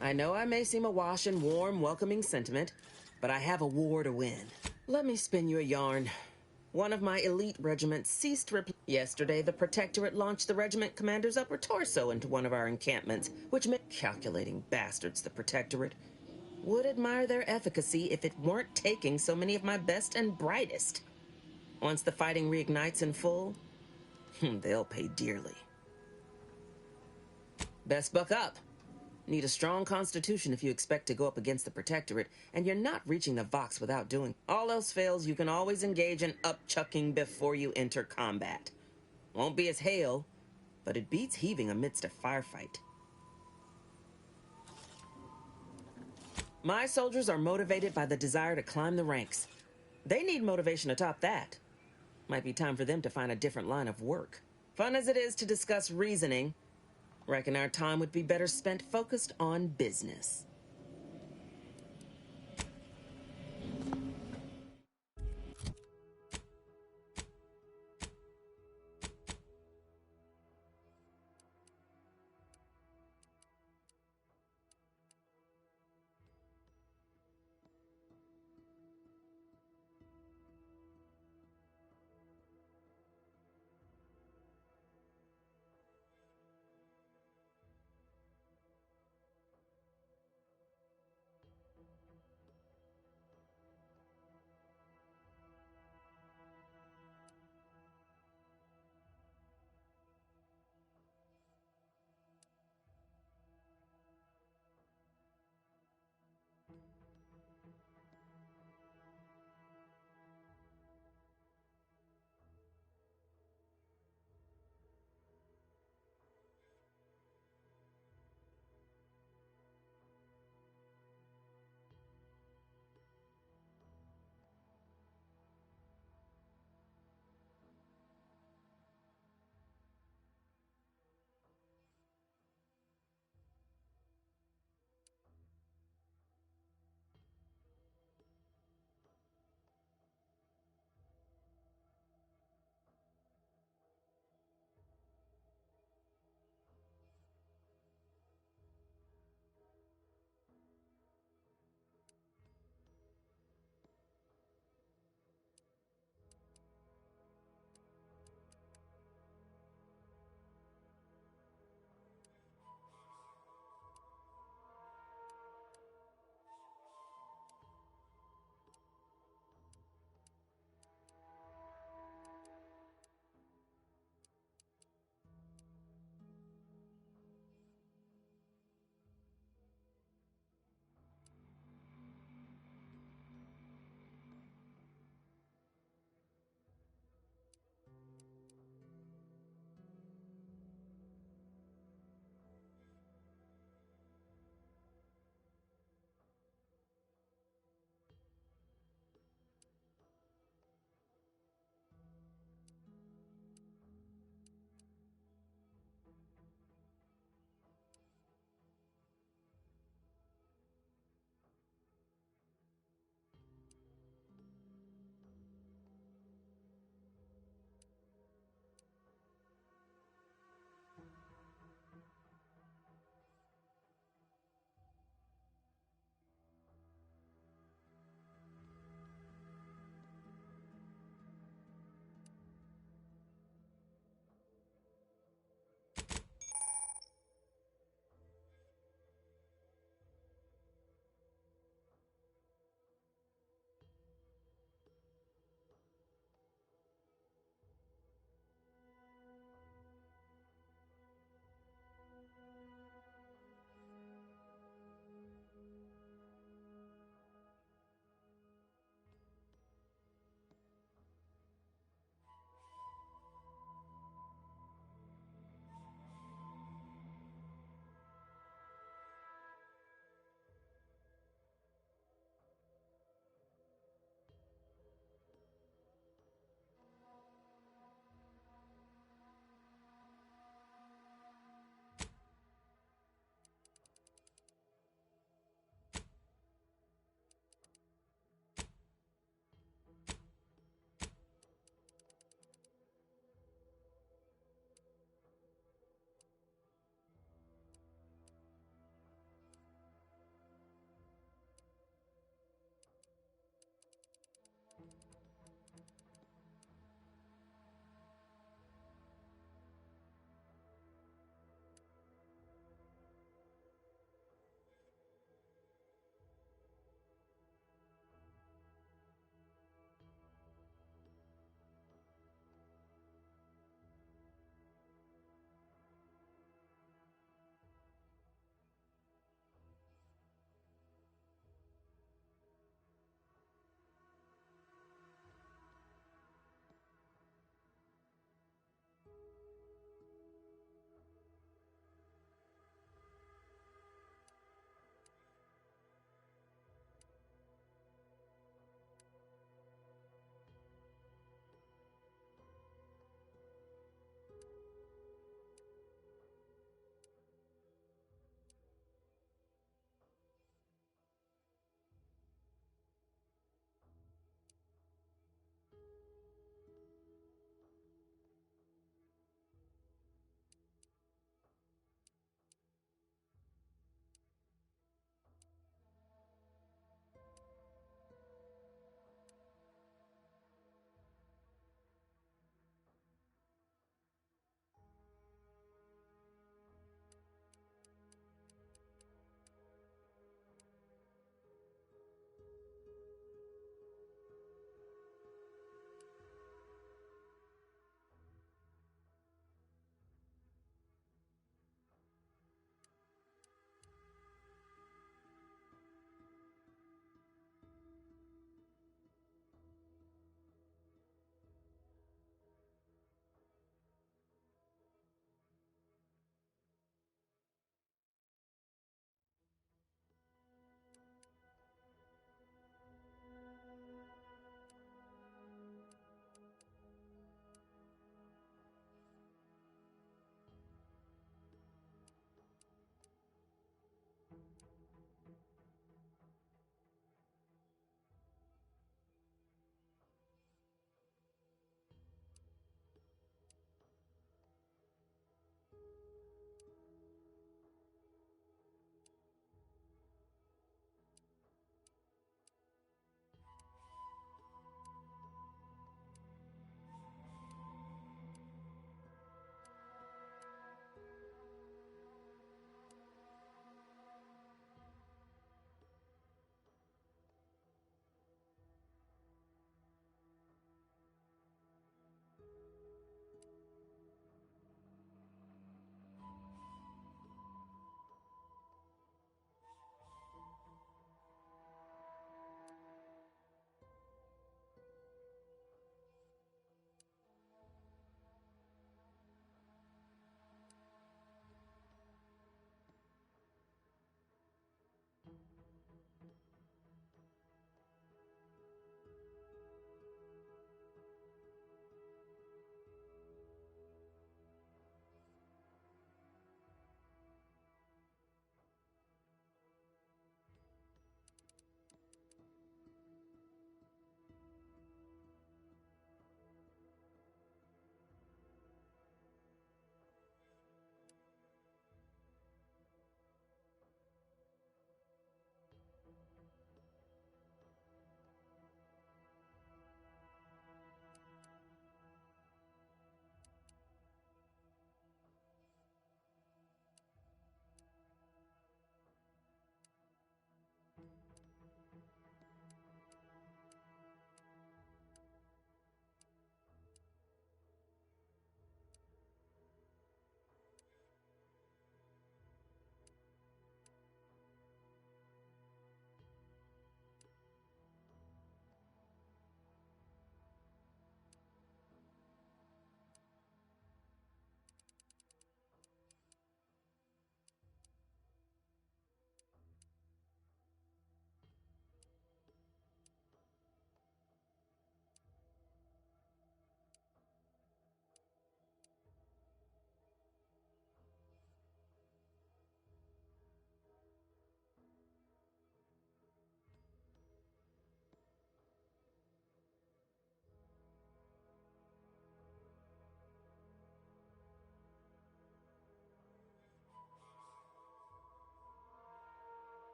I know I may seem awash in warm, welcoming sentiment, but I have a war to win. Let me spin you a yarn. One of my elite regiments ceased yesterday. The Protectorate launched the regiment commander's upper torso into one of our encampments, which meant calculating bastards, the Protectorate. Would admire their efficacy if it weren't taking so many of my best and brightest. Once the fighting reignites in full, they'll pay dearly. Best buck up. Need a strong constitution if you expect to go up against the Protectorate, and you're not reaching the Vox without doing. All else fails, you can always engage in upchucking before you enter combat. Won't be as hail, but it beats heaving amidst a firefight. My soldiers are motivated by the desire to climb the ranks. They need motivation to top that. Might be time for them to find a different line of work. Fun as it is to discuss reasoning, reckon our time would be better spent focused on business.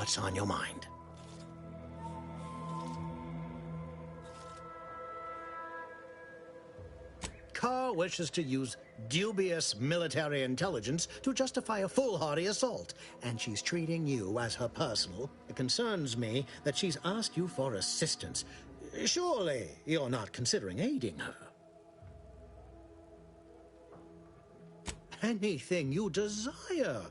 what's on your mind. Carr wishes to use dubious military intelligence to justify a foolhardy assault, and she's treating you as her personal. It concerns me that she's asked you for assistance. Surely you're not considering aiding her. Anything you desire.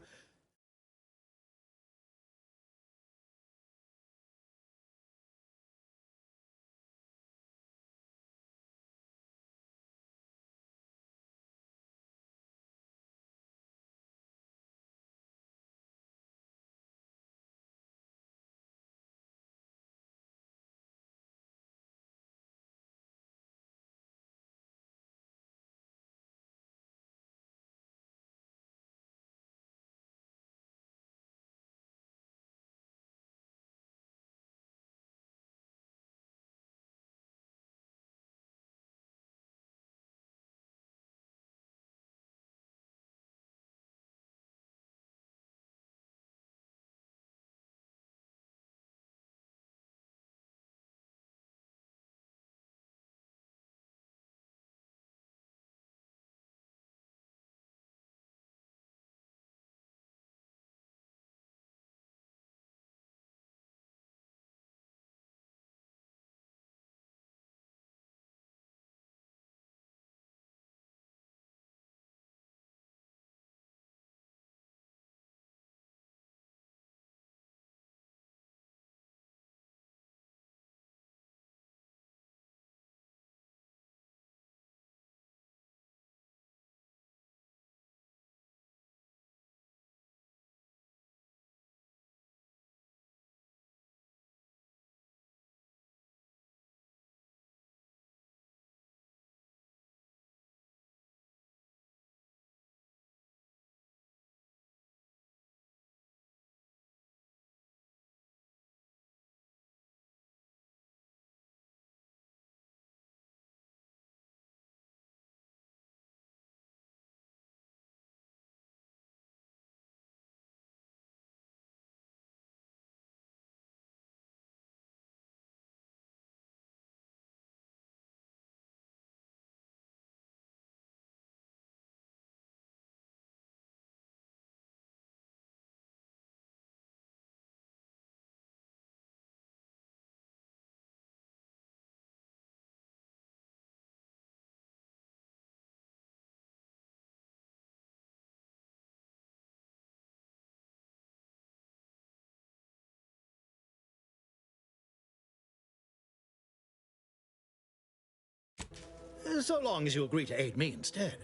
So long as you agree to aid me instead.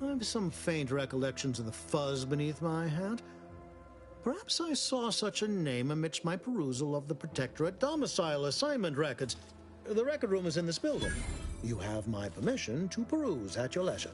I have some faint recollections of the fuzz beneath my hat. Perhaps I saw such a name amidst my perusal of the Protectorate domicile assignment records. The record room is in this building. You have my permission to peruse at your leisure.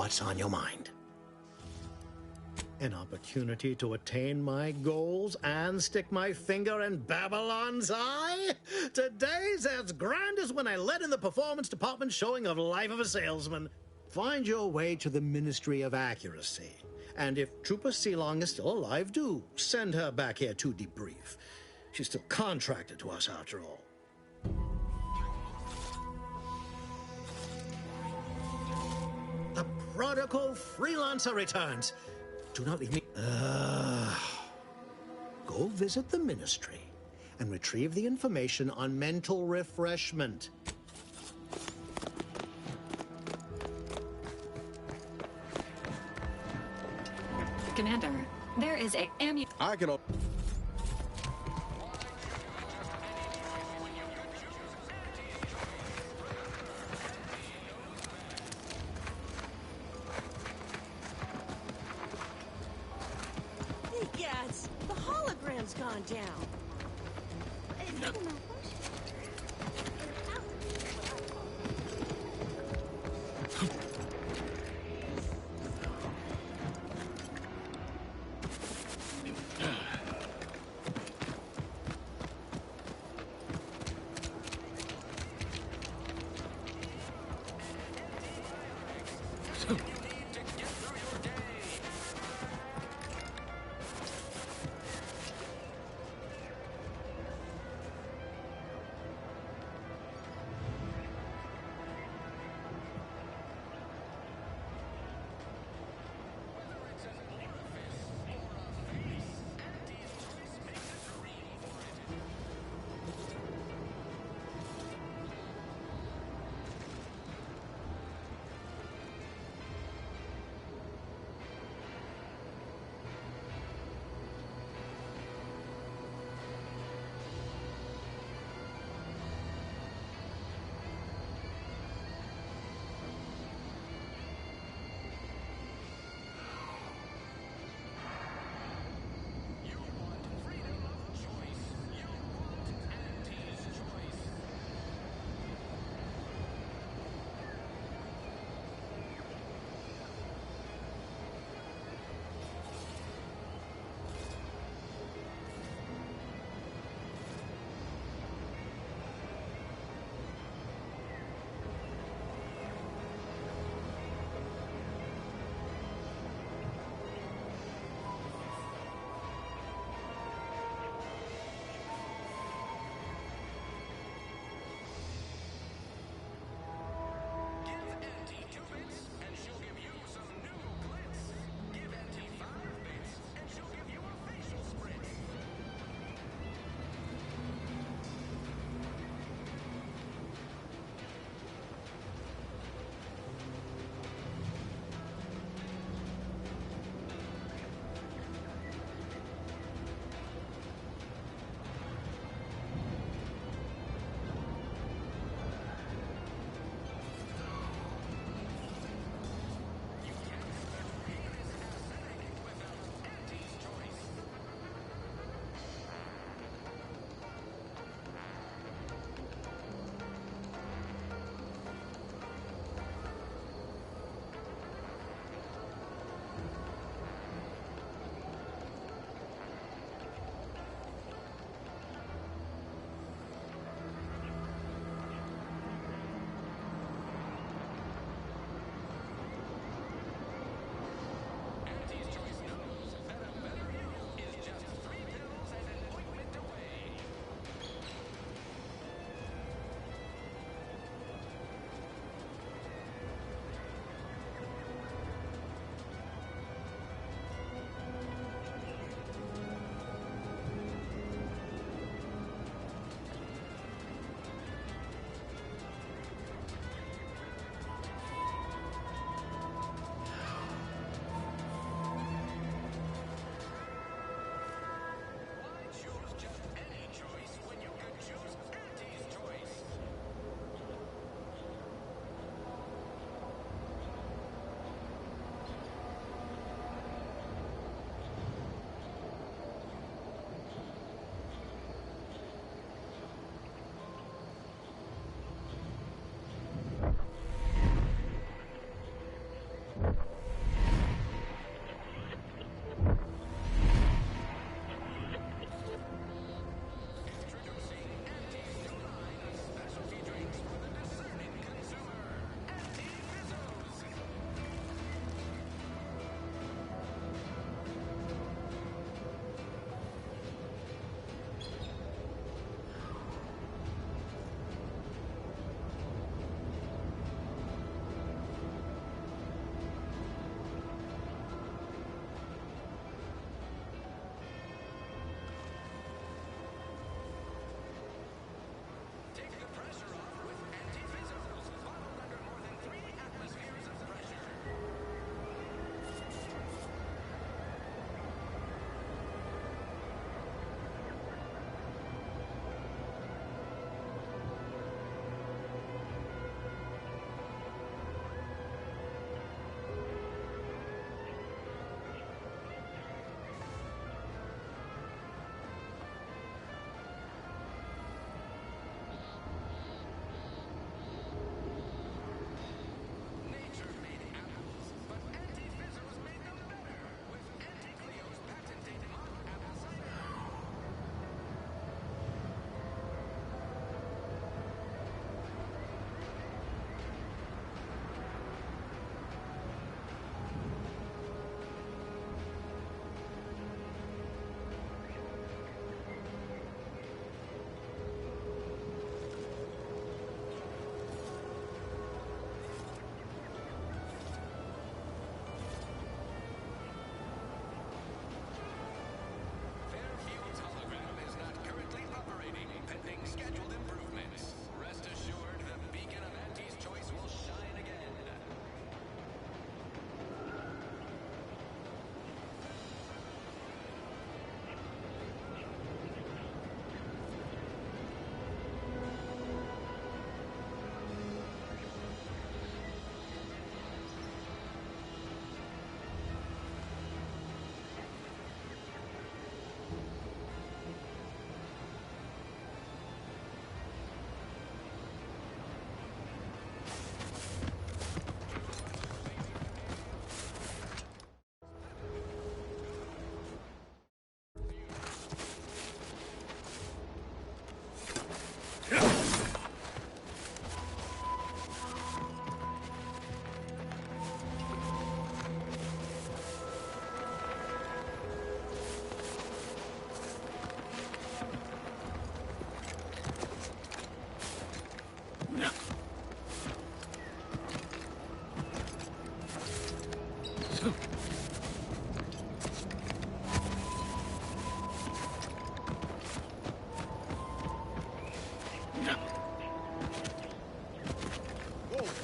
what's on your mind? An opportunity to attain my goals and stick my finger in Babylon's eye? Today's as grand as when I led in the performance department showing of Life of a Salesman. Find your way to the Ministry of Accuracy. And if Trooper Seelong is still alive, do send her back here to debrief. She's still contracted to us after all. The prodigal freelancer returns. Do not leave me. Go visit the Ministry and retrieve the information on mental refreshment. Commander, there is a I can. Hey, Gads, the hologram's gone down.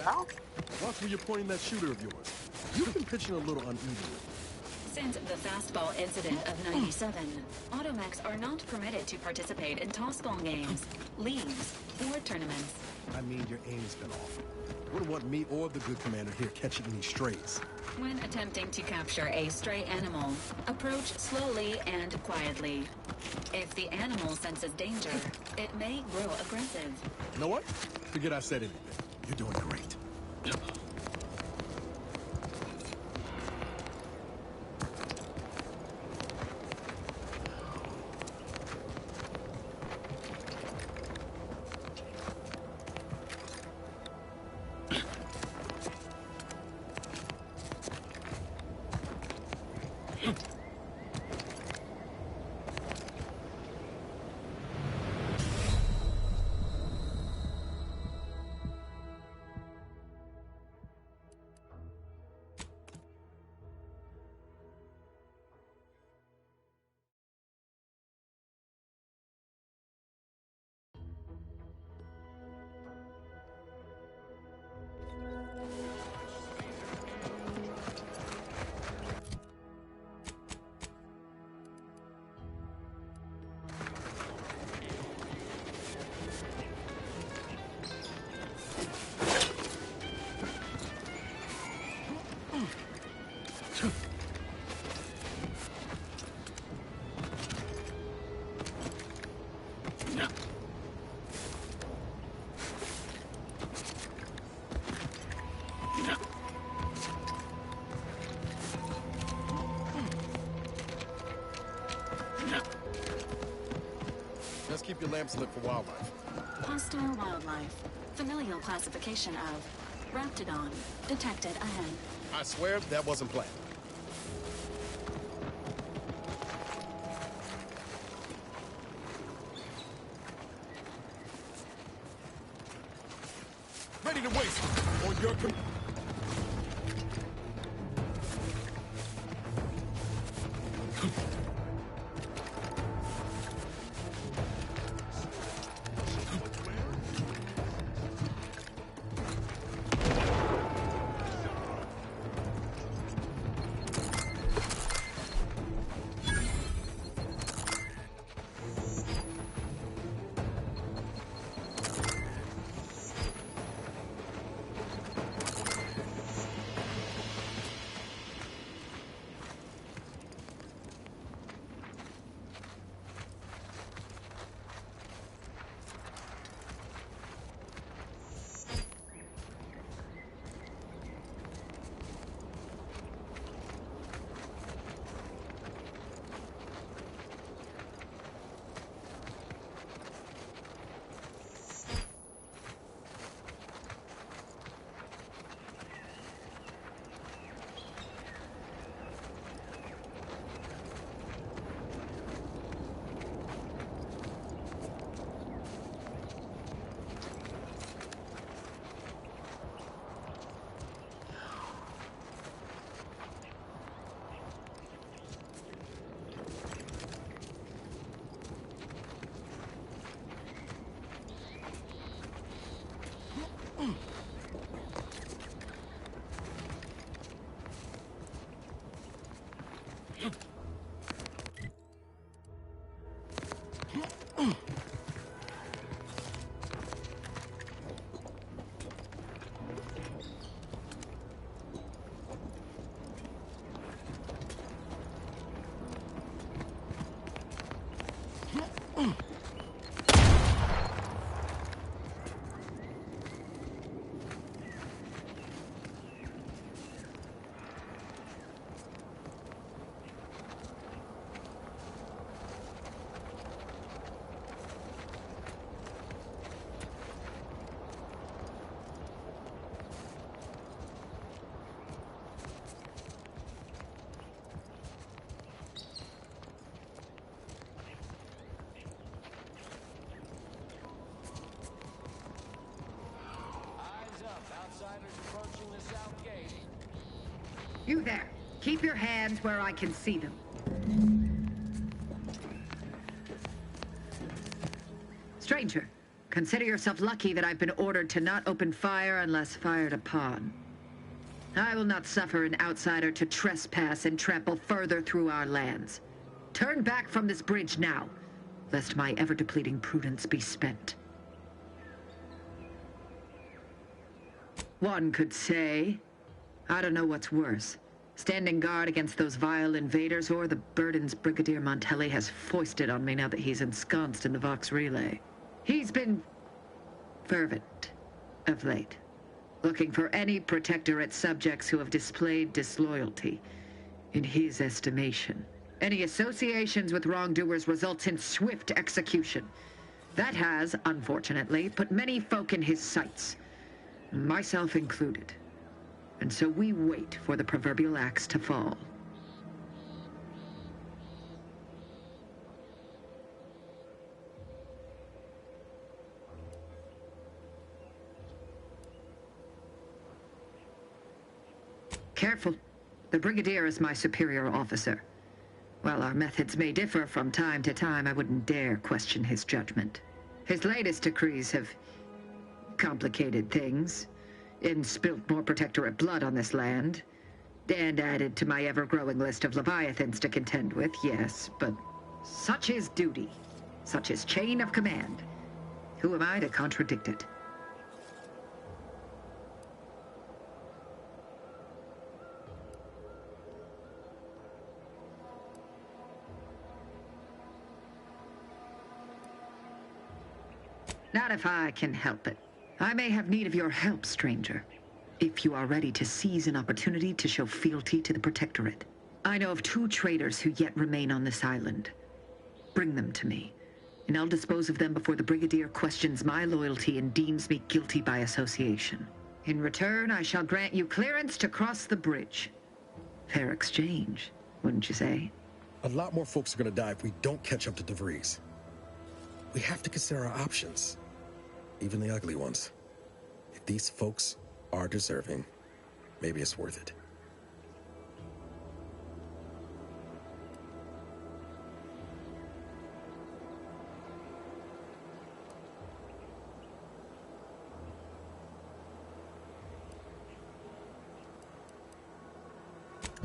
Watch where you're pointing that shooter of yours. You've been pitching a little unevenly. Since the fastball incident of '97, Automechs are not permitted to participate in tossball games, leagues, or tournaments. I mean, your aim has been off. Wouldn't want me or the good commander here catching any strays. When attempting to capture a stray animal, approach slowly and quietly. If the animal senses danger, it may grow aggressive. You know what? Forget I said anything. You're doing great. Just keep your lamps lit for wildlife. Hostile wildlife. Familial classification of Raptidon. Detected ahead. I swear that wasn't planned. Ready to waste it on your You there. Keep your hands where I can see them. Stranger, Consider yourself lucky that I've been ordered to not open fire unless fired upon. I will not suffer an outsider to trespass and trample further through our lands. Turn back from this bridge now, lest my ever-depleting prudence be spent. One could say, I don't know what's worse, standing guard against those vile invaders or the burdens Brigadier Montelli has foisted on me now that he's ensconced in the Vox Relay. He's been fervent of late, looking for any Protectorate subjects who have displayed disloyalty. In his estimation, any associations with wrongdoers results in swift execution. That has, unfortunately, put many folk in his sights, myself included. And so we wait for the proverbial axe to fall. Careful. The Brigadier is my superior officer. While our methods may differ from time to time, I wouldn't dare question his judgment. His latest decrees have complicated things, and spilt more Protectorate blood on this land, and added to my ever-growing list of Leviathans to contend with, yes, but such is duty, such is chain of command. Who am I to contradict it? Not if I can help it. I may have need of your help, stranger, if you are ready to seize an opportunity to show fealty to the Protectorate. I know of 2 traitors who yet remain on this island. Bring them to me, and I'll dispose of them before the Brigadier questions my loyalty and deems me guilty by association. In return, I shall grant you clearance to cross the bridge. Fair exchange, wouldn't you say? A lot more folks are gonna die if we don't catch up to DeVries. We have to consider our options. Even the ugly ones. If these folks are deserving, maybe it's worth it.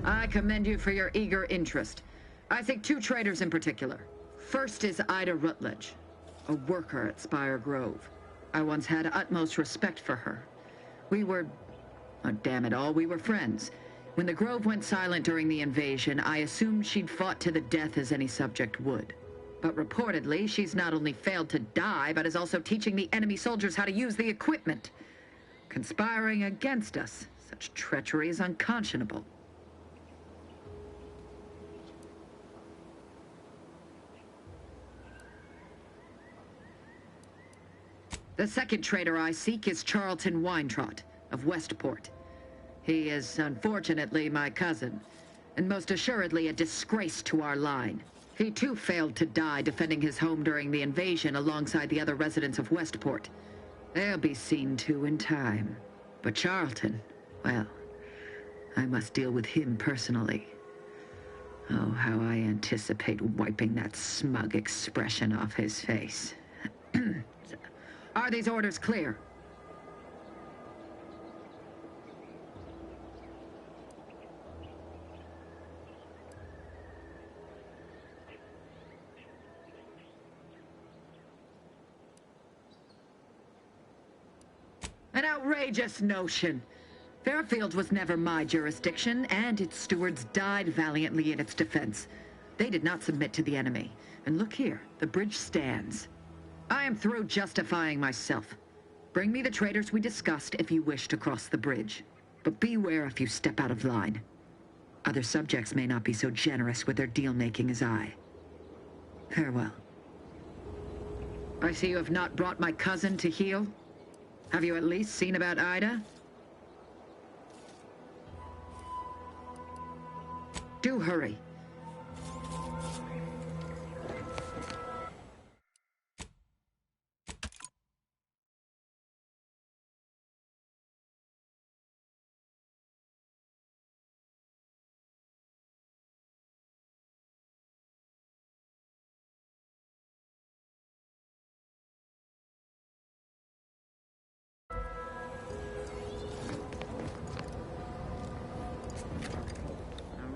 I commend you for your eager interest. I think 2 traitors in particular. First is Ida Rutledge, a worker at Spire Grove. I once had utmost respect for her. We were, oh, damn it all, we were friends. When the Grove went silent during the invasion, I assumed she'd fought to the death as any subject would. But reportedly, she's not only failed to die, but is also teaching the enemy soldiers how to use the equipment. Conspiring against us. Such treachery is unconscionable. The second traitor I seek is Charlton Weintraut of Westport. He is, unfortunately, my cousin, and most assuredly a disgrace to our line. He too failed to die defending his home during the invasion alongside the other residents of Westport. They'll be seen to in time. But Charlton, well, I must deal with him personally. Oh, how I anticipate wiping that smug expression off his face. Are these orders clear? An outrageous notion. Fairfield was never my jurisdiction, and its stewards died valiantly in its defense. They did not submit to the enemy. And look here, the bridge stands. I am through justifying myself. Bring me the traitors we discussed if you wish to cross the bridge. But beware if you step out of line. Other subjects may not be so generous with their deal-making as I. Farewell. I see you have not brought my cousin to heel. Have you at least seen about Ida? Do hurry.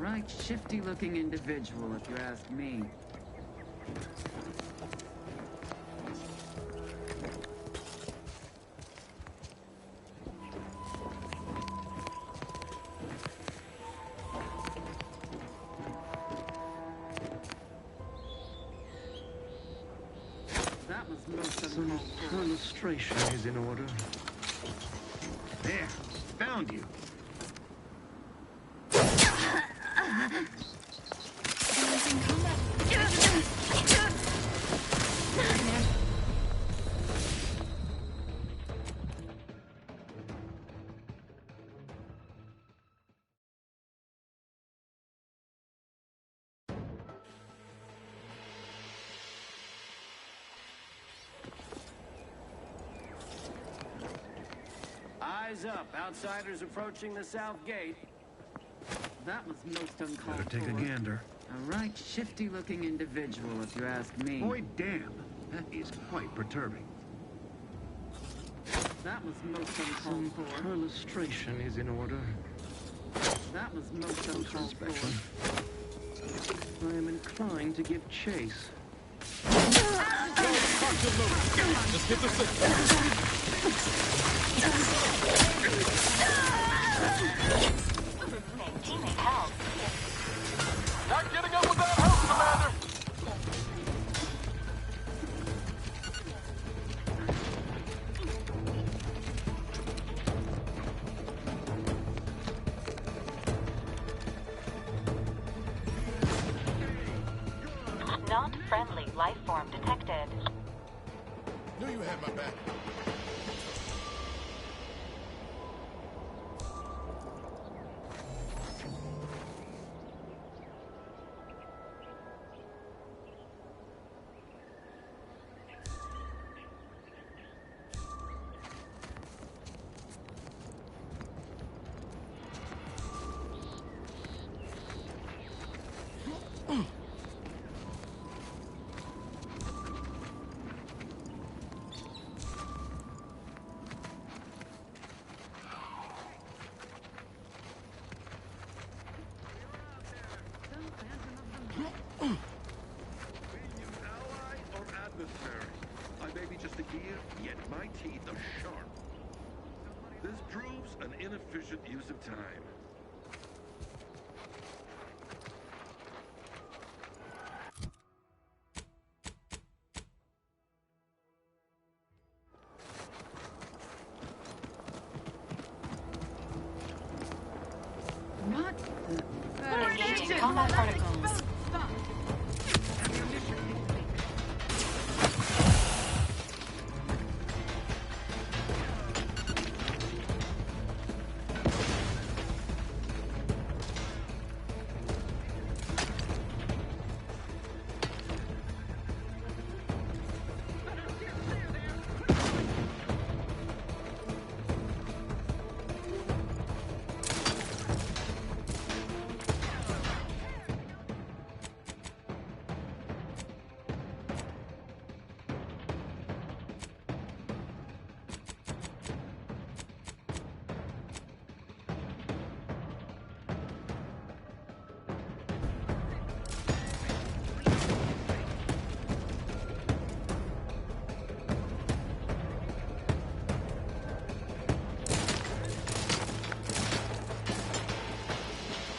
right shifty-looking individual, if you ask me. That was most uncalled for. Illustration is in order. There, found you. Eyes up. Outsiders approaching the south gate. That was most uncalled Better take for. a gander. A right shifty-looking individual, if you ask me. Boy, damn. That is quite perturbing. That was most uncalled for. Illustration is in order. That was most uncalled Inspection. for. I am inclined to give chase. Just hit the Not getting up with that house, Commander! Not friendly life form detected. Knew you had my back. I may be just a gear, yet my teeth are sharp. This proves an inefficient use of time. What? Engaging combat protocols.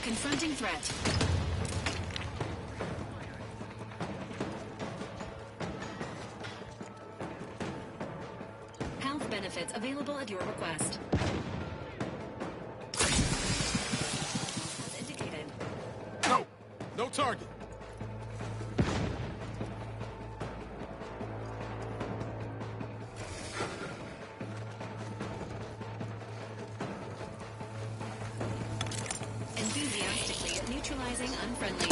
Confronting threat. Health benefits available at your request. As indicated. No! No target! Enthusiastically neutralizing unfriendly.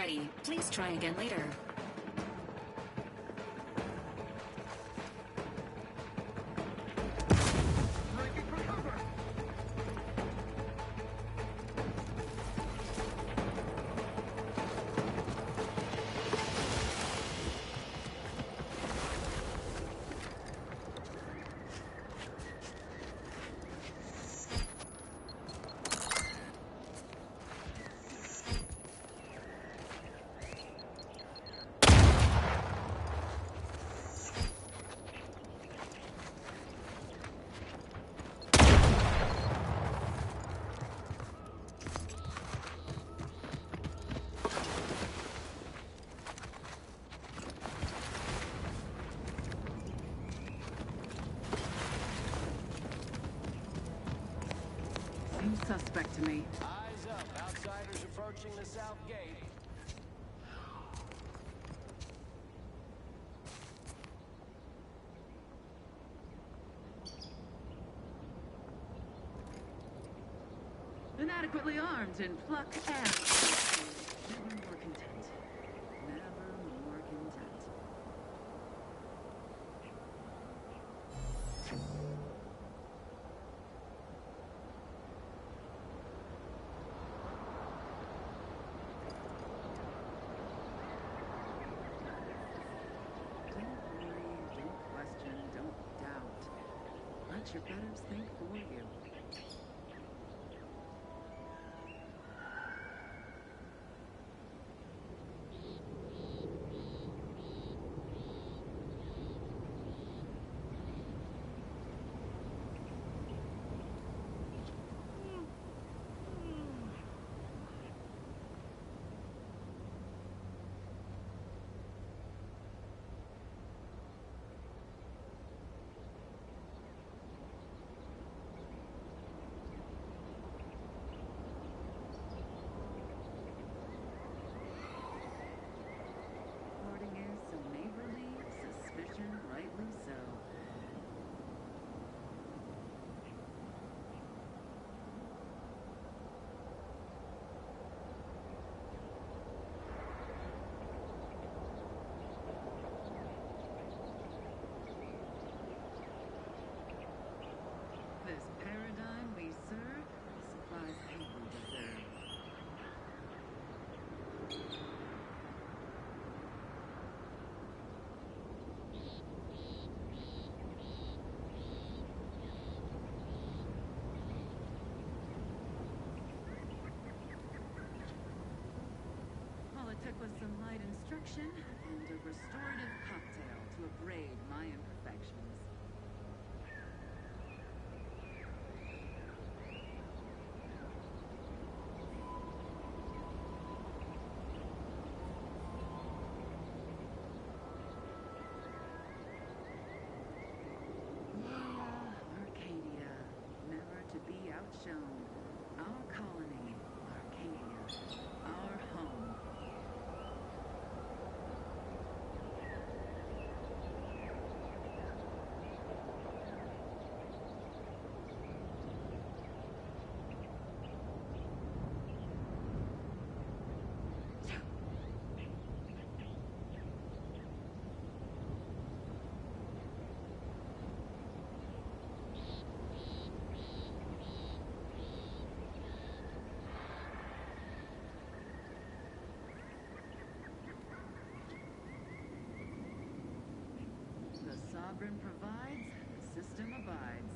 ready. Please try again later. Seems suspect to me. Eyes up. Outsiders approaching the south gate. Inadequately armed in pluck and... Never more content. Never more content. Don't worry, don't question, don't doubt. Let your betters think for you. Courting is so neighborly, suspicion rightly so. This paradigm we serve supplies people deserve. All it took was some light instruction and a restorative cocktail to abrade my imperfections. Arcadia, never to be outshone. Our colony, Arcadia, our home. The sovereign provides, the system abides.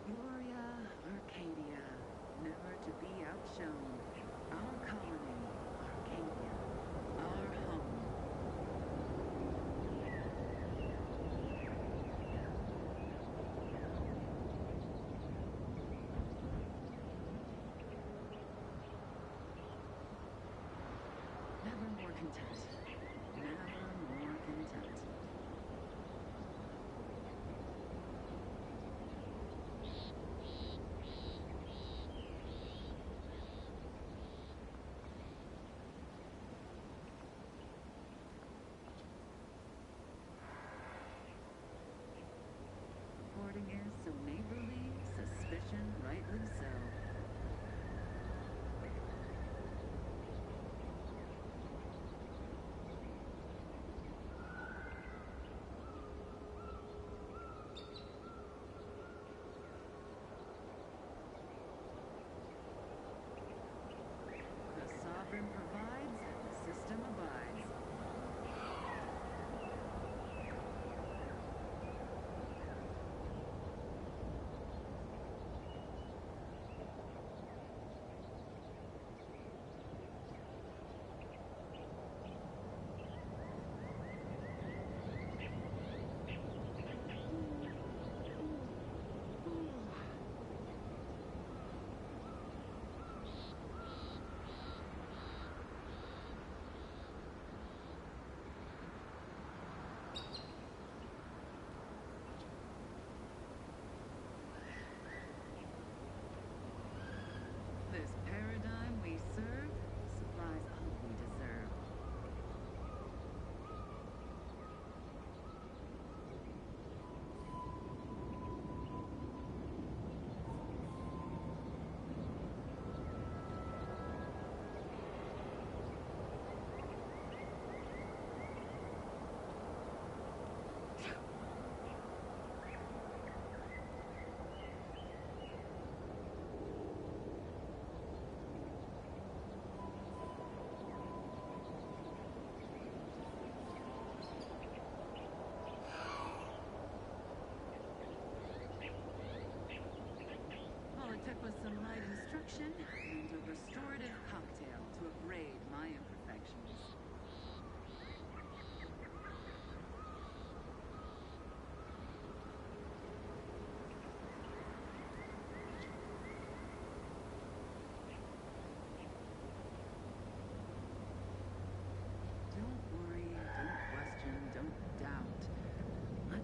Gloria, Arcadia, never to be outshone. Our colony, Arcadia, our home.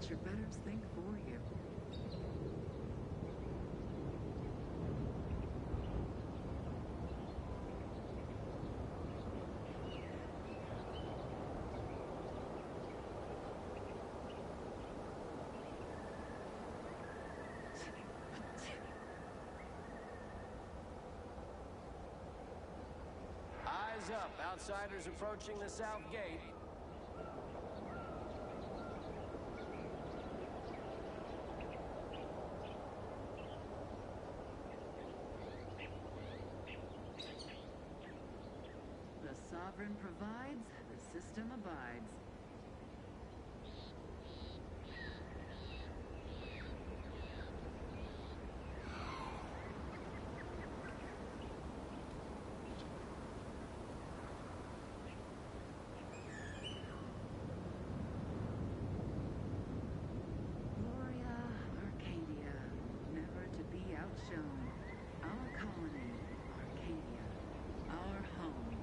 Let your betters think for you. Eyes up. Outsiders approaching the south gate. The sovereign provides, the system abides. Gloria, Arcadia, never to be outshone. Our colony, Arcadia, our home.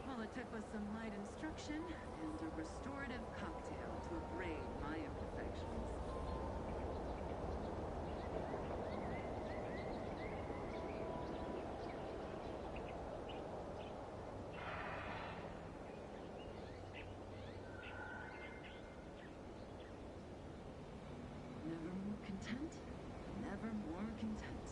Well, it took us some light instruction and a restorative cocktail to abrade my imperfections. Never more content, never more content.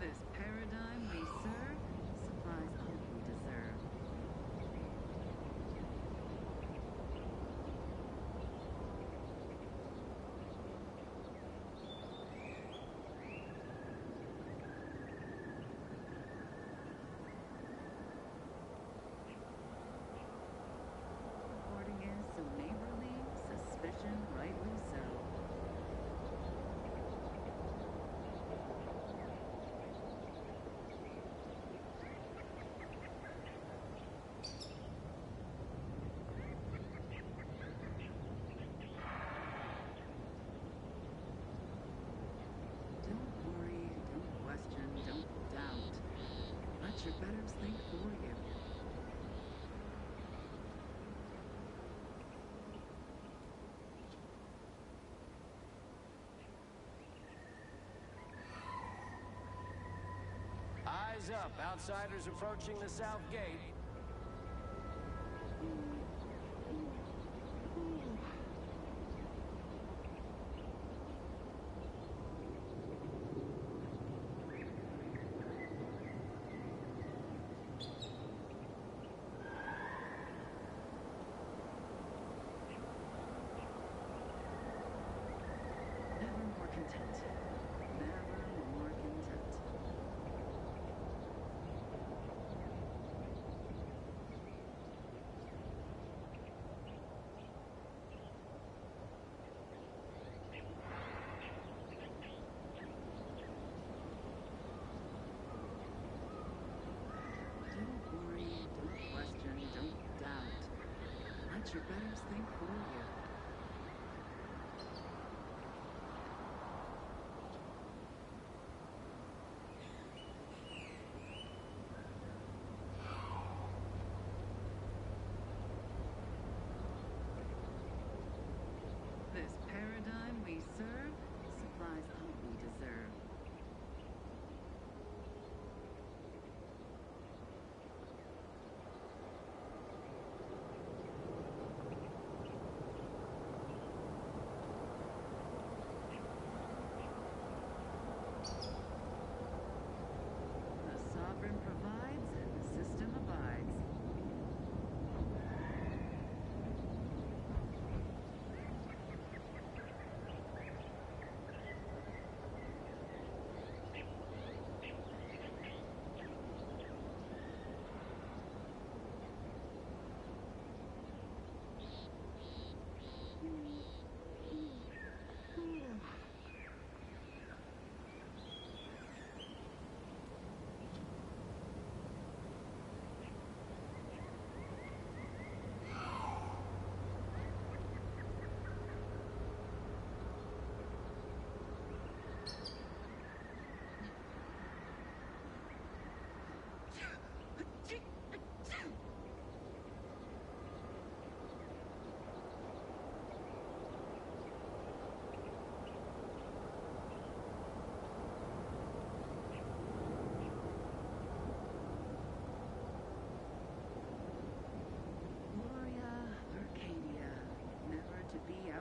This paradigm we serve supplies all we deserve. Reporting is so neighborly, suspicion rightly so. Don't worry, don't question, don't doubt. Let your betters think for you. Eyes up. Outsiders approaching the south gate. Never more content. Never more content. Don't worry, don't question, don't doubt. Let your betters think for you. This paradigm we serve supplies all we deserve.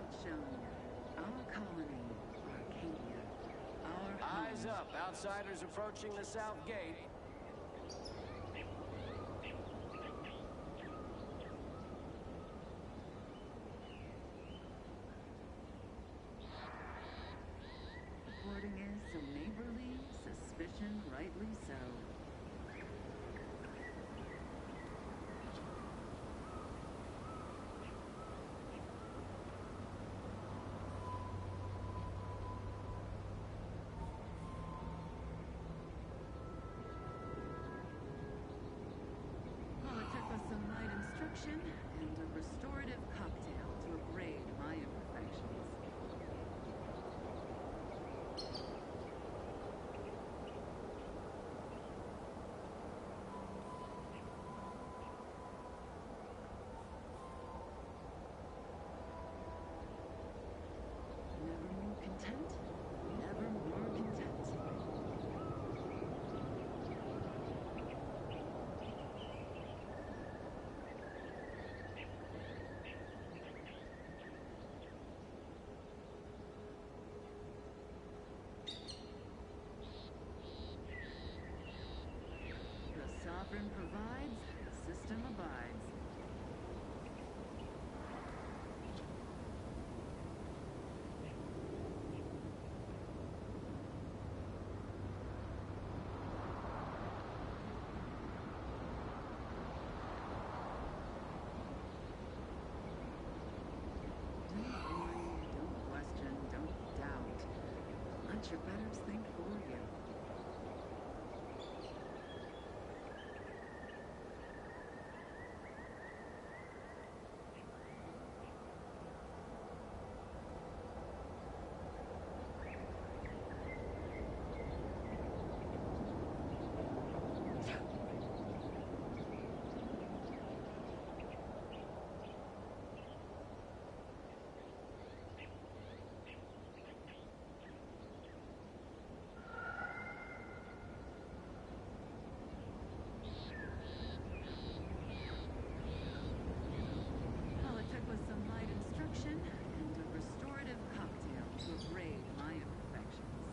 outshone. Our colony, Arcadia. Our Eyes up. Outsiders approaching the south gate. Reporting is so neighborly, suspicion rightly so. Well, it took us some light instruction and a restorative cocktail to abrade my imperfections. Never more content, never more content. The sovereign provides, the system abides. Don't worry, don't question, don't doubt. Let your betters think for you. All it took was some light instruction and a restorative cocktail to abrade my imperfections.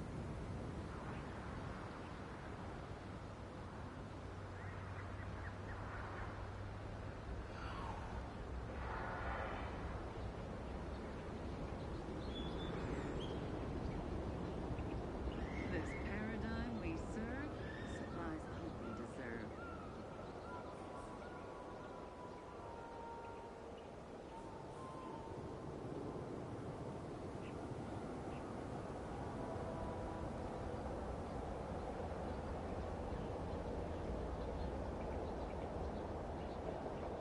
This paradigm we serve supplies the hope we deserve.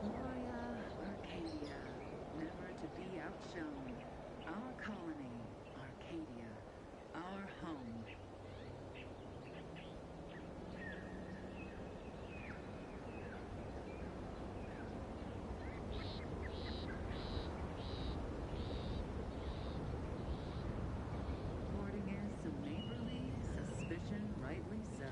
Gloria, Arcadia, never to be outshone. Our colony, Arcadia, our home. Reporting is so neighborly, suspicion rightly so.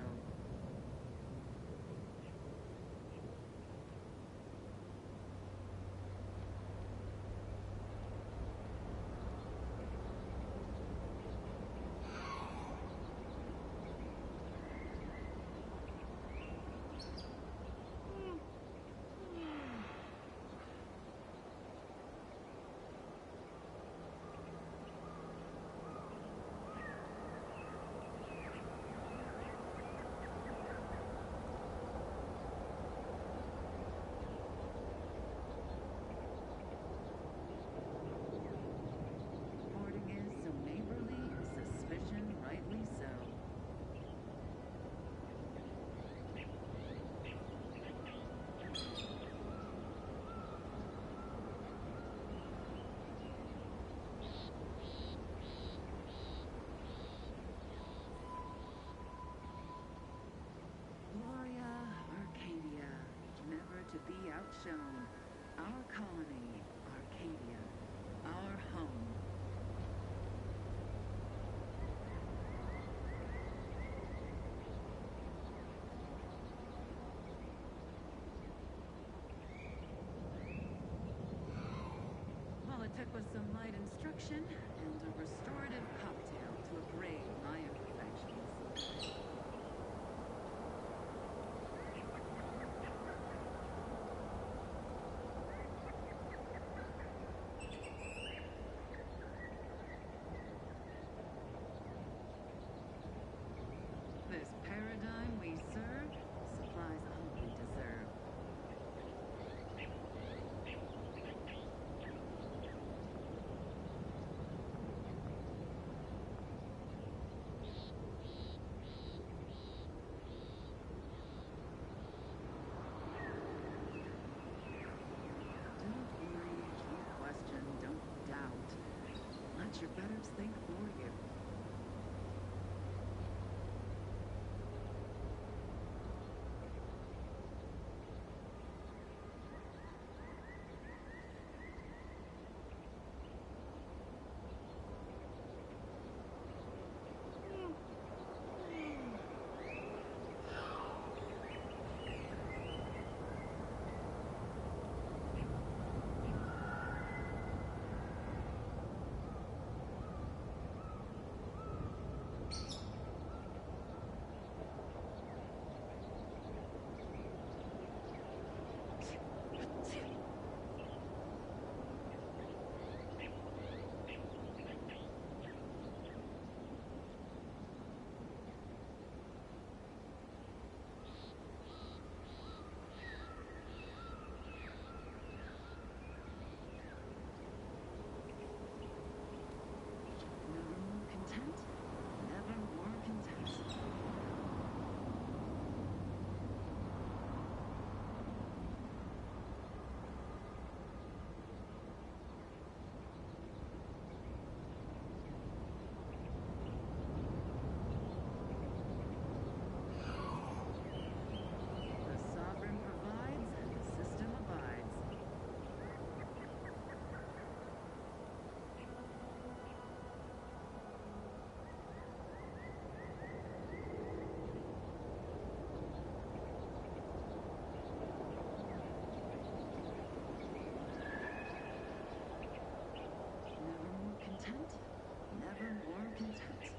Reporting is so neighborly, suspicion rightly so. Gloria, Arcadia, never to be outshone. Our colony, Arcadia, our home. All it took was some light instruction instruction and a restorative cocktail to abrade my imperfections. This paradigm we serve supplies all we deserve. Don't worry, don't question, don't doubt. Let your betters think for you. Never more content, never more content. The sovereign provides and the system abides. Never more content, never more content.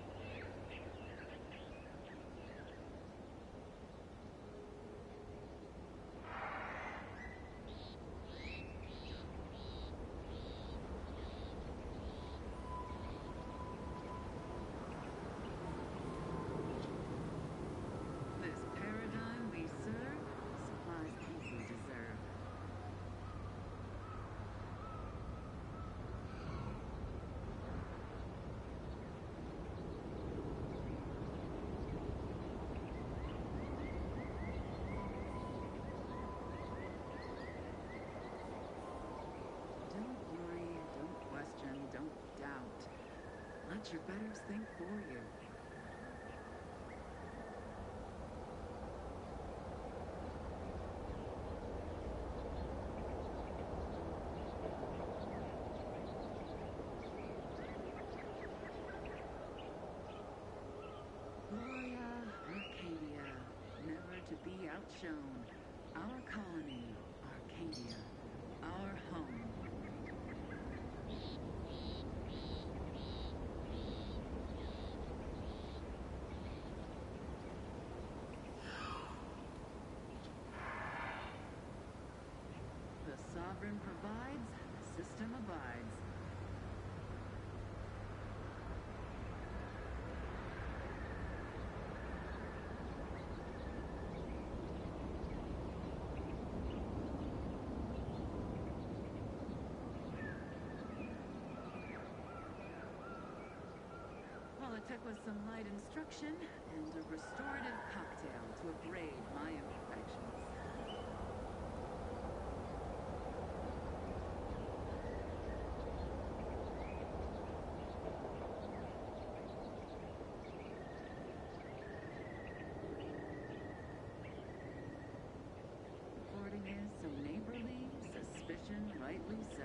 This paradigm we serve supplies all we deserve. Don't worry, don't question, don't doubt. Let your betters think for you. Gloria, Arcadia, never to be outshone. Our colony, Arcadia, our home. The sovereign provides, the system abides. All it took was some light instruction and a restorative cocktail to abrade my imperfections. Reporting is so neighborly, suspicion rightly so.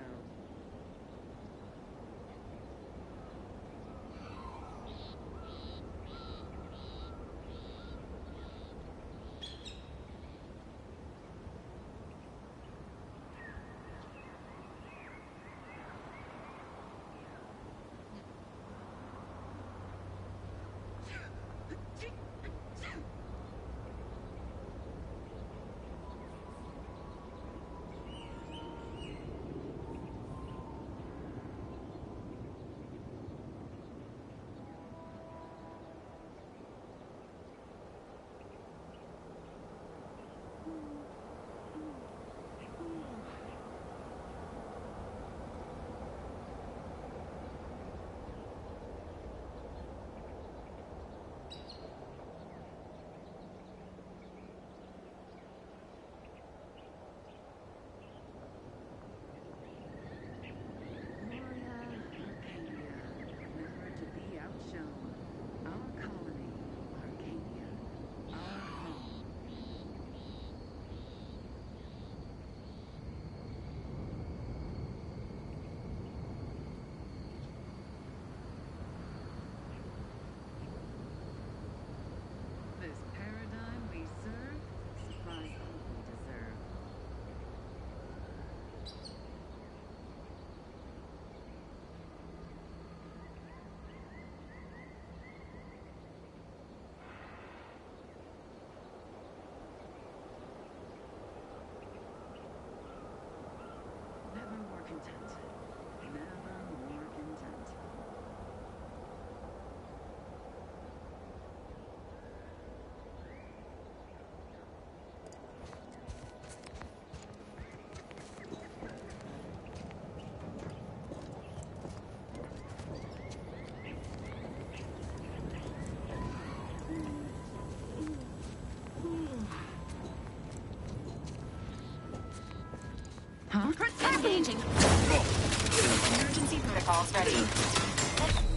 Engaging. Emergency protocols ready.